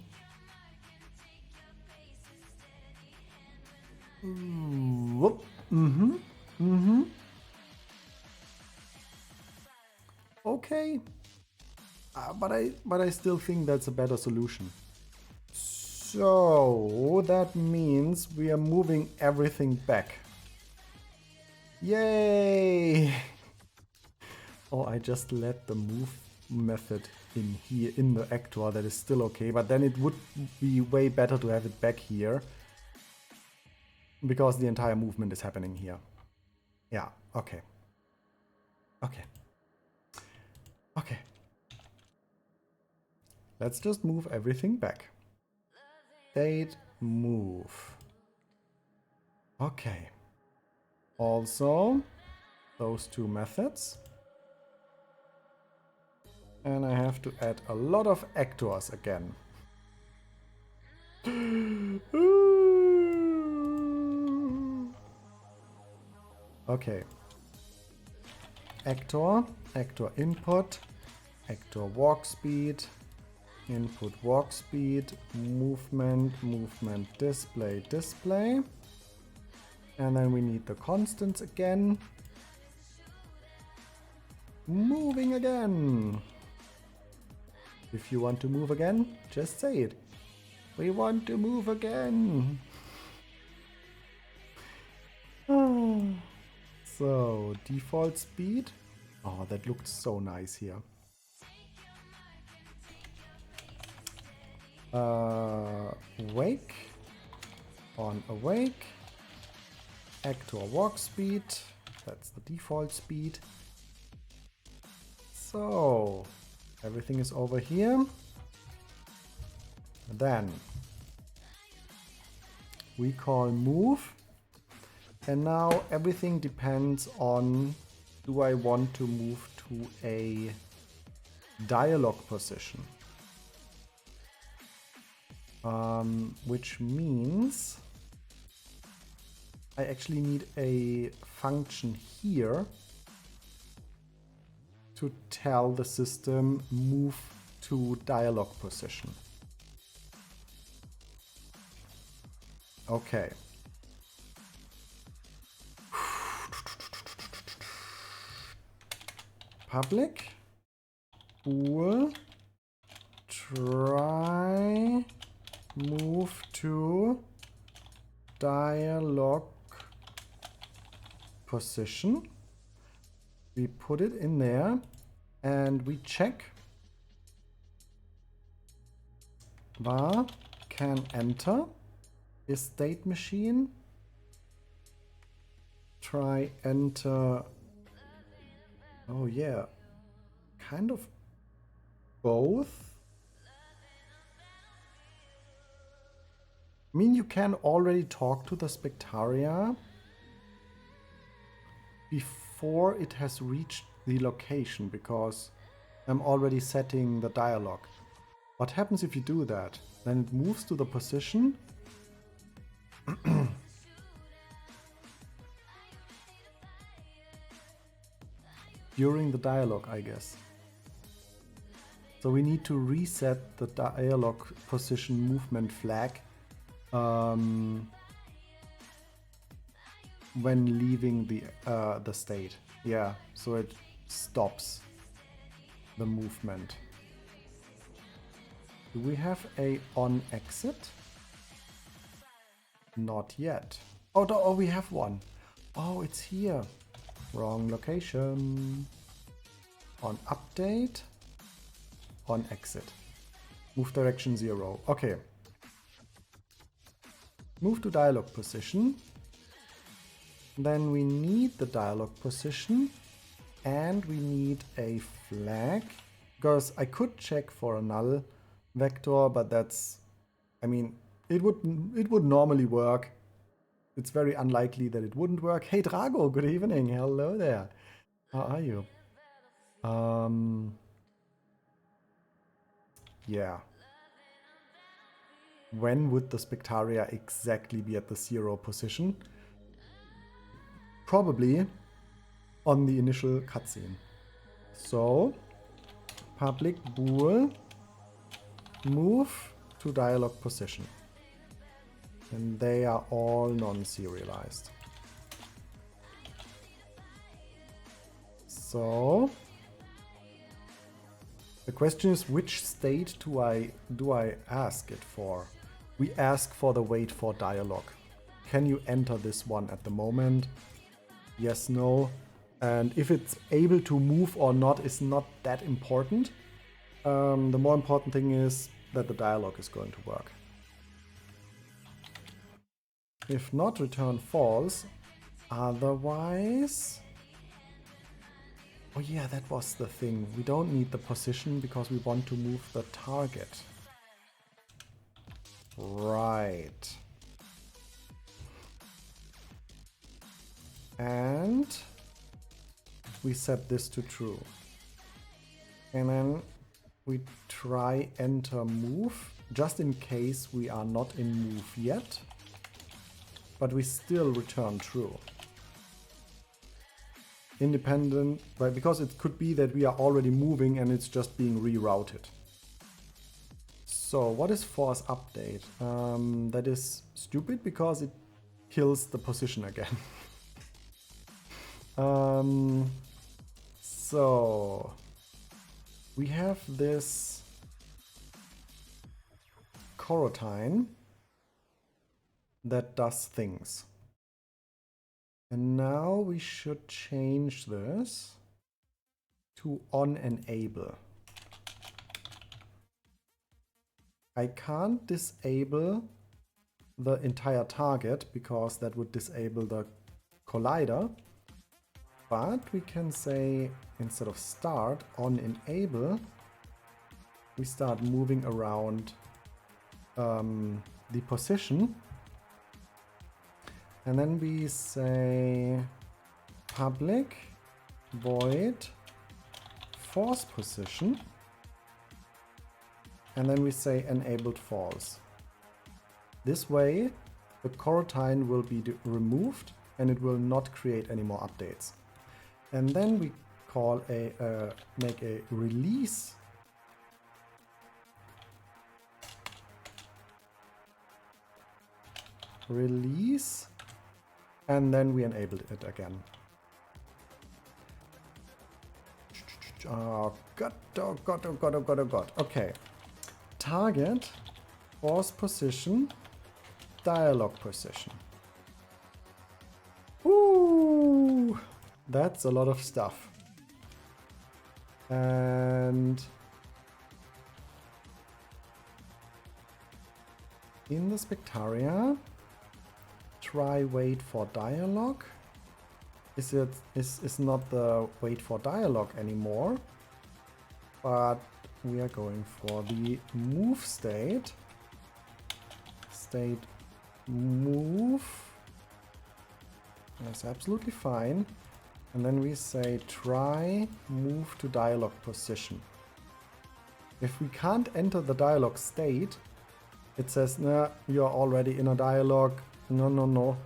Whoop. Okay. But I still think that's a better solution. So that means we are moving everything back. Yay! Oh, I just let the move method in here in the actor. That is still okay, but then it would be way better to have it back here, because the entire movement is happening here. Yeah, okay. Okay. Okay. Let's just move everything back. Date, move. Okay. Also, those two methods. And I have to add a lot of actors again. Okay. Actor input, actor walk speed, input walk speed, movement display. And then we need the constants again. Moving again. If you want to move again, just say it. We want to move again. So, default speed. Oh, that looked so nice here. Wake. On awake. Actor walk speed. That's the default speed. So, everything is over here. Then we call move. And now everything depends on, do I want to move to a dialog position? Which means I actually need a function here to tell the system move to dialog position. Okay. Public bool try move to dialog position. We put it in there and we check var can enter is state machine. Try enter. Oh yeah, kind of both. I mean, you can already talk to the Spectaria before it has reached the location because I'm already setting the dialogue. What happens if you do that? Then it moves to the position. During the dialogue, I guess. So we need to reset the dialogue position movement flag when leaving the state. Yeah, so it stops the movement. Do we have a on exit? Not yet. Oh, oh, we have one. Oh, it's here. Wrong location. On update. On exit. Move direction 0. Okay. Move to dialog position. Then we need the dialog position. And we need a flag. Because I could check for a null vector, but that's... I mean, it would normally work. It's very unlikely that it wouldn't work. Hey Drago, good evening. Hello there. How are you? Yeah. When would the Spectaria exactly be at the 0 position? Probably on the initial cutscene. So, public bool move to dialog position. And they are all non-serialized. So the question is, which state do I ask it for? We ask for the wait for dialog. Can you enter this one at the moment? Yes, no. And if it's able to move or not is not that important. The more important thing is that the dialog is going to work. If not, return false. Otherwise... Oh yeah, that was the thing. We don't need the position because we want to move the target. Right. And we set this to true. And then we try enter move, just in case we are not in move yet. But we still return true. Independent, but because it could be that we are already moving and it's just being rerouted. So what is force update? That is stupid because it kills the position again. So we have this coroutine that does things. And now we should change this to on enable. I can't disable the entire target because that would disable the collider. But we can say, instead of start, on enable, we start moving around the position. And then we say public void force position. And then we say enabled false. This way, the coroutine will be removed and it will not create any more updates. And then we call make a release. Release. And then we enabled it again. Oh god, oh god, oh god, oh god, oh god. Okay. Target, force position, dialog position. Ooh, that's a lot of stuff. And in the Spectaria, try wait for dialogue. Is not the wait for dialogue anymore, but we are going for the move state. State move. That's absolutely fine. And then we say try move to dialog position. If we can't enter the dialog state, it says, nah, you're already in a dialog. No, no, no.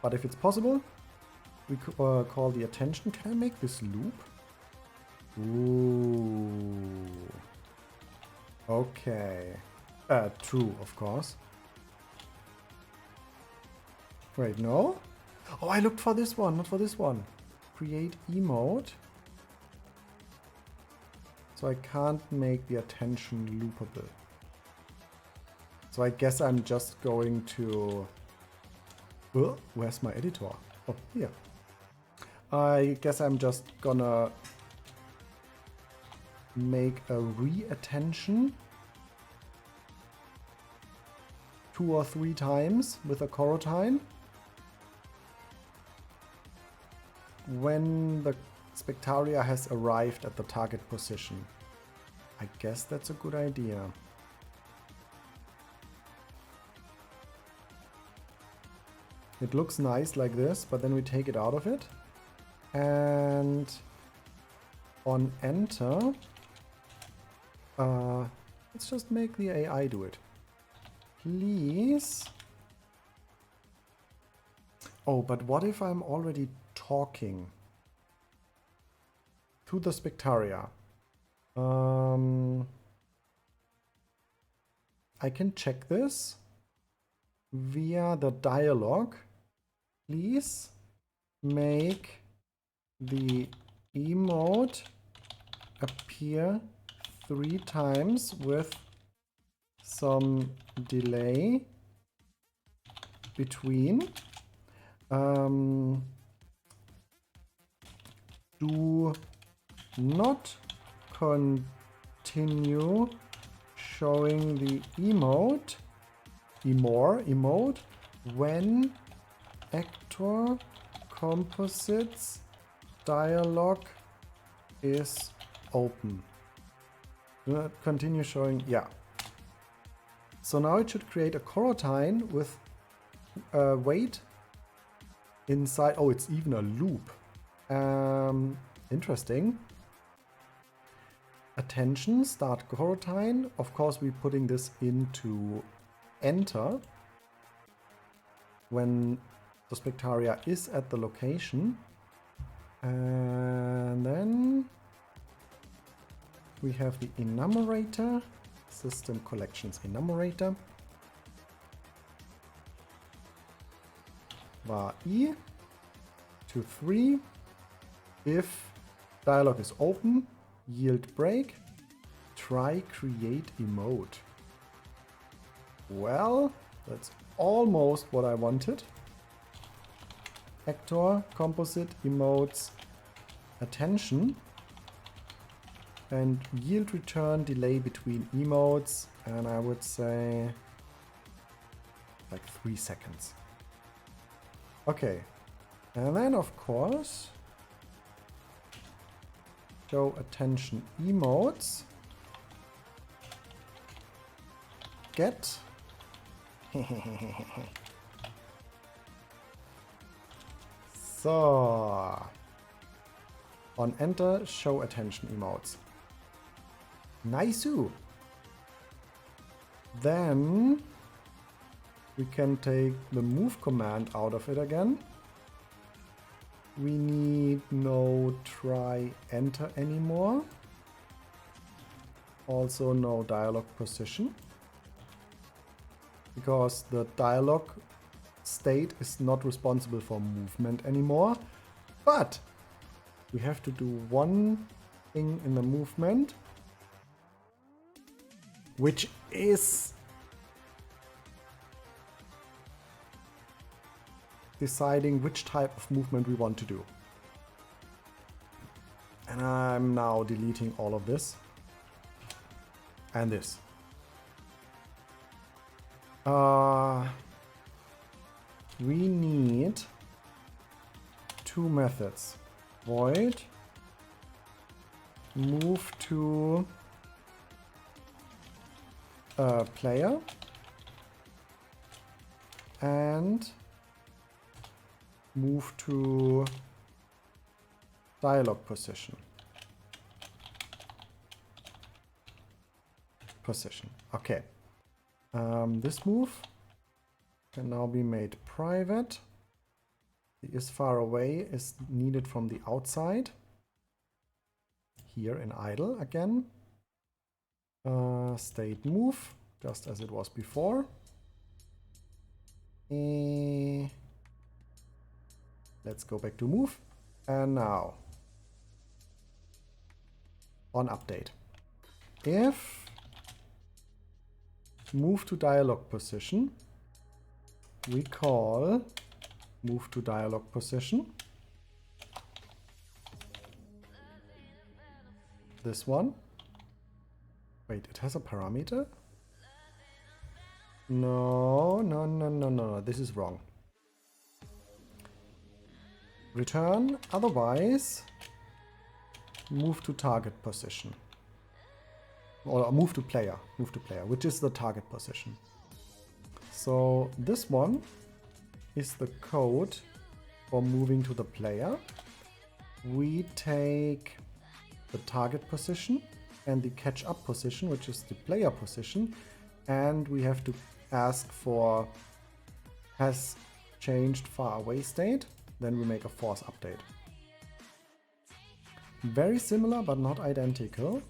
But if it's possible, we call the attention. Can I make this loop? Ooh. Okay. True, of course. Wait, no? Oh, I looked for this one, not for this one. Create emote. So I can't make the attention loopable. So I guess I'm just going to... Oh, where's my editor? Oh, here. I guess I'm just gonna make a re-attention 2 or 3 times with a coroutine. When the Spectaria has arrived at the target position. I guess that's a good idea. It looks nice like this, but then we take it out of it. And on enter, let's just make the AI do it. Please. Oh, but what if I'm already talking to the Spectaria? I can check this via the dialogue. Please make the emote appear 3 times with some delay between. Do not continue showing the emote when actor composites dialog is open. Do not continue showing, yeah. So now it should create a coroutine with wait inside. Oh, it's even a loop. Interesting. Attention, start coroutine. Of course, we're putting this into enter when the Spectaria is at the location. And then we have the enumerator, system collections enumerator. Var I to 3. If dialog is open, yield break, try create emote. Well, that's almost what I wanted. Actor, composite, emotes, attention, and yield return delay between emotes, and I would say like 3 seconds. Okay, and then of course show attention emotes, get so on enter show attention emotes. Nice-oo. Then we can take the move command out of it again. We need no try enter anymore. Also no dialog position, because the dialog state is not responsible for movement anymore. But we have to do one thing in the movement, which is deciding which type of movement we want to do. And I'm now deleting all of this and this. We need two methods. Void move to player and move to dialog position. Okay. This move can now be made private. The is far away is needed from the outside. Here in idle again. State move, just as it was before. Let's go back to move. And now on update. If move to dialog position, we call move to dialog position. This one. Wait, it has a parameter? No. This is wrong. Return, otherwise move to target position. Or move to player, which is the target position. So this one is the code for moving to the player. We take the target position and the catch up position, which is the player position, and we have to ask for has changed far away state. Then we make a force update. Very similar but not identical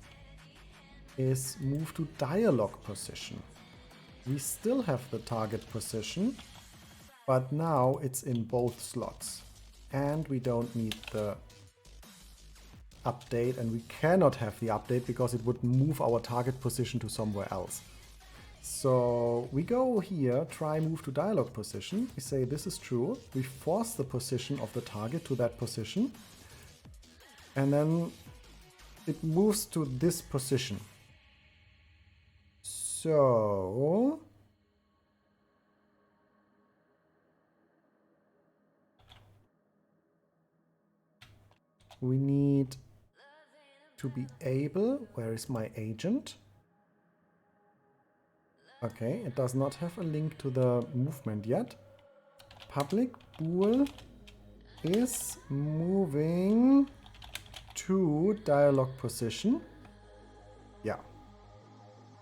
is move to dialog position. We still have the target position, but now it's in both slots. And we don't need the update, and we cannot have the update because it would move our target position to somewhere else. So we go here, try move to dialog position. We say this is true. We force the position of the target to that position. And then it moves to this position. So we need to be able, where is my agent? Okay, it does not have a link to the movement yet. Public bool is moving to dialog position. Yeah.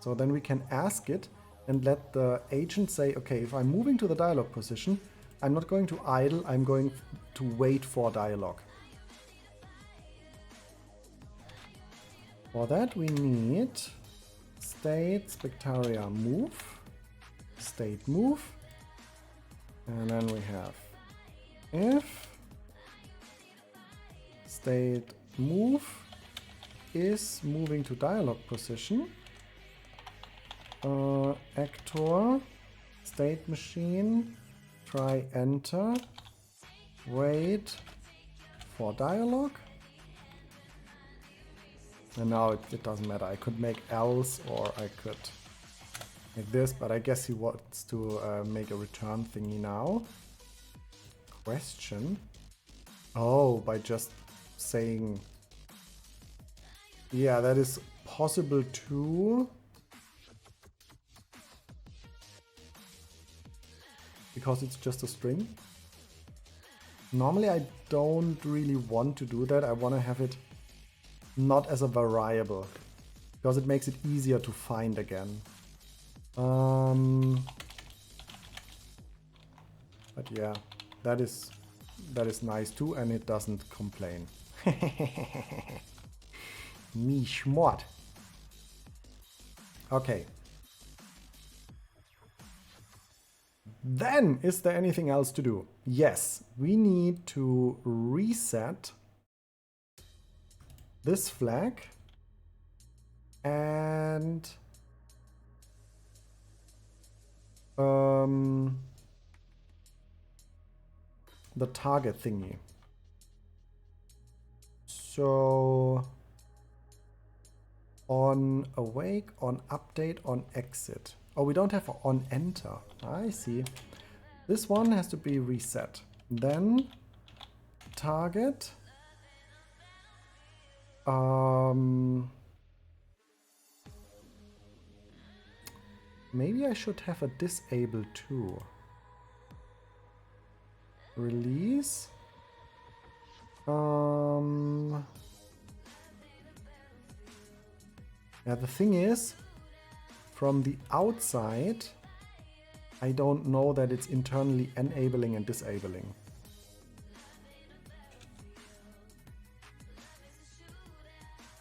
So then we can ask it and let the agent say, okay, if I'm moving to the dialog position, I'm not going to idle, I'm going to wait for dialog. For that we need state spectaria move, state move, and then we have if state move is moving to dialog position, actor state machine, try enter, wait for dialog. And now it doesn't matter. I could make else or I could make this, but I guess he wants to make a return thingy now. Question. Oh, by just saying. Yeah, that is possible too. Because it's just a string. Normally I don't really want to do that. I want to have it not as a variable, because it makes it easier to find again. But yeah, that is nice too, and it doesn't complain. Me schmort. Okay. Then, is there anything else to do? Yes, we need to reset this flag and the target thingy. So on awake, on update, on exit. Oh, we don't have on enter. I see. This one has to be reset. Then target. Maybe I should have a disable too. Release. Yeah, the thing is, from the outside, I don't know that it's internally enabling and disabling.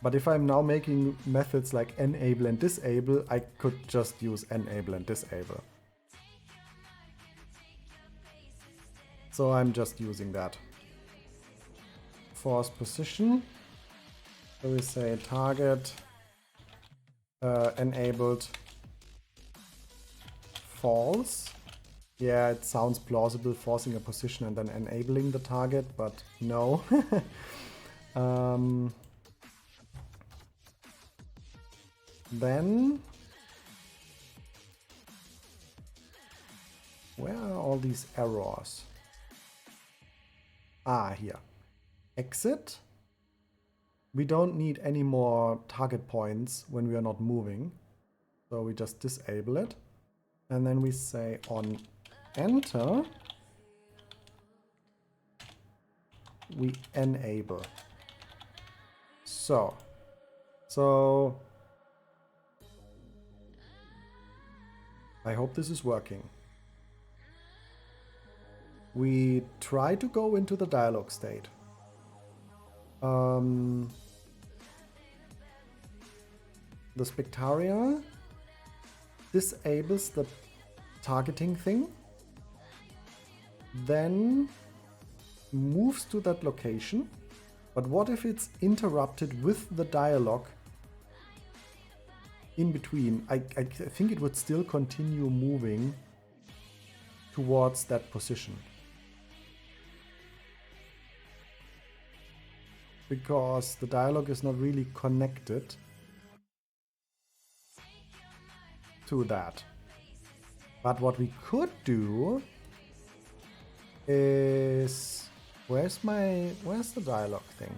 But if I'm now making methods like enable and disable, I could just use enable and disable. So I'm just using that. Force position. So we say target enabled false. Yeah, it sounds plausible, forcing a position and then enabling the target, but no. Then, where are all these errors? Ah, here. Exit. We don't need any more target points when we are not moving. So we just disable it. And then we say on enter, we enable. So I hope this is working. We try to go into the dialog state. The Spectaria disables the targeting thing, then moves to that location. But what if it's interrupted with the dialogue in between? I think it would still continue moving towards that position. Because the dialogue is not really connected to that. But what we could do is... Where's the dialogue thing?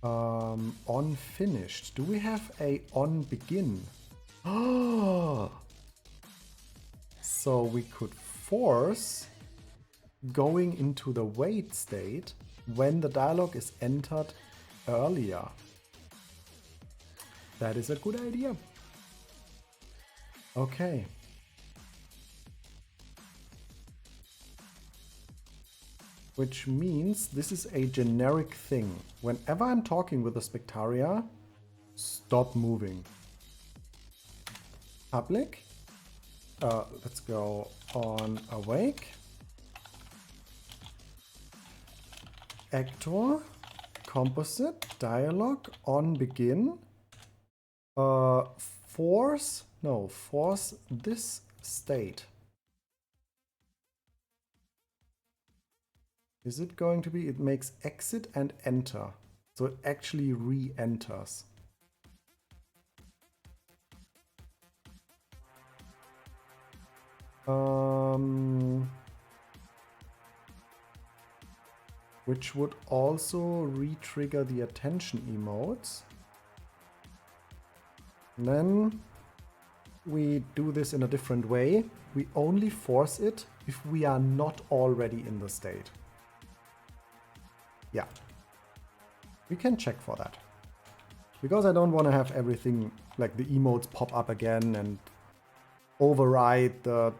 On finished. Do we have a on begin? Oh! So we could force going into the wait state when the dialogue is entered earlier. That is a good idea. Okay. Which means this is a generic thing. Whenever I'm talking with the Spectaria, stop moving. Public. Let's go on awake. Actor. Composite. Dialogue. On begin. Force this state. Is it going to be? It makes exit and enter. So it actually re-enters. Which would also re-trigger the attention emotes. And then we do this in a different way. We only force it if we are not already in the state. Yeah, we can check for that. Because I don't want to have everything, like the emotes pop up again and override the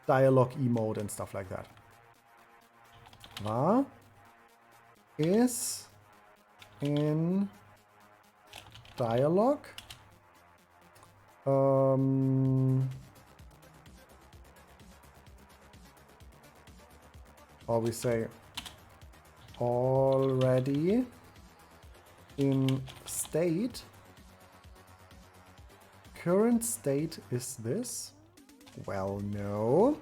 dialogue emote and stuff like that. War is in dialogue. Or we say already in state. Current state is this? Well, no.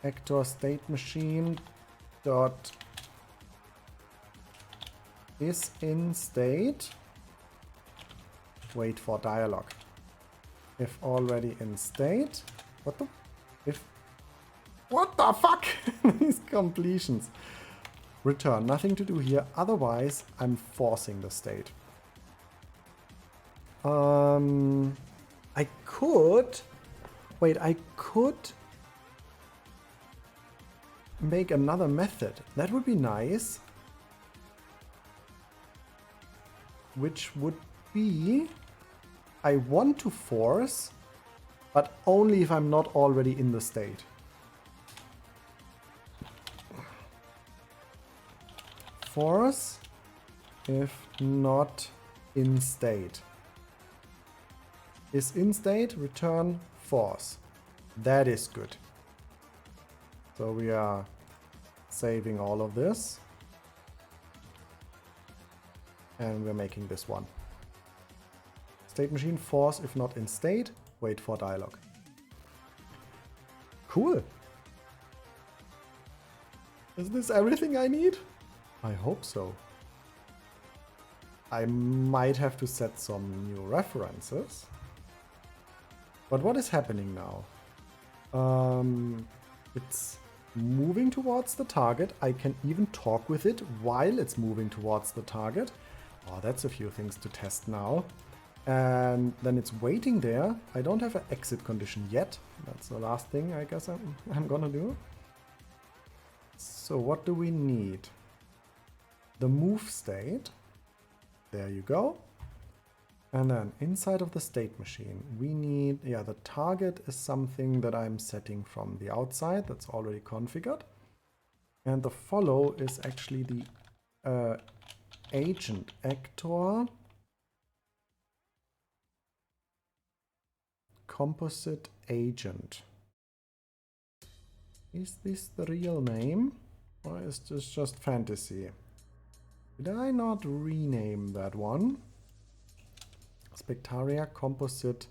Actor state machine dot is in state. Wait for dialog. If already in state. What the? If. What the fuck? These completions. Return. Nothing to do here. Otherwise, I'm forcing the state. I could. Wait, I could make another method. That would be nice. Which would be, I want to force, but only if I'm not already in the state. Force if not in state. Is in state, return force. That is good. So we are saving all of this. And we're making this one. State machine, force if not in state, wait for dialog. Cool. Is this everything I need? I hope so. I might have to set some new references. But what is happening now? It's moving towards the target. I can even talk with it while it's moving towards the target. Oh, that's a few things to test now. And then it's waiting there. I don't have an exit condition yet. That's the last thing I guess I'm gonna do. So what do we need? The move state. There you go. And then inside of the state machine, we need, yeah, the target is something that I'm setting from the outside. That's already configured. And the follow is actually the agent actor composite agent. Is this the real name or is this just fantasy? Did I not rename that one? Spectaria composite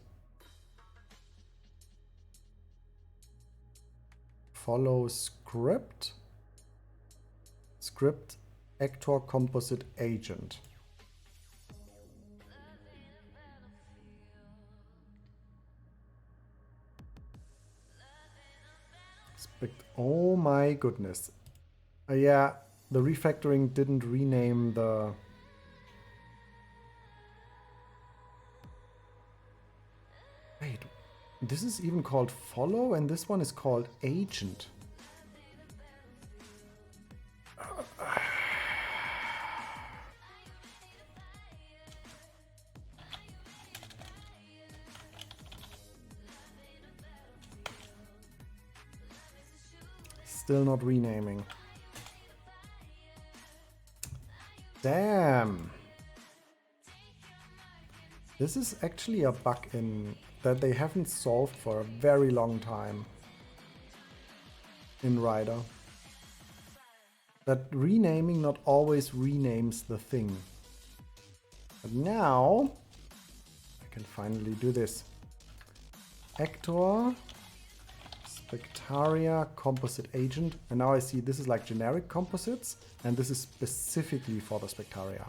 follow script actor composite agent. Oh my goodness. Yeah, the refactoring didn't rename the... Wait, this is even called follow and this one is called agent. Still not renaming. Damn. This is actually a bug in that they haven't solved for a very long time in Rider. That renaming not always renames the thing. But now I can finally do this. Actor Spectaria composite agent, and now I see this is like generic composites and this is specifically for the Spectaria.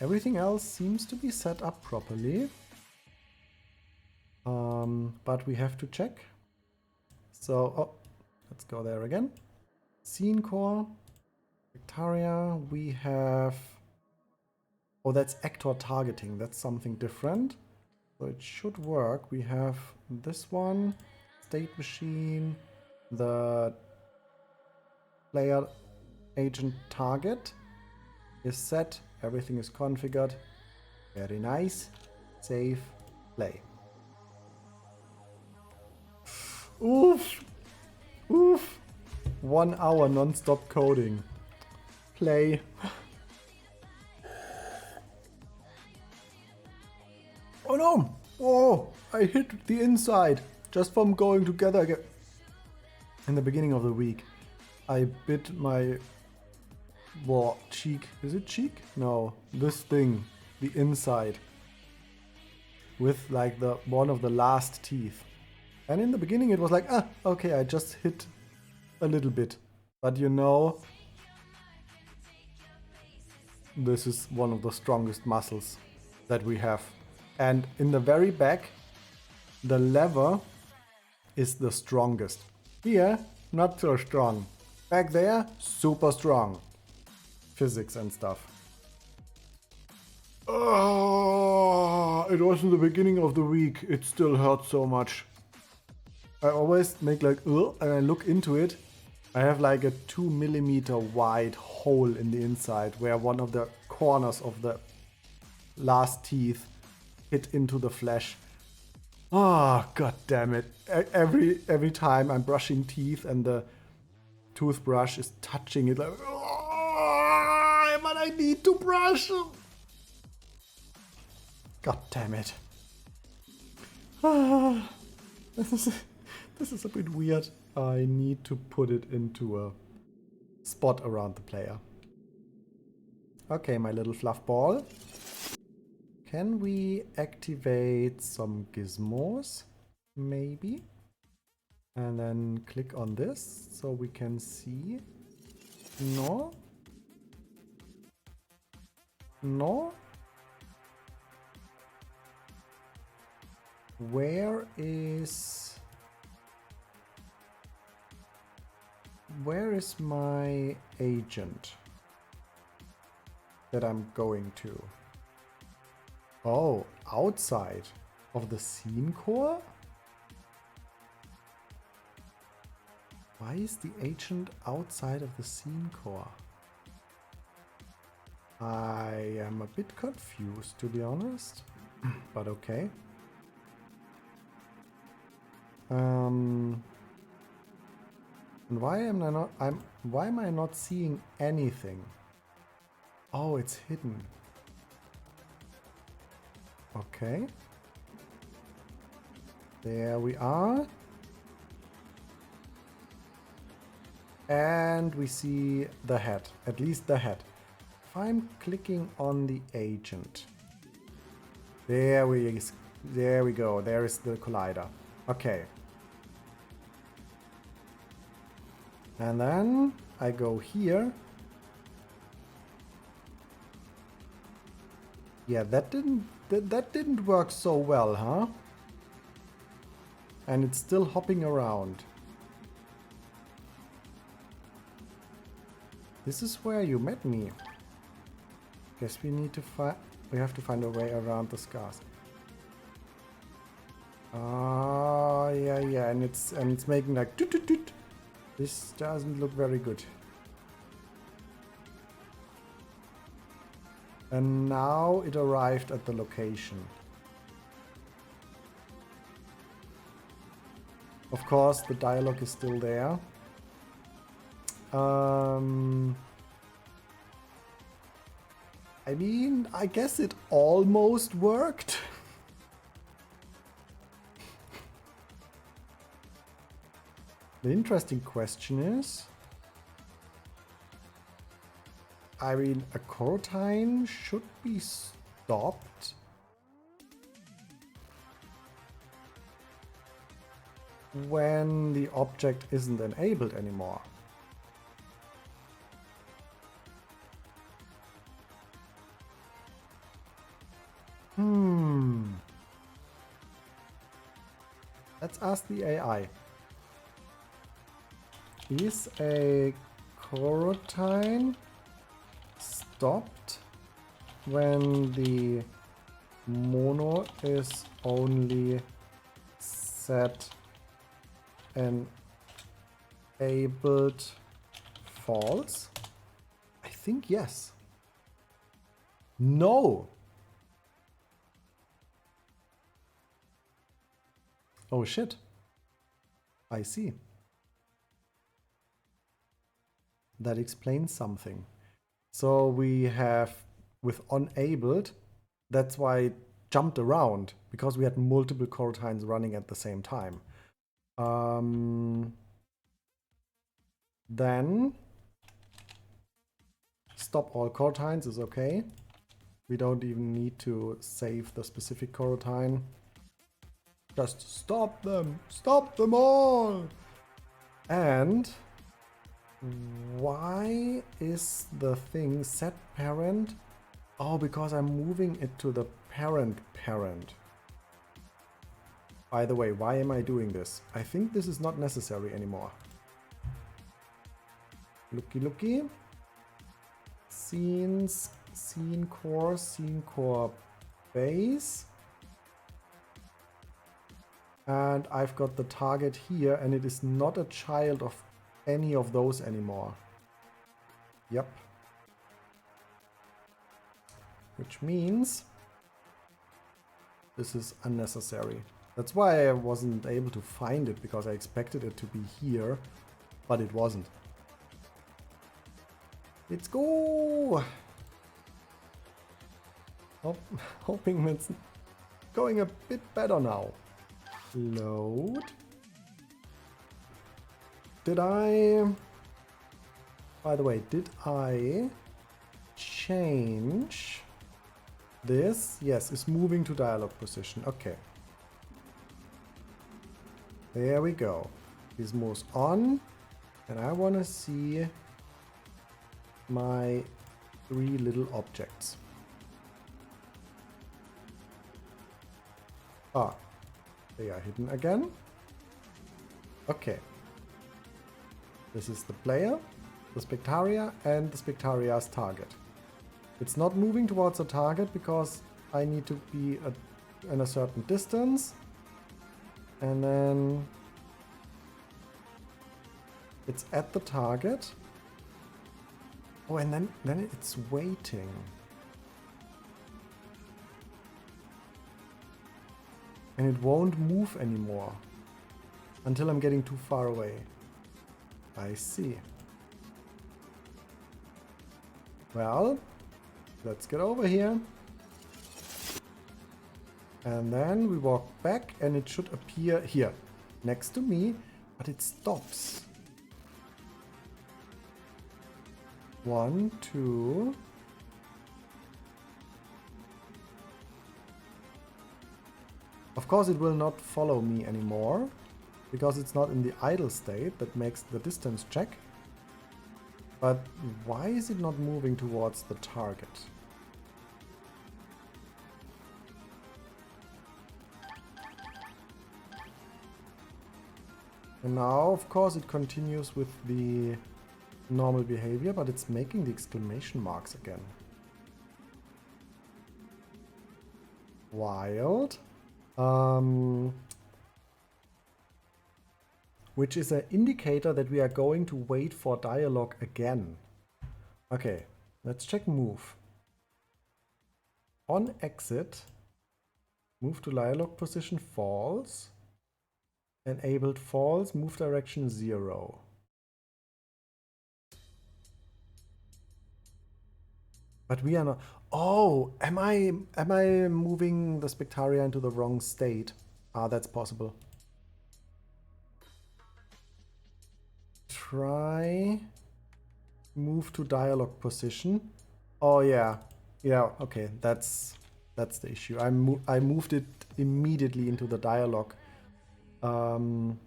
Everything else seems to be set up properly, but we have to check. So, oh, let's go there again. Scene core, Spectaria, we have, oh, that's actor targeting, that's something different. So it should work. We have this one, state machine, the player agent target is set, everything is configured. Very nice. Save, play. Oof! Oof! 1 hour non-stop coding. Play. Oh no! Oh, I hit the inside just from going together again. in the beginning of the week, I bit my cheek. Is it cheek? No, this thing, the inside, with like the one of the last teeth. And in the beginning it was like, okay, I just hit a little bit. But you know, this is one of the strongest muscles that we have. And in the very back, the lever is the strongest. Here, not so strong. Back there, super strong. Physics and stuff. Oh, it was in the beginning of the week. It still hurts so much. I always make like, and I look into it. I have like a 2 millimeter wide hole in the inside where one of the corners of the last teeth hit into the flesh. Oh, god damn it. Every time I'm brushing teeth and the toothbrush is touching it, like, oh, but I need to brush. God damn it. This is a bit weird. I need to put it into a spot around the player. Okay, my little fluff ball. Can we activate some gizmos? Maybe. And then click on this so we can see. No. No. Where is my agent that I'm going to? Oh, outside of the scene core? Why is the agent outside of the scene core? I am a bit confused, to be honest, but okay. And why am I not seeing anything? Oh, it's hidden. Okay. There we are. And we see the head, at least the head. If I'm clicking on the agent. There we go. There is the collider. Okay. And then I go here. Yeah, that didn't work so well, huh? And it's still hopping around. This is where you met me. Guess we have to find a way around the scars. Oh, yeah, and it's making like toot toot toot. This doesn't look very good. And now it arrived at the location. Of course, the dialogue is still there. I mean, I guess it almost worked. The interesting question is, I mean, a coroutine should be stopped when the object isn't enabled anymore. Let's ask the AI. Is a coroutine stopped when the mono is only set enabled false? I think yes. No. Oh shit. I see. That explains something. So we have with unabled, that's why it jumped around, because we had multiple coroutines running at the same time. Then stop all coroutines is okay. We don't even need to save the specific coroutine. Just stop them all. And why is the thing set parent? Oh, because I'm moving it to the parent. By the way, why am I doing this? I think this is not necessary anymore. Looky. Scene core base. And I've got the target here, and it is not a child of any of those anymore. Yep. Which means this is unnecessary. That's why I wasn't able to find it, because I expected it to be here, but it wasn't. Let's go! Hoping it's going a bit better now. Load. By the way, did I change this? Yes, it's moving to dialog position. Okay. There we go. This moves on, and I want to see my 3 little objects. Ah, they are hidden again. Okay. This is the player, the Spectaria, and the Spectaria's target. It's not moving towards the target because I need to be in a certain distance. And then it's at the target. Oh, and then it's waiting. And it won't move anymore until I'm getting too far away. I see. Well, let's get over here. And then we walk back, and it should appear here next to me, but it stops. 1, 2. Of course, it will not follow me anymore because it's not in the idle state. That makes the distance check. But why is it not moving towards the target? And now, of course, it continues with the normal behavior, but it's making the exclamation marks again. Wild. Which is an indicator that we are going to wait for dialogue again. Okay, let's check move. On exit, move to dialogue position false. Enabled false, move direction 0. But we are not. Oh, am I moving the Spectaria into the wrong state? Ah, that's possible. Try move to dialog position. Oh yeah, okay, that's the issue. I moved it immediately into the dialog. And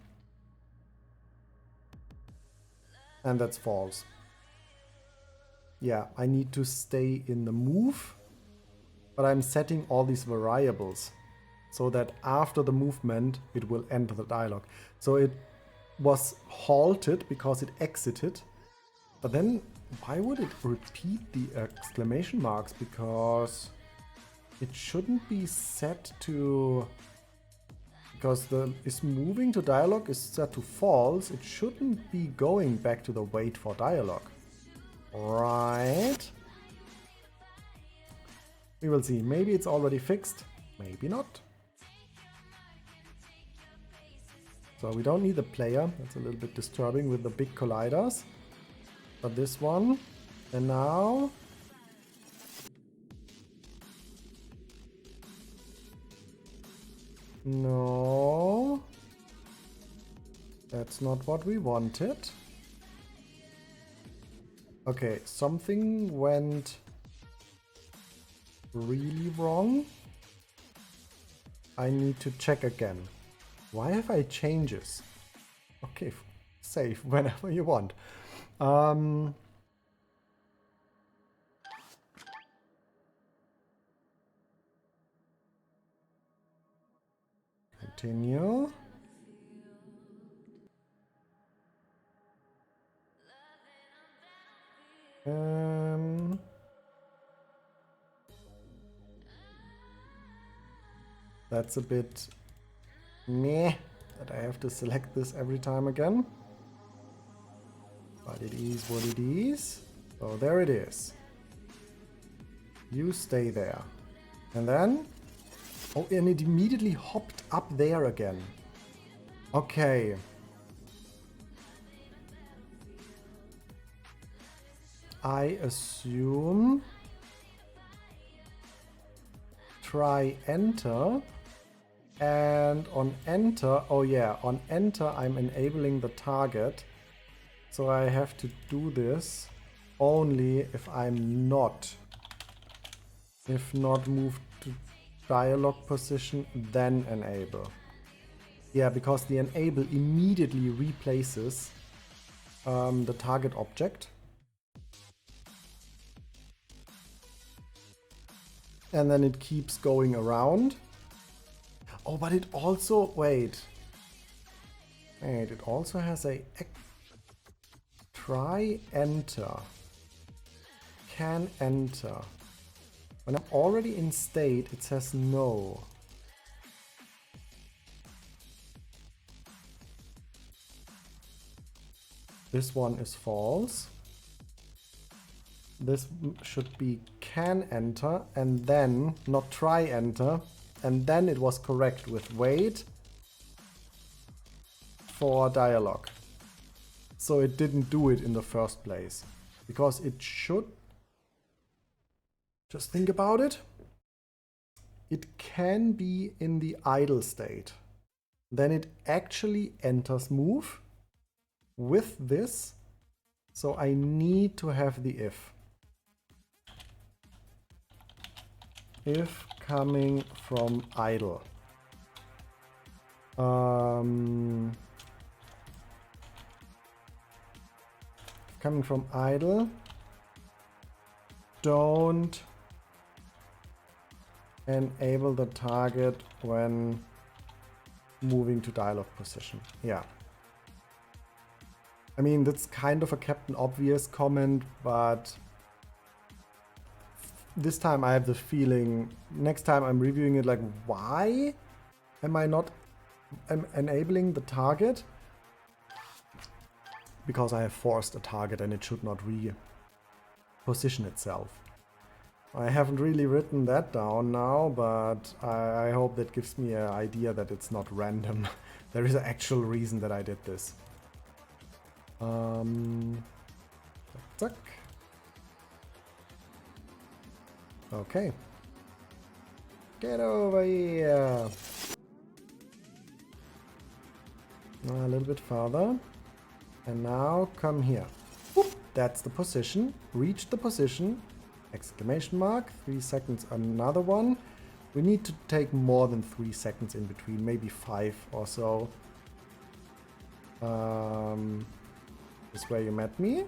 that's false. Yeah, I need to stay in the move, but I'm setting all these variables so that after the movement it will enter the dialog. So it was halted because it exited, but then why would it repeat the exclamation marks? Because it shouldn't be set to, because the is moving to dialog is set to false. It shouldn't be going back to the wait for dialog. Right. We will see. Maybe it's already fixed. Maybe not. So we don't need the player. That's a little bit disturbing with the big colliders. But this one. And now. No. That's not what we wanted. Okay, something went really wrong. I need to check again. Why have I changes? Okay, save whenever you want. Continue. That's a bit meh that I have to select this every time again. But it is what it is. So there it is. You stay there. And then... Oh, and it immediately hopped up there again. Okay. I assume... Try enter. And on enter... Oh yeah, on enter I'm enabling the target. So I have to do this only if I'm not. If not moved to dialog position, then enable. Yeah, because the enable immediately replaces the target object. And then it keeps going around. Oh, but it also... Wait, it also has a... Try enter. Can enter. When I'm already in state, it says no. This one is false. This should be can enter and then not try enter. And then it was correct with wait for dialogue. So it didn't do it in the first place. Because it should... Just think about it. It can be in the idle state. Then it actually enters move with this. So I need to have the if. If coming from idle. Coming from idle. Don't enable the target when moving to dialog position. Yeah. I mean, that's kind of a Captain Obvious comment, but this time I have the feeling, next time I'm reviewing it, like, why am I not enabling the target? Because I have forced a target and it should not reposition itself. I haven't really written that down now, but I hope that gives me an idea that it's not random. There is an actual reason that I did this. Zack. Okay. Get over here. A little bit further. And now come here. Whoop. That's the position. Reach the position. Exclamation mark. 3 seconds, another one. We need to take more than 3 seconds in between, maybe 5 or so. This way you met me.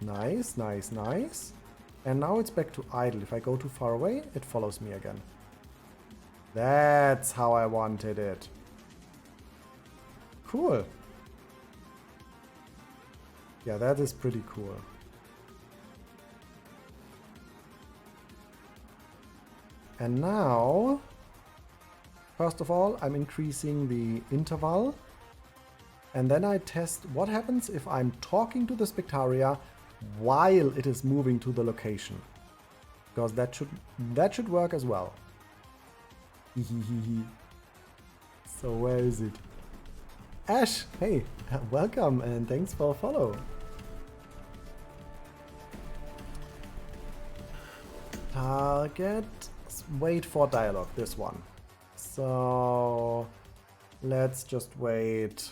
Nice, nice, nice. And now it's back to idle. If I go too far away, it follows me again. That's how I wanted it. Cool. Yeah, that is pretty cool. And now, first of all, I'm increasing the interval. And then I test what happens if I'm talking to the Spectaria while it is moving to the location. Because that should work as well. So where is it? Ash, hey, welcome and thanks for a follow. Target, wait for dialogue, this one. So let's just wait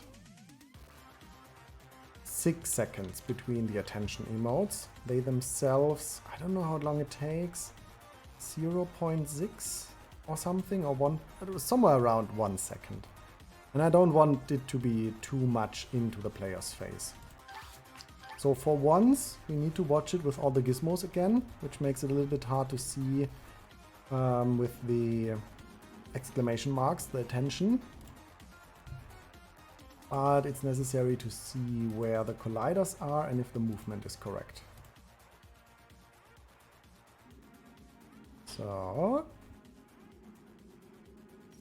6 seconds between the attention emotes. They themselves, I don't know how long it takes, 0.6 or something, or one, it was somewhere around 1 second. And I don't want it to be too much into the player's face. So for once, we need to watch it with all the gizmos again, which makes it a little bit hard to see with the exclamation marks, the attention. But it's necessary to see where the colliders are and if the movement is correct. So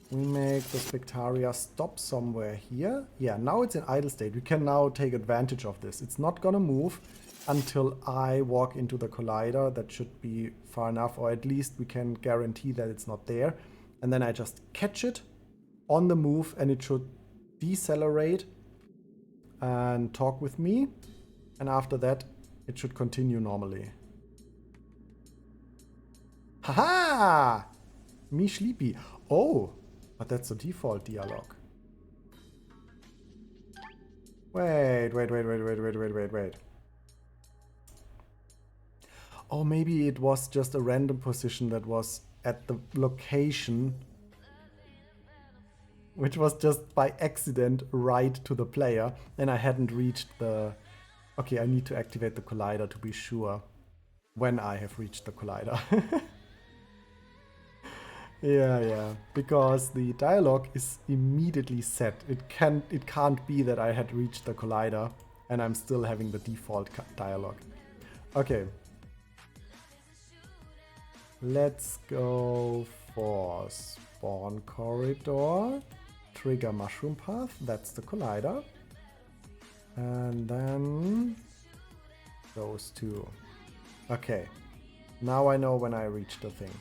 we make the Spectaria stop somewhere here. Yeah, now it's in idle state. We can now take advantage of this. It's not gonna move until I walk into the collider. That should be far enough, or at least we can guarantee that it's not there. And then I just catch it on the move and it should decelerate and talk with me. And after that, it should continue normally. Haha! Me sleepy. Oh! But that's the default dialogue. Wait. Oh, maybe it was just a random position that was at the location, which was just by accident right to the player, and I hadn't reached the... Okay, I need to activate the collider to be sure when I have reached the collider. Yeah, because the dialogue is immediately set. It can't be that I had reached the collider and I'm still having the default dialogue. Okay. Let's go for spawn corridor, trigger mushroom path, that's the collider. And then those two. Okay. Now I know when I reach the thing.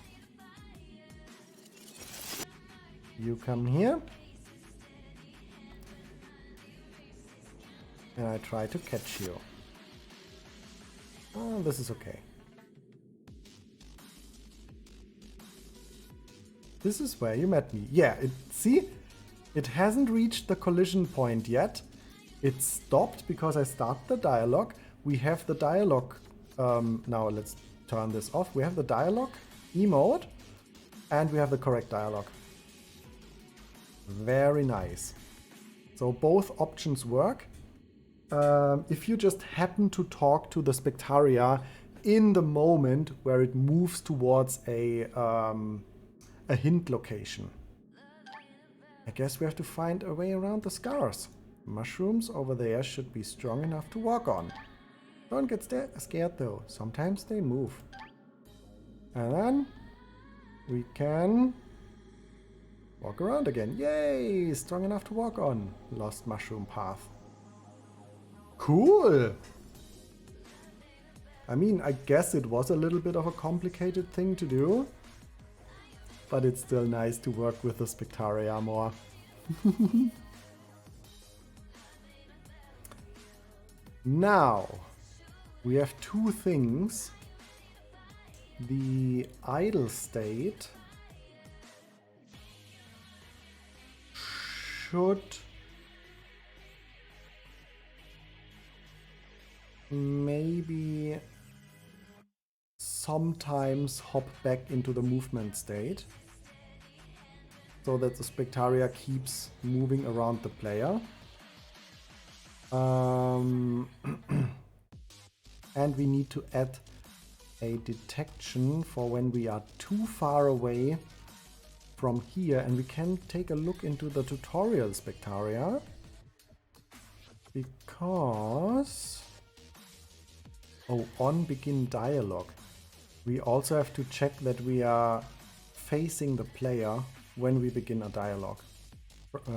You come here. And I try to catch you. Oh, this is okay. This is where you met me. Yeah, see? It hasn't reached the collision point yet. It stopped because I start the dialogue. We have the dialogue. Now let's turn this off. We have the dialogue emote and we have the correct dialogue. Very nice. So both options work. If you just happen to talk to the Spectaria in the moment where it moves towards a hint location. I guess we have to find a way around the scars. Mushrooms over there should be strong enough to walk on. Don't get scared though. Sometimes they move. And then we can walk around again. Yay! Strong enough to walk on. Lost mushroom path. Cool! I mean, I guess it was a little bit of a complicated thing to do. But it's still nice to work with the Spectaria more. Now, we have two things. The idle state should maybe sometimes hop back into the movement state so that the Spectaria keeps moving around the player. And we need to add a detection for when we are too far away from here, and we can take a look into the tutorial Spectaria because on begin dialogue we also have to check that we are facing the player when we begin a dialogue.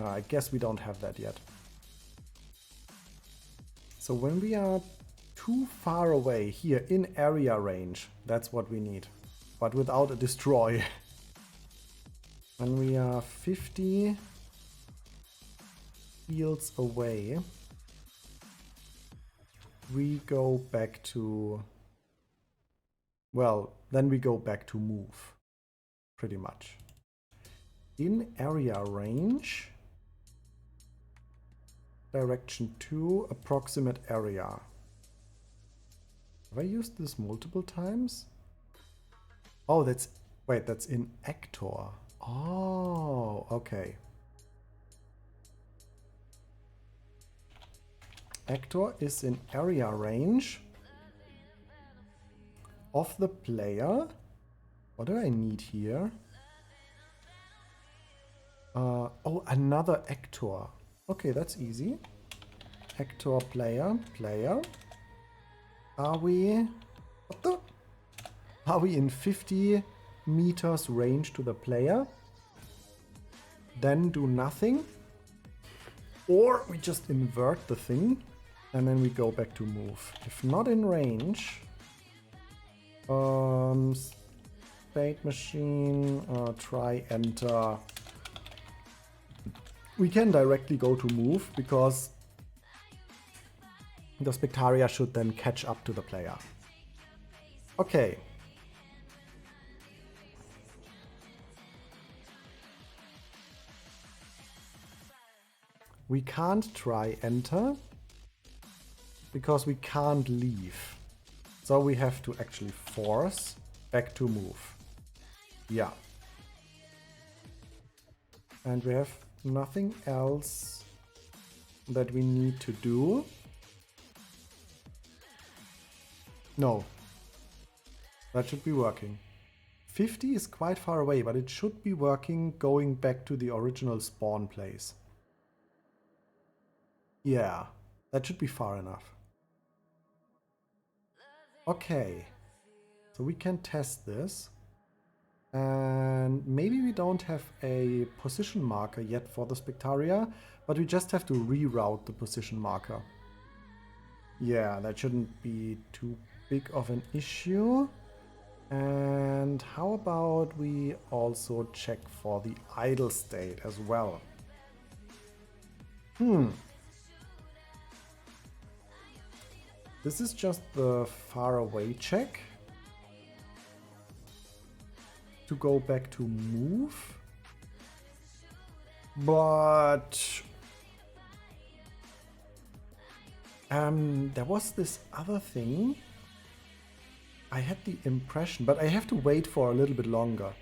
I guess we don't have that yet. So when we are too far away here in area range, that's what we need, but without a destroy. When we are 50 fields away, we go back to, well, then we go back to move, pretty much. In area range, direction 2, approximate area. Have I used this multiple times? Oh, that's, wait, that's in actor. Oh, okay. Actor is in area range of the player. What do I need here? Oh, another actor. Okay, that's easy. Actor, player. Are we... What the? Are we in 50 meters range to the player? Then do nothing. Or we just invert the thing and then we go back to move. If not in range, spade machine, try enter. We can directly go to move because the Spectaria should then catch up to the player. Okay. We can't try enter because we can't leave. So we have to actually force back to move. Yeah. And we have nothing else that we need to do. No. That should be working. 50 is quite far away, but it should be working going back to the original spawn place. Yeah, that should be far enough. Okay, so we can test this. And maybe we don't have a position marker yet for the Spectaria, but we just have to reroute the position marker. Yeah, that shouldn't be too big of an issue. And how about we also check for the idle state as well? This is just the far away check. To go back to move. But there was this other thing. I had the impression, but I have to wait for a little bit longer.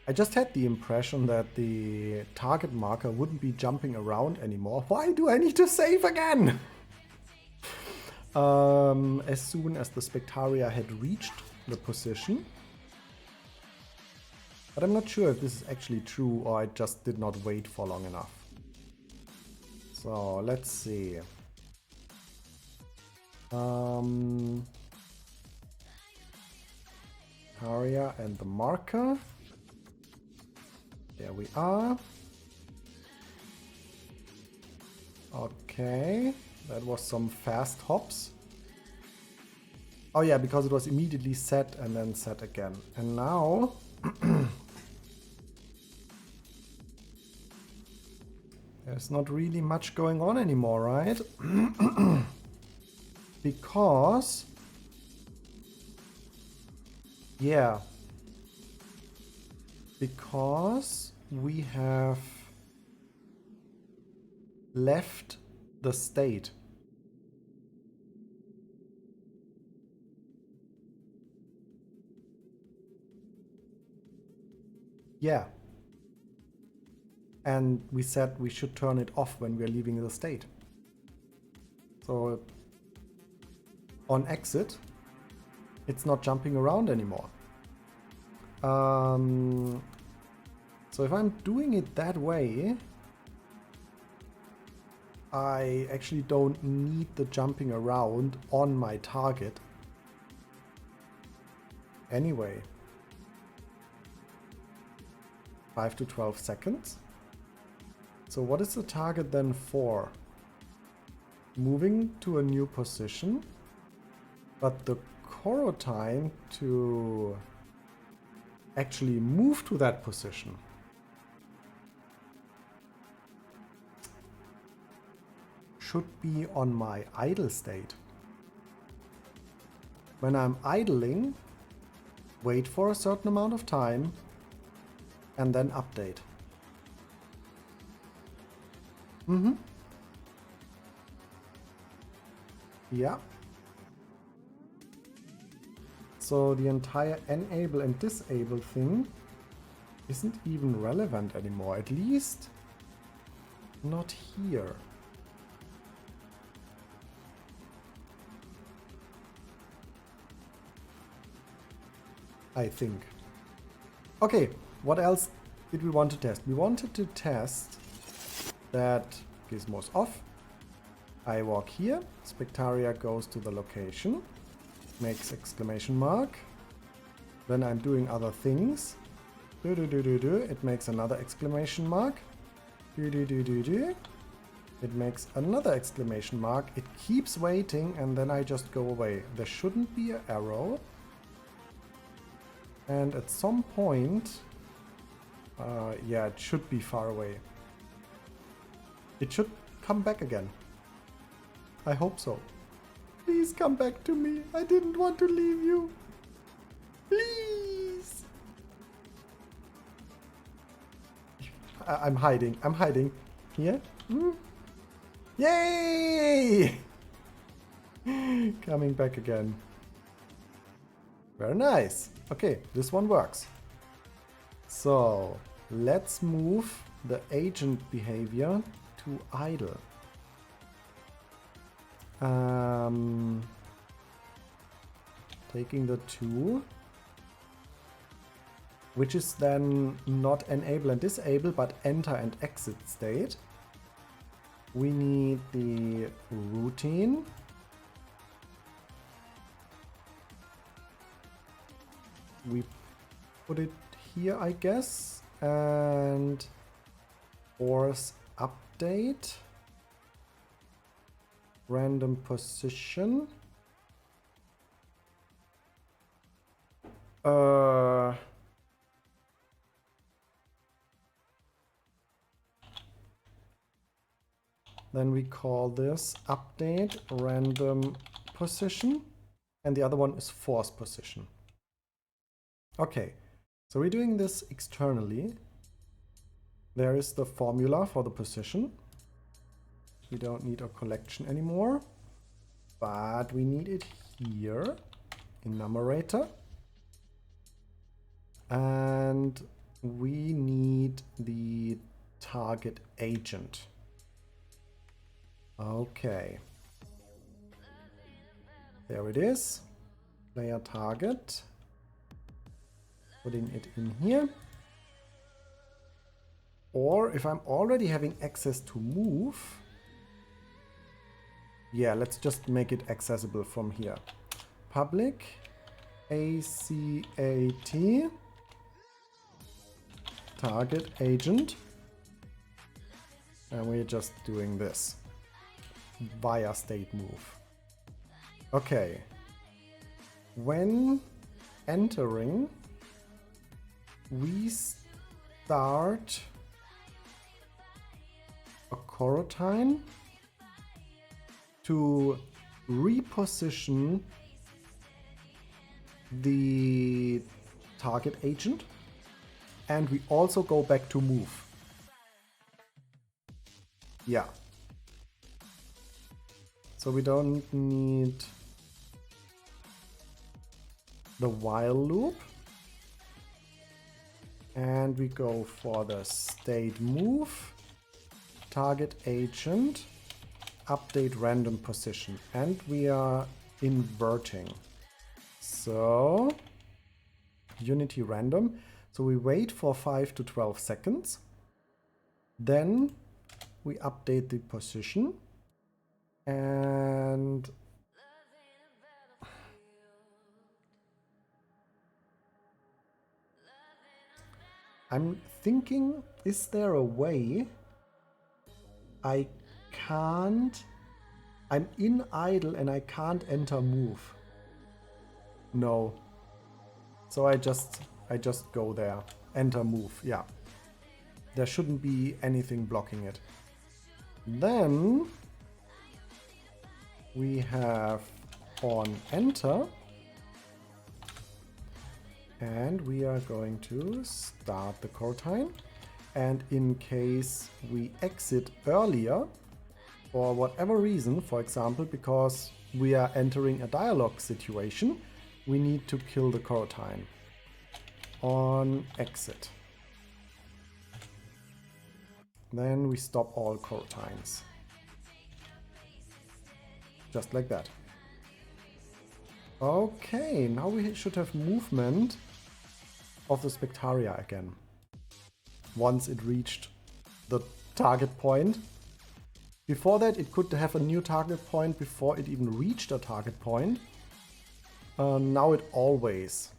I just had the impression that the target marker wouldn't be jumping around anymore. Why do I need to save again? As soon as the Spectaria had reached the position. But I'm not sure if this is actually true or I just did not wait for long enough. So let's see. Area and the marker. There we are. Okay, that was some fast hops. Oh yeah, because it was immediately set and then set again. And now there's not really much going on anymore, right? Because, yeah, because we have left the state. Yeah. And we said we should turn it off when we're leaving the state. So on exit, it's not jumping around anymore. So if I'm doing it that way, I actually don't need the jumping around on my target. Anyway. 5 to 12 seconds. So what is the target then for? Moving to a new position, but the Coro time to actually move to that position should be on my idle state. When I'm idling, wait for a certain amount of time and then update. Yeah. So the entire enable and disable thing isn't even relevant anymore, at least not here. I think. Okay, what else did we want to test? We wanted to test that gizmo's off. I walk here, Spectaria goes to the location, makes exclamation mark. Then I'm doing other things. It makes another exclamation mark. It makes another exclamation mark. It keeps waiting and then I just go away. There shouldn't be an arrow. And at some point, yeah, it should be far away. It should come back again. I hope so. Please come back to me. I didn't want to leave you. Please. I'm hiding. I'm hiding. Here. Yay! Coming back again. Very nice. Okay, this one works. So let's move the agent behavior to idle. Taking the 2, which is then not enable and disable, but enter and exit state. We need the routine. We put it here, I guess, and force update, random position. Then we call this update random position, and the other one is force position. Okay, so we're doing this externally. There is the formula for the position. We don't need a collection anymore, but we need it here in numerator. And we need the target agent. Okay. There it is. Player target. Putting it in here. Or if I'm already having access to move, yeah, let's just make it accessible from here. Public ACAT target agent. And we're just doing this via state move. Okay. When entering, we start a coroutine to reposition the target agent, and we also go back to move. Yeah. So we don't need the while loop. And we go for the state move, target agent, update random position. And we are inverting. So unity random. So we wait for 5 to 12 seconds. Then we update the position. And I'm thinking, is there a way I can't, I'm in idle and I can't enter move? No. So I just go there, enter move, yeah. There shouldn't be anything blocking it. Then we have on enter. And we are going to start the coroutine. And in case we exit earlier, For whatever reason, for example, because we are entering a dialogue situation, we need to kill the coroutine. On exit. Then we stop all coroutines. Just like that. Okay, now we should have movement of the Spectaria again. Once it reached the target point. Before that, it could have a new target point before it even reached a target point. Now it always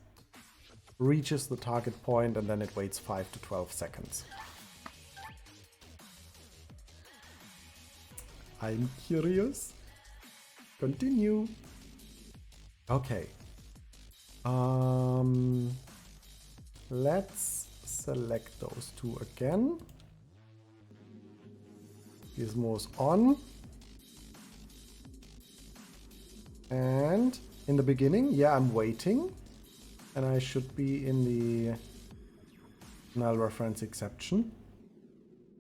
reaches the target point and then it waits 5 to 12 seconds. I'm curious. Continue. Okay. Let's select those two again. Gizmos on. And in the beginning, yeah, I'm waiting. And I should be in the null reference exception.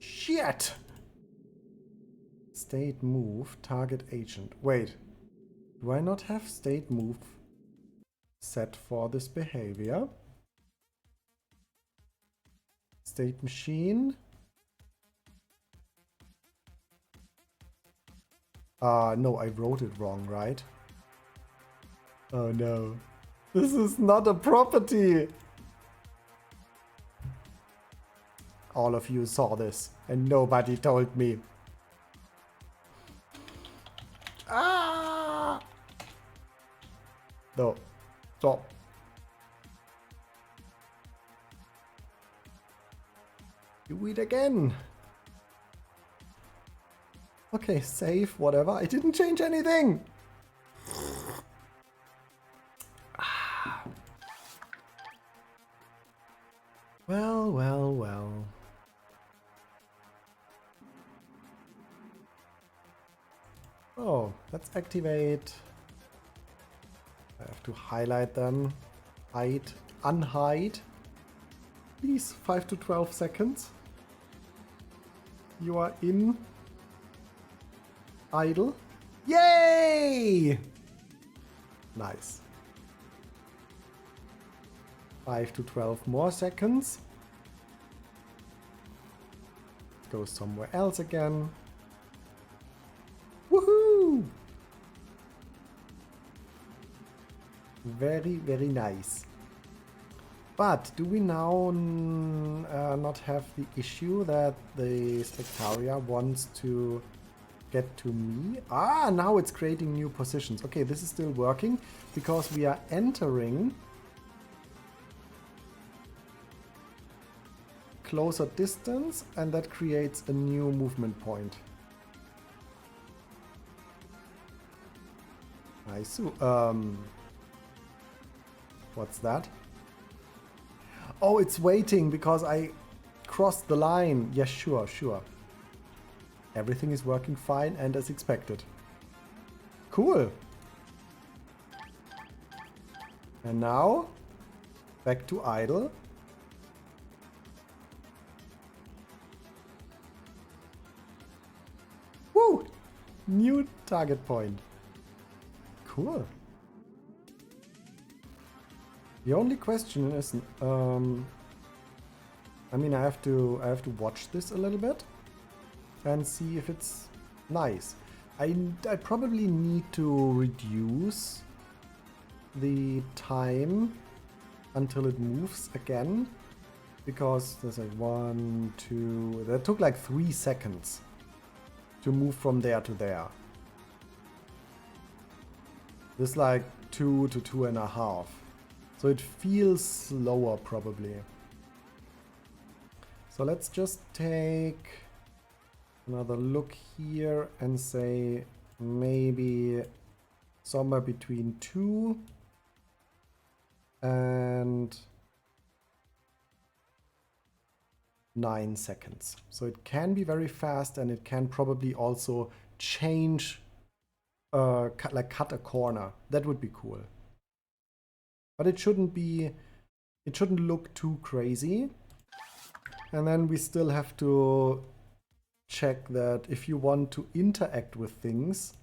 Shit! State move, target agent. Wait, do I not have state move set for this behavior? State machine. No, I wrote it wrong, right? Oh no. This is not a property! All of you saw this, and nobody told me. Ah! No. Stop. Do it again. Okay, save, whatever. I didn't change anything! Well, well, well. Oh, let's activate. I have to highlight them. Hide, unhide. Please, 5 to 12 seconds. You are in idle. Yay! Nice. 5 to 12 more seconds. Go somewhere else again. Woohoo! Very, very nice. But do we now not have the issue that the Spectaria wants to get to me? Ah, now it's creating new positions. Okay, this is still working because we are entering closer distance and that creates a new movement point. Nice. What's that? Oh, it's waiting because I crossed the line. Yes, sure, sure. Everything is working fine and as expected. Cool. And now, back to idle. Woo! New target point. Cool. The only question is, I mean, I have to watch this a little bit and see if it's nice. I probably need to reduce the time until it moves again, because there's like 1, 2. That took like 3 seconds to move from there to there. This like 2 to 2.5. So it feels slower probably. So let's just take another look here and say maybe somewhere between 2 and 9 seconds. So it can be very fast and it can probably also change, cut a corner. That would be cool. But it shouldn't look too crazy. And then we still have to check that if you want to interact with things,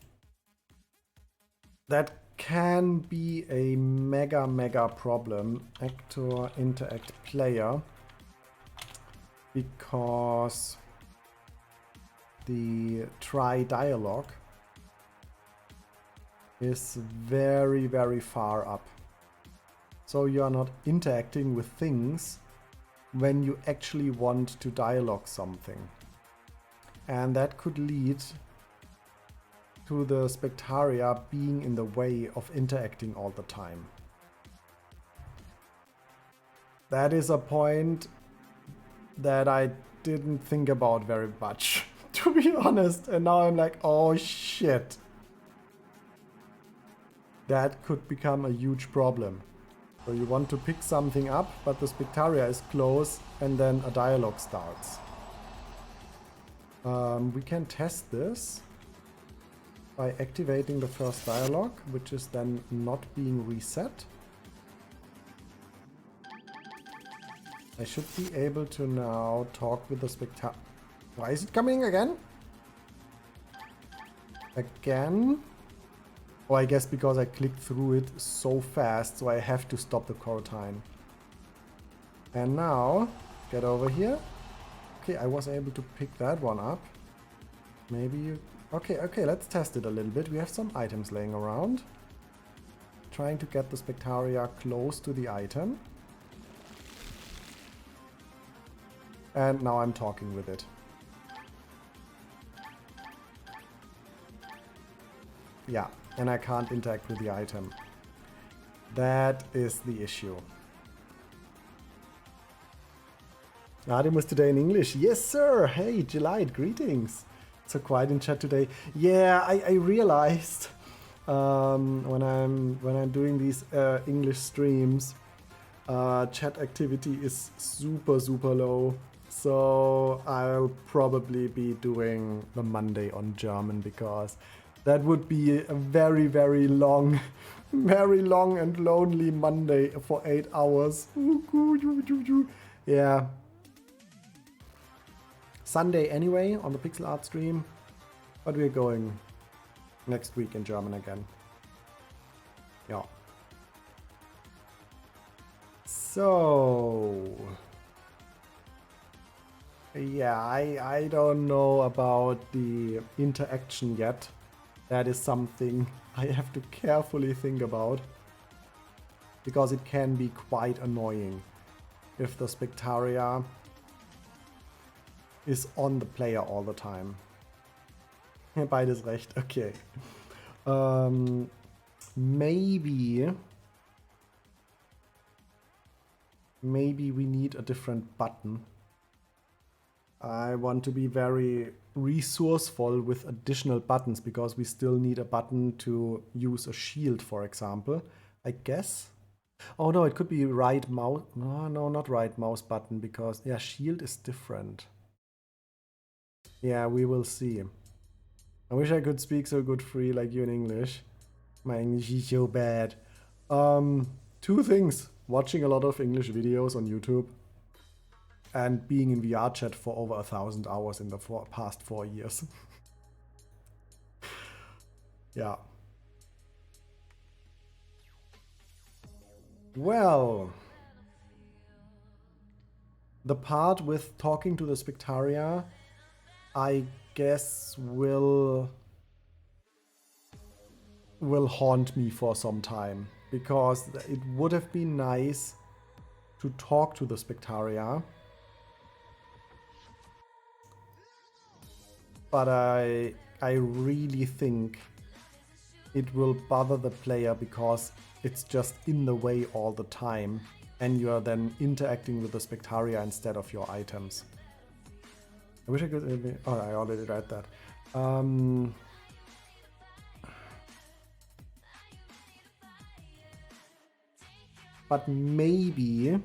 that can be a mega problem. Actor, interact, player. Because the try dialogue is very, very far up. So you are not interacting with things when you actually want to dialogue something. And that could lead to the Spectaria being in the way of interacting all the time. That is a point that I didn't think about very much, to be honest. And now I'm like, oh shit. That could become a huge problem. So you want to pick something up, but the Spectaria is close, and then a dialogue starts. We can test this by activating the first dialogue, which is then not being reset. I should be able to now talk with the Spectaria. Why is it coming again? Again? Oh, I guess because I clicked through it so fast, so I have to stop the coroutine. And now, get over here. Okay, I was able to pick that one up. Maybe you... Okay, let's test it a little bit. We have some items laying around. Trying to get the Spectaria close to the item. And now I'm talking with it. Yeah, and I can't interact with the item. That is the issue. Adam was today in English. Yes, sir. Hey, Gelite, greetings. So quiet in chat today. Yeah, I realized when I'm doing these English streams, chat activity is super low. So I'll probably be doing the Monday on German, because that would be a very long, very long and lonely Monday for 8 hours. Yeah. Sunday anyway on the pixel art stream, but we're going next week in German again. Yeah. So yeah, I don't know about the interaction yet. That is something I have to carefully think about, because it can be quite annoying if the Spectaria is on the player all the time. Beides recht, okay. Maybe we need a different button. I want to be very resourceful with additional buttons, because we still need a button to use a shield, for example. I guess. Oh no, it could be right mouse. No, not right mouse button, because yeah, shield is different. Yeah, we will see. I wish I could speak so good free like you in English. My English is so bad. Two things. Watching a lot of English videos on YouTube, and being in VR chat for over 1,000 hours in the past 4 years. Yeah. Well, the part with talking to the Spectaria, I guess will haunt me for some time, because it would have been nice to talk to the Spectaria, but I really think it will bother the player, because it's just in the way all the time, and you are then interacting with the Spectaria instead of your items. I wish I could... Oh, I already read that. But maybe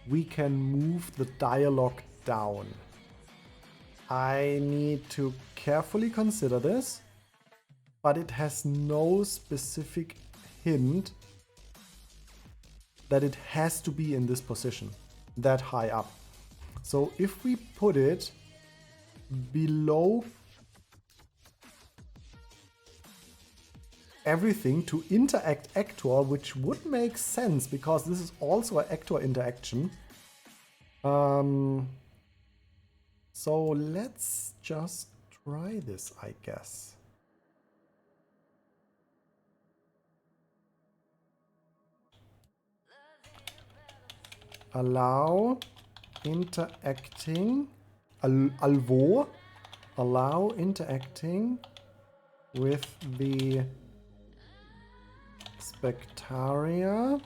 we can move the dialogue down. I need to carefully consider this, but it has no specific hint that it has to be in this position, that high up. So if we put it below everything to interact actor, which would make sense because this is also an actor interaction. So let's just try this, I guess. Allow interacting, allow interacting with the spectator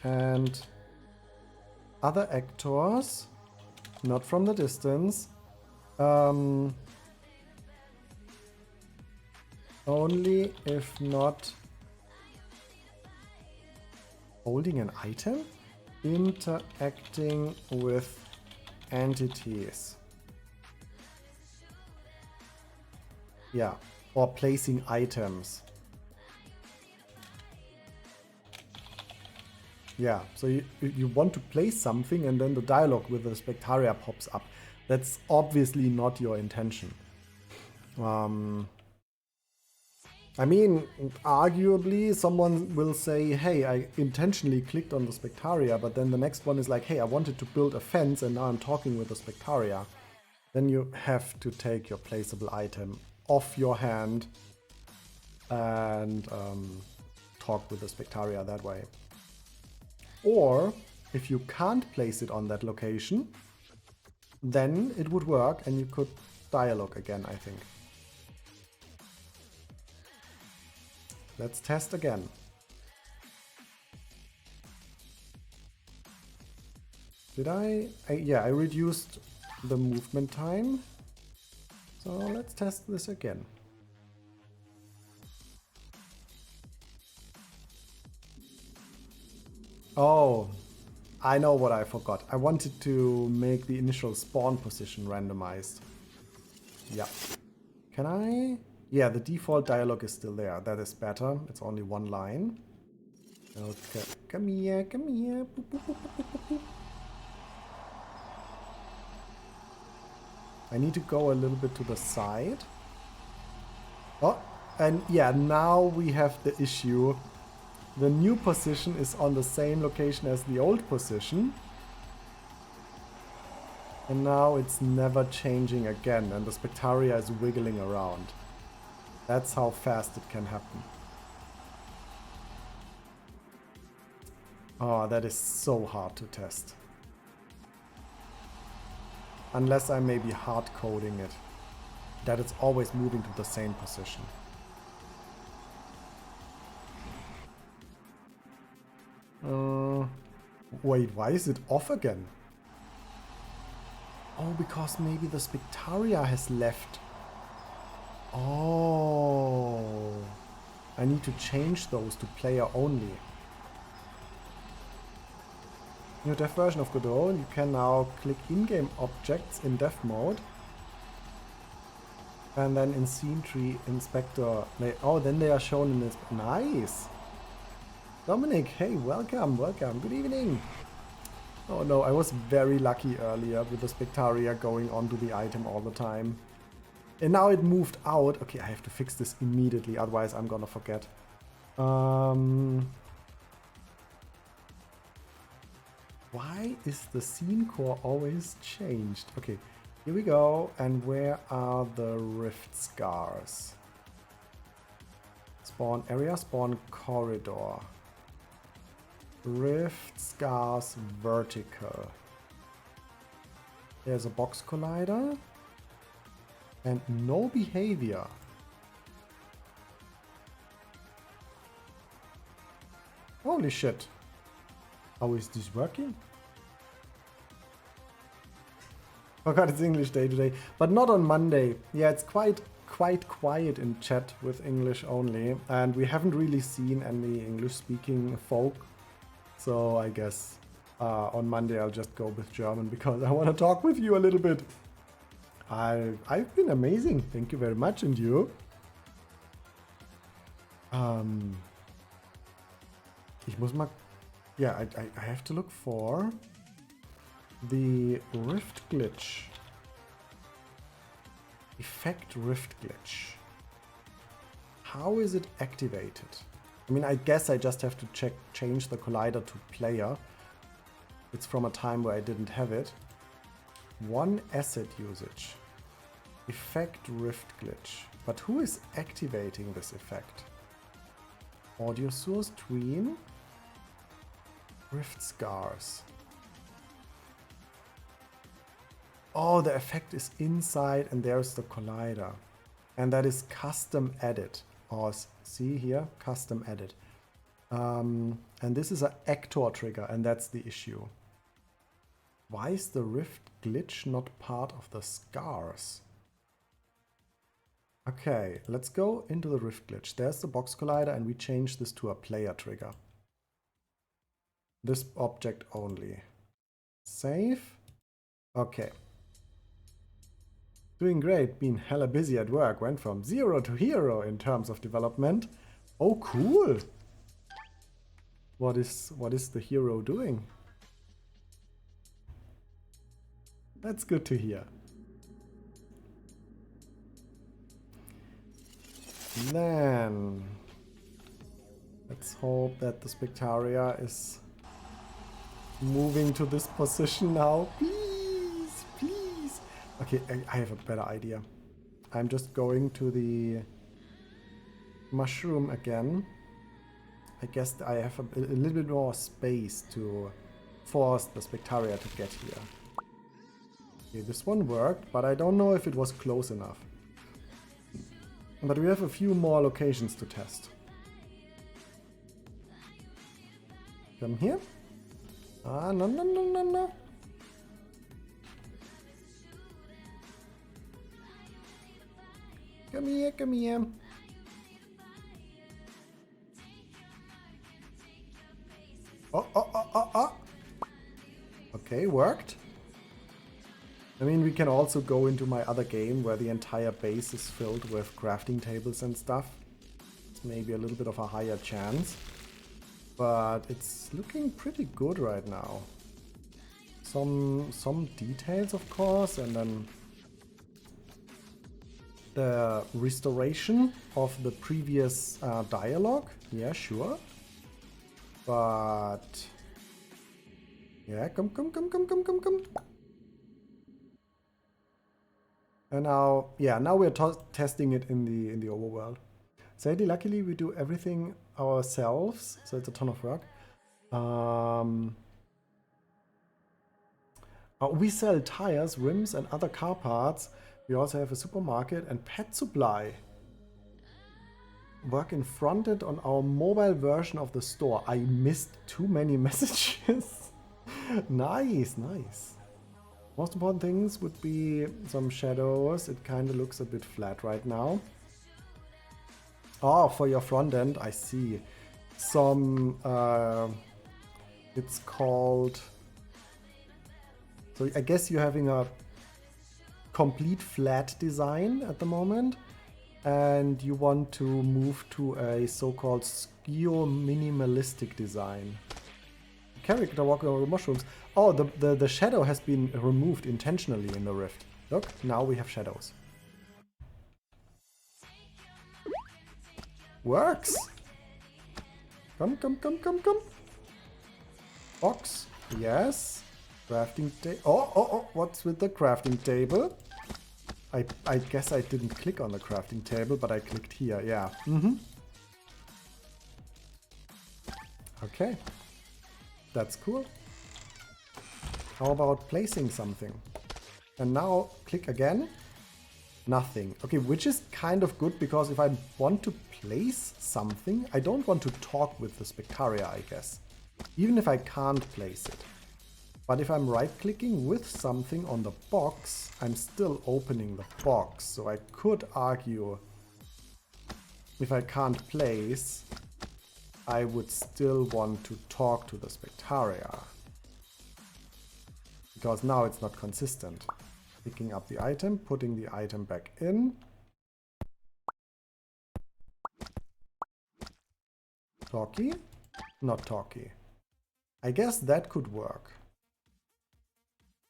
and other actors, not from the distance, only if not holding an item, interacting with entities. Yeah, or placing items. Yeah, so you want to place something and then the dialogue with the spectator pops up. That's obviously not your intention. I mean, arguably someone will say, hey, I intentionally clicked on the spectator, but then the next one is like, hey, I wanted to build a fence and now I'm talking with the spectator. Then you have to take your placeable item off your hand and talk with the spectator that way. Or if you can't place it on that location, then it would work and you could dialogue again, I think. Let's test again. Did yeah, I reduced the movement time. So let's test this again. Oh, I know what I forgot. I wanted to make the initial spawn position randomized. Yeah. Can I? Yeah, the default dialogue is still there. That is better. It's only one line. Okay. Come here, come here. Boop, boop, boop, boop, boop, boop. I need to go a little bit to the side. Oh, and yeah, now we have the issue. The new position is on the same location as the old position. And now it's never changing again, and the spectator is wiggling around. That's how fast it can happen. Oh, that is so hard to test. Unless I'm maybe hard coding it. That it's always moving to the same position. Wait, why is it off again? Oh, because maybe the spectator has left. Oh. I need to change those to player only. In the dev version of Godot, you can now click in-game objects in dev mode. And then in scene tree inspector. Oh, then they are shown in this. Nice. Dominic, hey, welcome, welcome. Good evening. Oh no, I was very lucky earlier with the spectator going onto the item all the time. And now it moved out. Okay, I have to fix this immediately, otherwise I'm gonna forget. Why is the scene core always changed? Okay, here we go. And where are the rift scars? Spawn area, spawn corridor. Rift scars vertical. There's a box collider. And no behavior. Holy shit. How is this working? Oh god, it's English day today. But not on Monday. Yeah, it's quite quiet in chat with English only. And we haven't really seen any English-speaking folk. So I guess on Monday I'll just go with German because I want to talk with you a little bit. I've been amazing. Thank you very much. And you? Ich muss mal... Yeah, I have to look for the rift glitch. Effect Rift Glitch. How is it activated? I mean, I guess I just have to change the collider to player. It's from a time where I didn't have it. One asset usage. Effect Rift Glitch. But who is activating this effect? Audio source, Tween. Rift Scars. Oh, the effect is inside and there's the collider. And that is custom edit. Or see here, custom edit. And this is an actor trigger and that's the issue. Why is the Rift Glitch not part of the scars? Okay, let's go into the Rift Glitch. There's the box collider and we change this to a player trigger. This object only. Save. Okay. Doing great, been hella busy at work, went from 0 to hero in terms of development. Oh, cool! What is the hero doing? That's good to hear. Then let's hope that the Spectaria is moving to this position now. Please, please. Okay, I have a better idea. I'm just going to the mushroom again. I guess I have a little bit more space to force the Spectaria to get here. Okay, this one worked, but I don't know if it was close enough. But we have a few more locations to test. Come here. Ah, no, no, no, no, no. Come here, come here. Oh, oh, oh, oh, oh. Okay, worked. I mean, we can also go into my other game where the entire base is filled with crafting tables and stuff. It's maybe a little bit of a higher chance. But it's looking pretty good right now. Some details, of course, and then the restoration of the previous dialogue. Yeah, sure. But yeah, come. And now, yeah, now we're testing it in the overworld. Sadly, luckily, we do everything ourselves, so it's a ton of work. We sell tires, rims, and other car parts. We also have a supermarket and pet supply. Work in front end on our mobile version of the store. I missed too many messages. Nice, nice. Most important things would be some shadows. It kind of looks a bit flat right now. Oh, for your front end, I see. Some, it's called... So I guess you're having a complete flat design at the moment. And you want to move to a so-called skeo-minimalistic design. Character walking over mushrooms. Oh, the shadow has been removed intentionally in the rift. Look, now we have shadows. Works! Come. Box, yes. Crafting table. Oh, what's with the crafting table? I guess I didn't click on the crafting table, but I clicked here, yeah. Okay. That's cool. How about placing something? And now click again. Nothing. Okay, which is kind of good because if I want to place something, I don't want to talk with the Spectaria, I guess. Even if I can't place it. But if I'm right-clicking with something on the box, I'm still opening the box. So I could argue if I can't place, I would still want to talk to the Spectaria. Because now it's not consistent. Picking up the item, putting the item back in. Talkie? Not talkie. I guess that could work.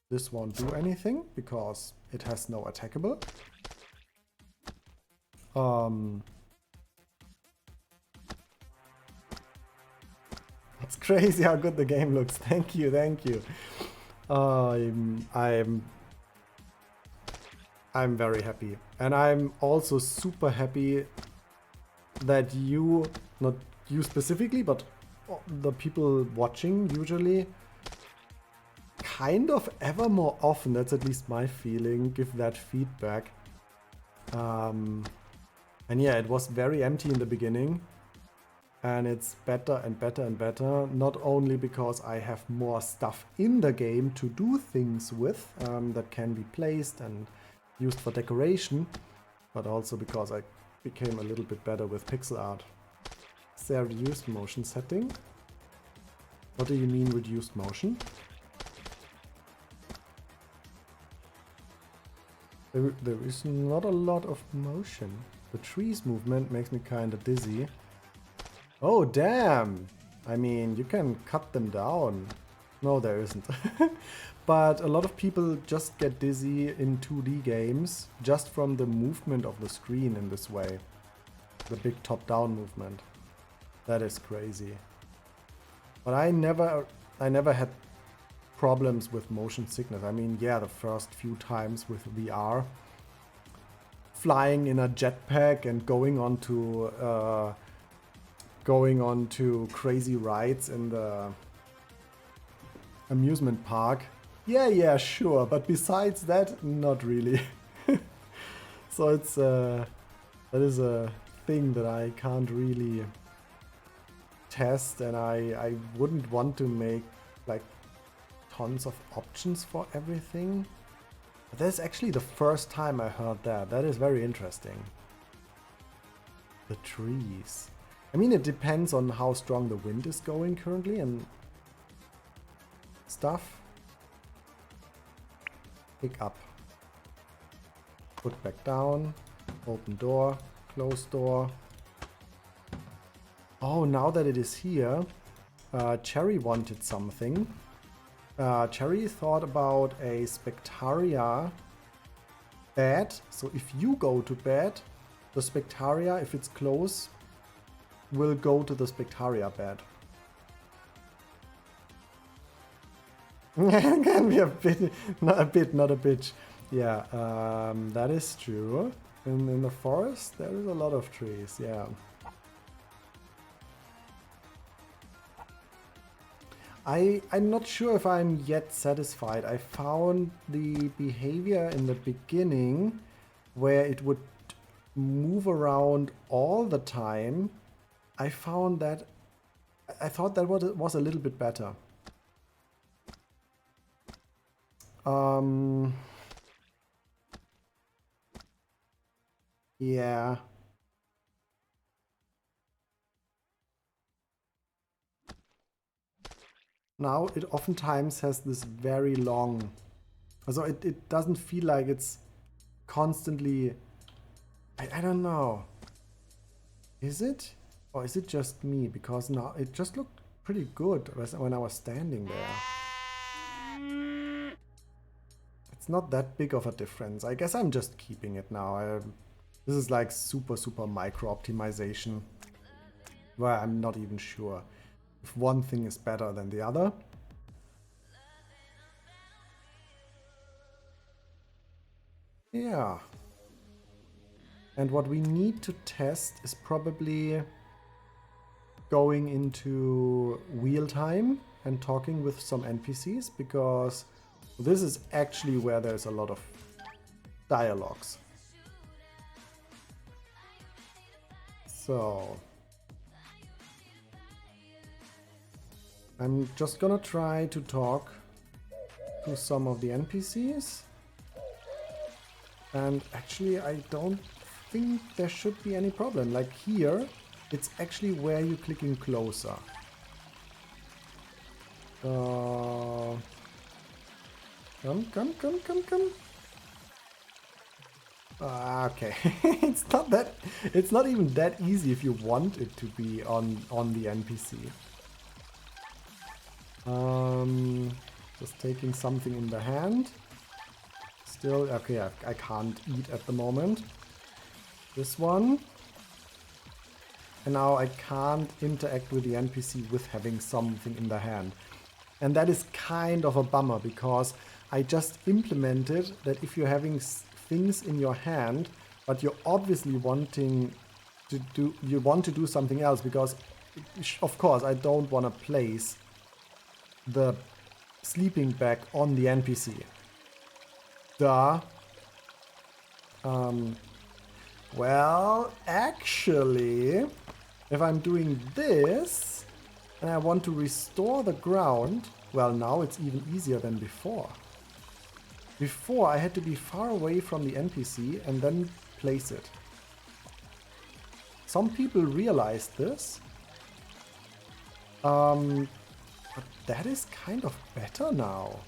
This won't do anything because it has no attackable. It's crazy how good the game looks. Thank you, thank you. I'm very happy, and I'm also super happy that you, not you specifically, but the people watching usually, kind of ever more often, that's at least my feeling, give that feedback. And yeah, it was very empty in the beginning, and it's better and better and better, not only because I have more stuff in the game to do things with that can be placed and used for decoration, but also because I became a little bit better with pixel art. Is there a reduced motion setting? What do you mean reduced motion? There is not a lot of motion. The trees movement makes me kind of dizzy. Oh, damn! I mean, you can cut them down. No, there isn't. But a lot of people just get dizzy in 2D games just from the movement of the screen in this way. The big top-down movement. That is crazy. But I never had problems with motion sickness. I mean, yeah, the first few times with VR, flying in a jetpack and going onto crazy rides in the amusement park. Yeah, sure. But besides that, not really. So it's that is a thing that I can't really test, and I wouldn't want to make like tons of options for everything. But that's actually the first time I heard that. That is very interesting. The trees. I mean, it depends on how strong the wind is going currently and stuff. Pick up. Put back down. Open door. Close door. Oh, now that it is here, Cherry wanted something. Cherry thought about a Spectaria bed. So if you go to bed, the Spectaria, if it's close, will go to the Spectaria bed. Can be a bit, not a bitch. Yeah, that is true. In the forest, there is a lot of trees, yeah. I'm not sure if I'm yet satisfied. I found the behavior in the beginning where it would move around all the time. I thought that was a little bit better. Yeah. Now it oftentimes has this very long, so it doesn't feel like it's constantly, I don't know. Is it? Or is it just me? Because now it just looked pretty good when I was standing there. It's not that big of a difference. I guess I'm just keeping it now. This is like super micro optimization where I'm not even sure if one thing is better than the other. Yeah. And what we need to test is probably going into wheel time and talking with some NPCs, because this is actually where there's a lot of dialogues. So I'm just gonna try to talk to some of the NPCs. And actually, I don't think there should be any problem. Like here, it's actually where you're clicking closer. Come. Okay, it's not even that easy if you want it to be on the NPC. Just taking something in the hand. Still, okay, I can't eat at the moment. this one. And now I can't interact with the NPC with having something in the hand. And that is kind of a bummer because I just implemented that if you're having things in your hand, but you're obviously wanting to do something else, because of course I don't want to place the sleeping bag on the NPC. Duh. Well, actually, if I'm doing this and I want to restore the ground, well, now it's even easier than before. Before, I had to be far away from the NPC and then place it. Some people realized this. But that is kind of better now.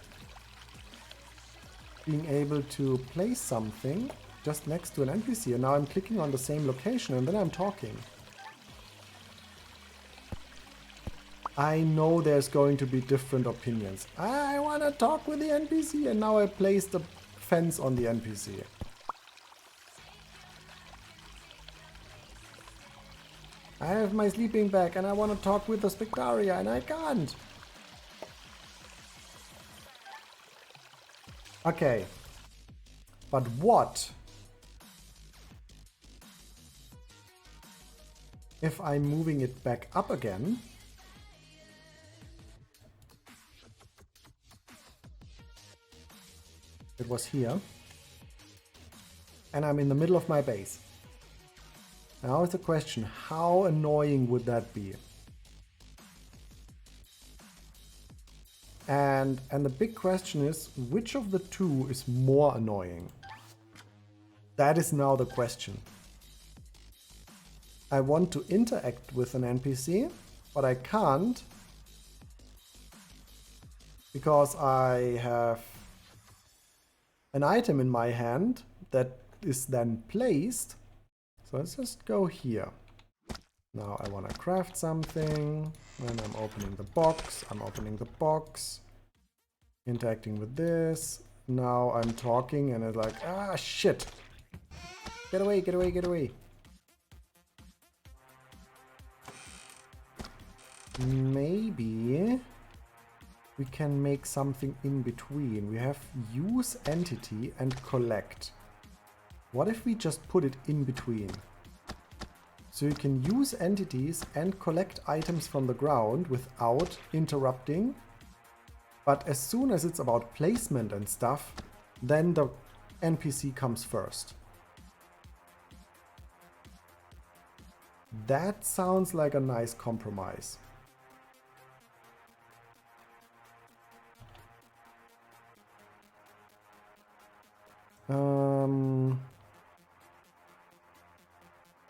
Being able to place something just next to an NPC, and now I'm clicking on the same location and then I'm talking. I know there's going to be different opinions. I want to talk with the NPC, and now I place the fence on the NPC. I have my sleeping bag and I want to talk with the Spectaria and I can't. Okay. But what if I'm moving it back up again? It was here. And I'm in the middle of my base. Now is the question, how annoying would that be? And the big question is, which of the two is more annoying? That is now the question. I want to interact with an NPC, but I can't because I have an item in my hand that is then placed. So let's just go here. Now I want to craft something. Then I'm opening the box. I'm opening the box. Interacting with this. Now I'm talking and it's like, ah, shit. Get away, get away, get away. Maybe we can make something in between. We have use entity and collect. What if we just put it in between? So you can use entities and collect items from the ground without interrupting. But as soon as it's about placement and stuff, then the NPC comes first. That sounds like a nice compromise.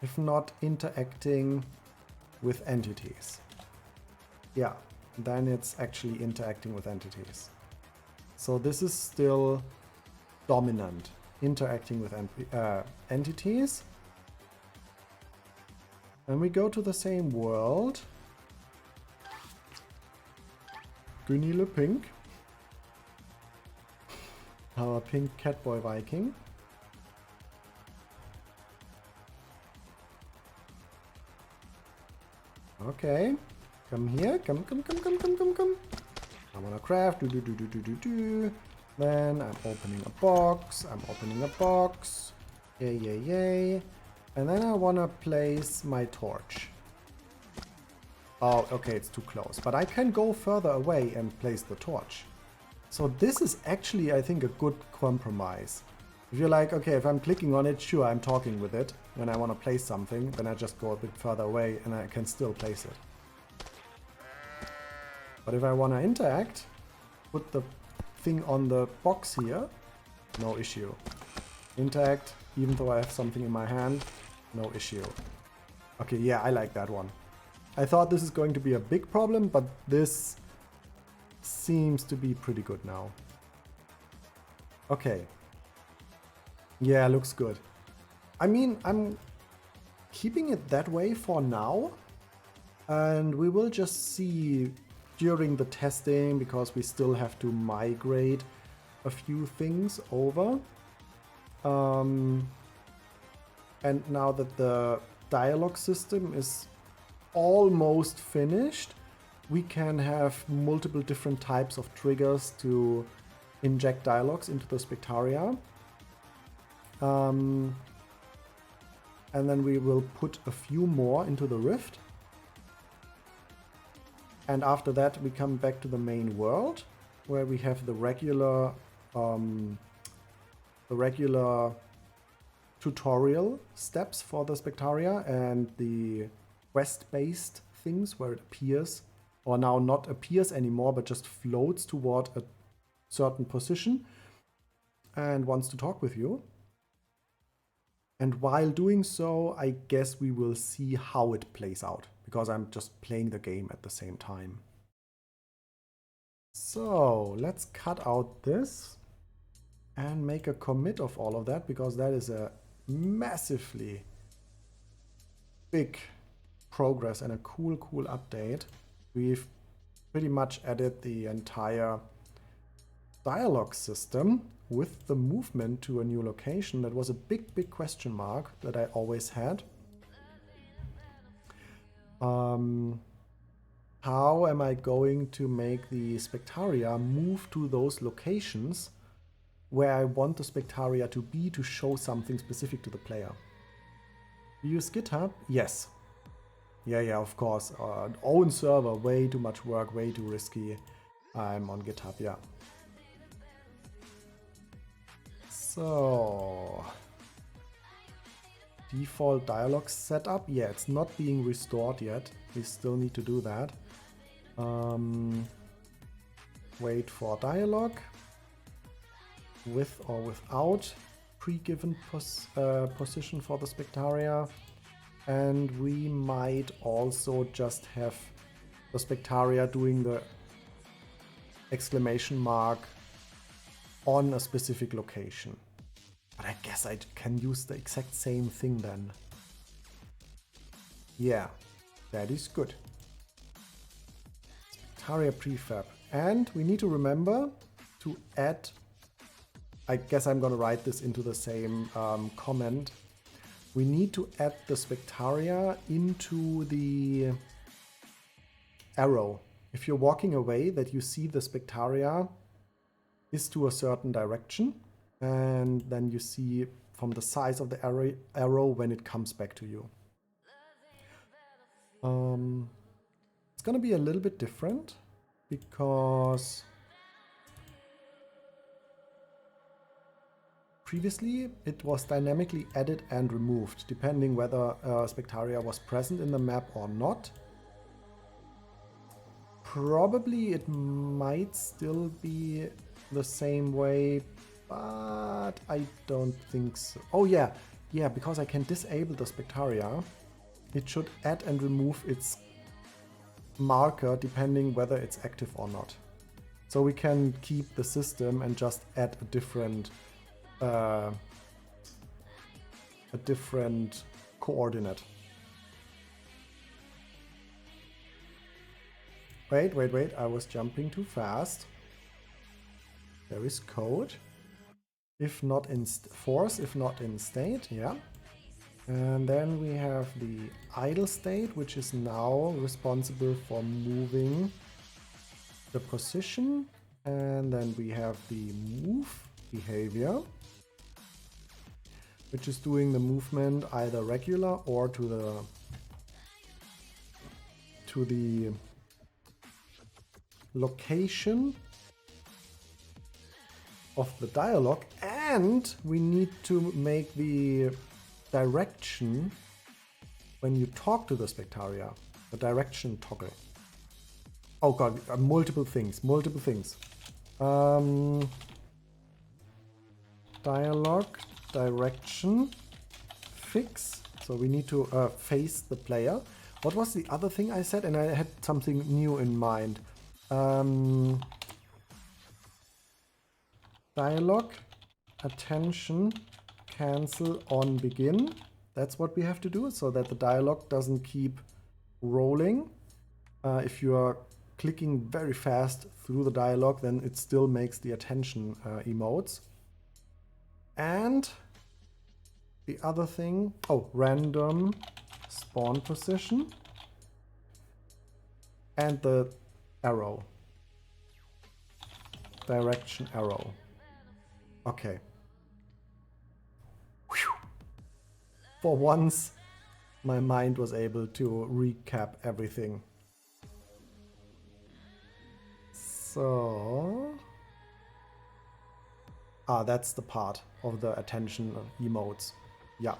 If not interacting with entities. Yeah, then it's actually interacting with entities. So this is still dominant, interacting with entities. And we go to the same world. Gunille Pink. Our pink catboy Viking. Okay, come here, come. I wanna craft, do. Then I'm opening a box, yay. And then I wanna place my torch. Oh, okay, it's too close, but I can go further away and place the torch. So this is actually, I think, a good compromise. If you're like, okay, if I'm clicking on it, sure, I'm talking with it. When I want to place something, then I just go a bit further away and I can still place it. But if I want to interact, put the thing on the box here, no issue. Interact, even though I have something in my hand, no issue. Okay, yeah, I like that one. I thought this is going to be a big problem, but this seems to be pretty good now. Okay. Yeah, looks good. I mean, I'm keeping it that way for now. And we will just see during the testing, because we still have to migrate a few things over. And now that the dialogue system is almost finished, we can have multiple different types of triggers to inject dialogues into the Spectaria. And then we will put a few more into the Rift. And after that, we come back to the main world, where we have the regular tutorial steps for the Spectaria and the quest-based things where it appears, or now not appears anymore, but just floats toward a certain position and wants to talk with you. And while doing so, I guess we will see how it plays out, because I'm just playing the game at the same time. So let's cut out this and make a commit of all of that, because that is a massively big progress and a cool update. We've pretty much added the entire dialogue system with the movement to a new location. That was a big question mark that I always had. How am I going to make the Spectaria move to those locations where I want the Spectaria to be to show something specific to the player? Use GitHub? Yes. Yeah, of course. Own server, way too much work, way too risky. I'm on GitHub, yeah. So, default dialogue setup. Yeah, it's not being restored yet. We still need to do that. Wait for dialogue. With or without pre-given position for the Spectaria. And we might also just have the Spectaria doing the exclamation mark on a specific location. But I guess I can use the exact same thing then. Yeah, that is good. Spectaria prefab. And we need to remember to add, I guess I'm going to write this into the same comment. We need to add the Spectaria into the arrow. If you're walking away, that you see the Spectaria is to a certain direction, and then you see from the size of the arrow when it comes back to you. It's gonna be a little bit different because previously it was dynamically added and removed depending whether Spectaria was present in the map or not. Probably it might still be the same way, but I don't think so. Oh yeah, because I can disable the Spectaria, it should add and remove its marker depending whether it's active or not. So we can keep the system and just add a different coordinate. Wait, I was jumping too fast. There is code. If not in force, if not in state, yeah. And then we have the idle state, which is now responsible for moving the position. And then we have the move behavior, which is doing the movement either regular or to the location of the dialogue, and we need to make the direction when you talk to the Spectaria, the direction toggle. Oh god, multiple things. Dialogue, direction, fix. So we need to face the player. What was the other thing I said? And I had something new in mind. Dialogue, attention, cancel on begin. That's what we have to do so that the dialogue doesn't keep rolling. If you are clicking very fast through the dialogue, then it still makes the attention emotes. And the other thing. Oh, random spawn position. And the arrow. Direction arrow. Okay. Whew. For once, my mind was able to recap everything. So... that's the part of the attention emotes. Yeah.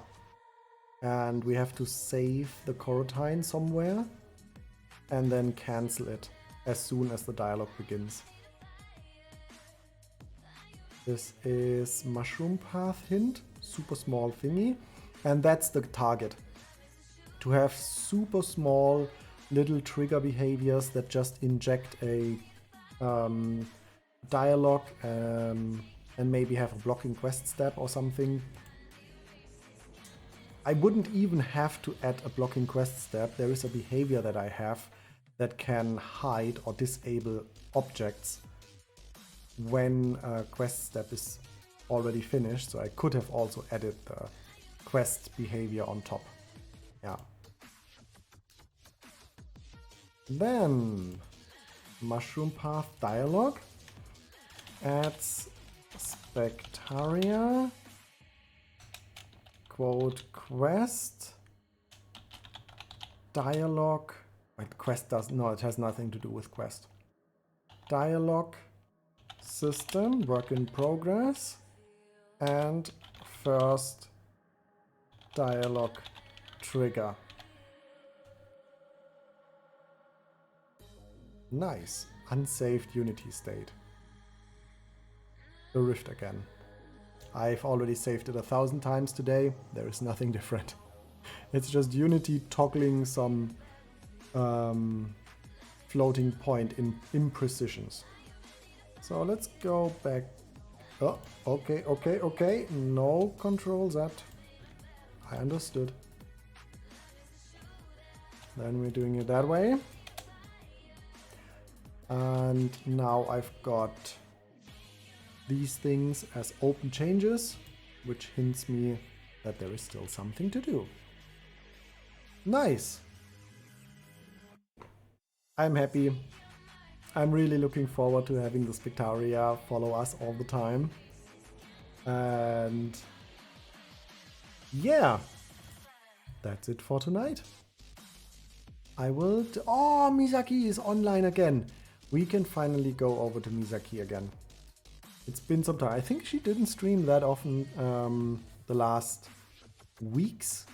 And we have to save the coroutine somewhere and then cancel it as soon as the dialogue begins. This is mushroom path hint, super small thingy, and that's the target. To have super small little trigger behaviors that just inject a dialogue and maybe have a blocking quest step or something. I wouldn't even have to add a blocking quest step. There is a behavior that I have that can hide or disable objects when a quest step is already finished. So I could have also added the quest behavior on top. Yeah. Then mushroom path dialogue adds Spectaria quote quest dialogue. Wait, quest does no, it has nothing to do with quest. Dialogue system work in progress and first dialogue trigger. Nice. Unsaved Unity state. The rift again. I've already saved it 1,000 times today. There is nothing different. It's just Unity toggling some floating point in imprecisions. So let's go back. Oh, okay. No control Z. I understood. Then we're doing it that way. And now I've got these things as open changes, which hints me that there is still something to do. Nice. I'm happy. I'm really looking forward to having the Spectaria follow us all the time. And yeah, that's it for tonight. I will... Oh, Misaki is online again. We can finally go over to Misaki again. It's been some time. I think she didn't stream that often the last weeks.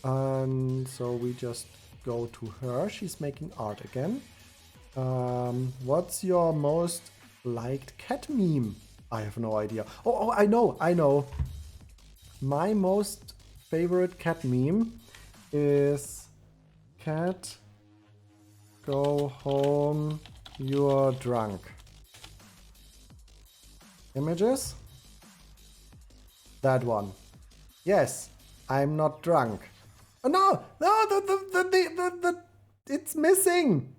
And so we just go to her. She's making art again. What's your most liked cat meme? I have no idea. Oh, I know. My most favorite cat meme is cat, go home, you're drunk. Images? That one. Yes, I'm not drunk. Oh no, it's missing.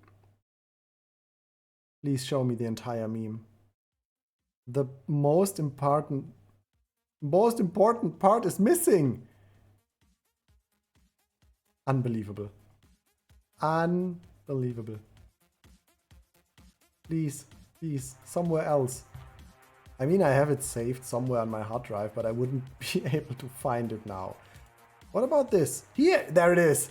Please show me the entire meme. The most important part is missing. Unbelievable. Unbelievable. Please, somewhere else. I mean, I have it saved somewhere on my hard drive, but I wouldn't be able to find it now. What about this? Here, there it is.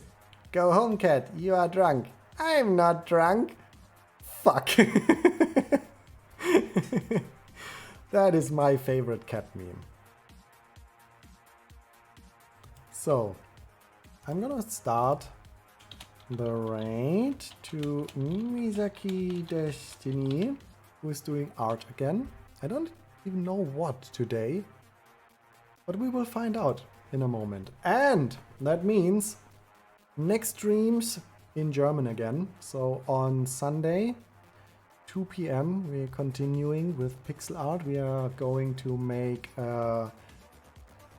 Go home, cat. You are drunk. I'm not drunk. Fuck. That is my favorite cat meme. So, I'm gonna start the raid to Misaki Destiny, who is doing art again. I don't even know what today, but we will find out in a moment. And that means next streams in German again. So on Sunday, 2 p.m. we're continuing with pixel art. We are going to make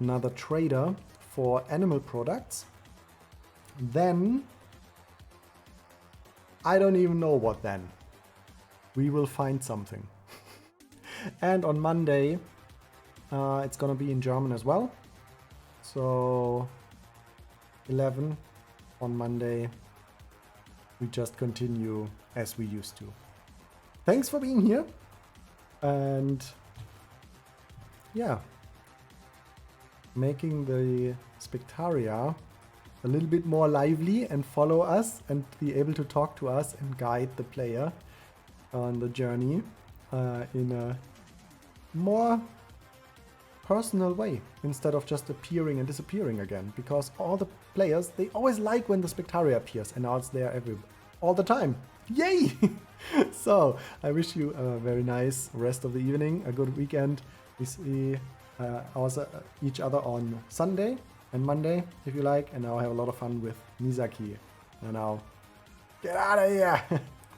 another trader for animal products. Then, I don't even know what then. We will find something. And on Monday, it's gonna be in German as well. So 11 on Monday. We just continue as we used to. Thanks for being here. And yeah, making the Spectaria a little bit more lively and follow us and be able to talk to us and guide the player on the journey in a more personal way instead of just appearing and disappearing again, because all the players, they always like when the Spectaria appears, and now it's there all the time. Yay! So I wish you a very nice rest of the evening, a good weekend. We see each other on Sunday and Monday if you like, and now have a lot of fun with Misaki. And now get out of here.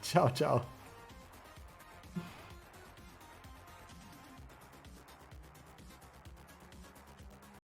Ciao, ciao.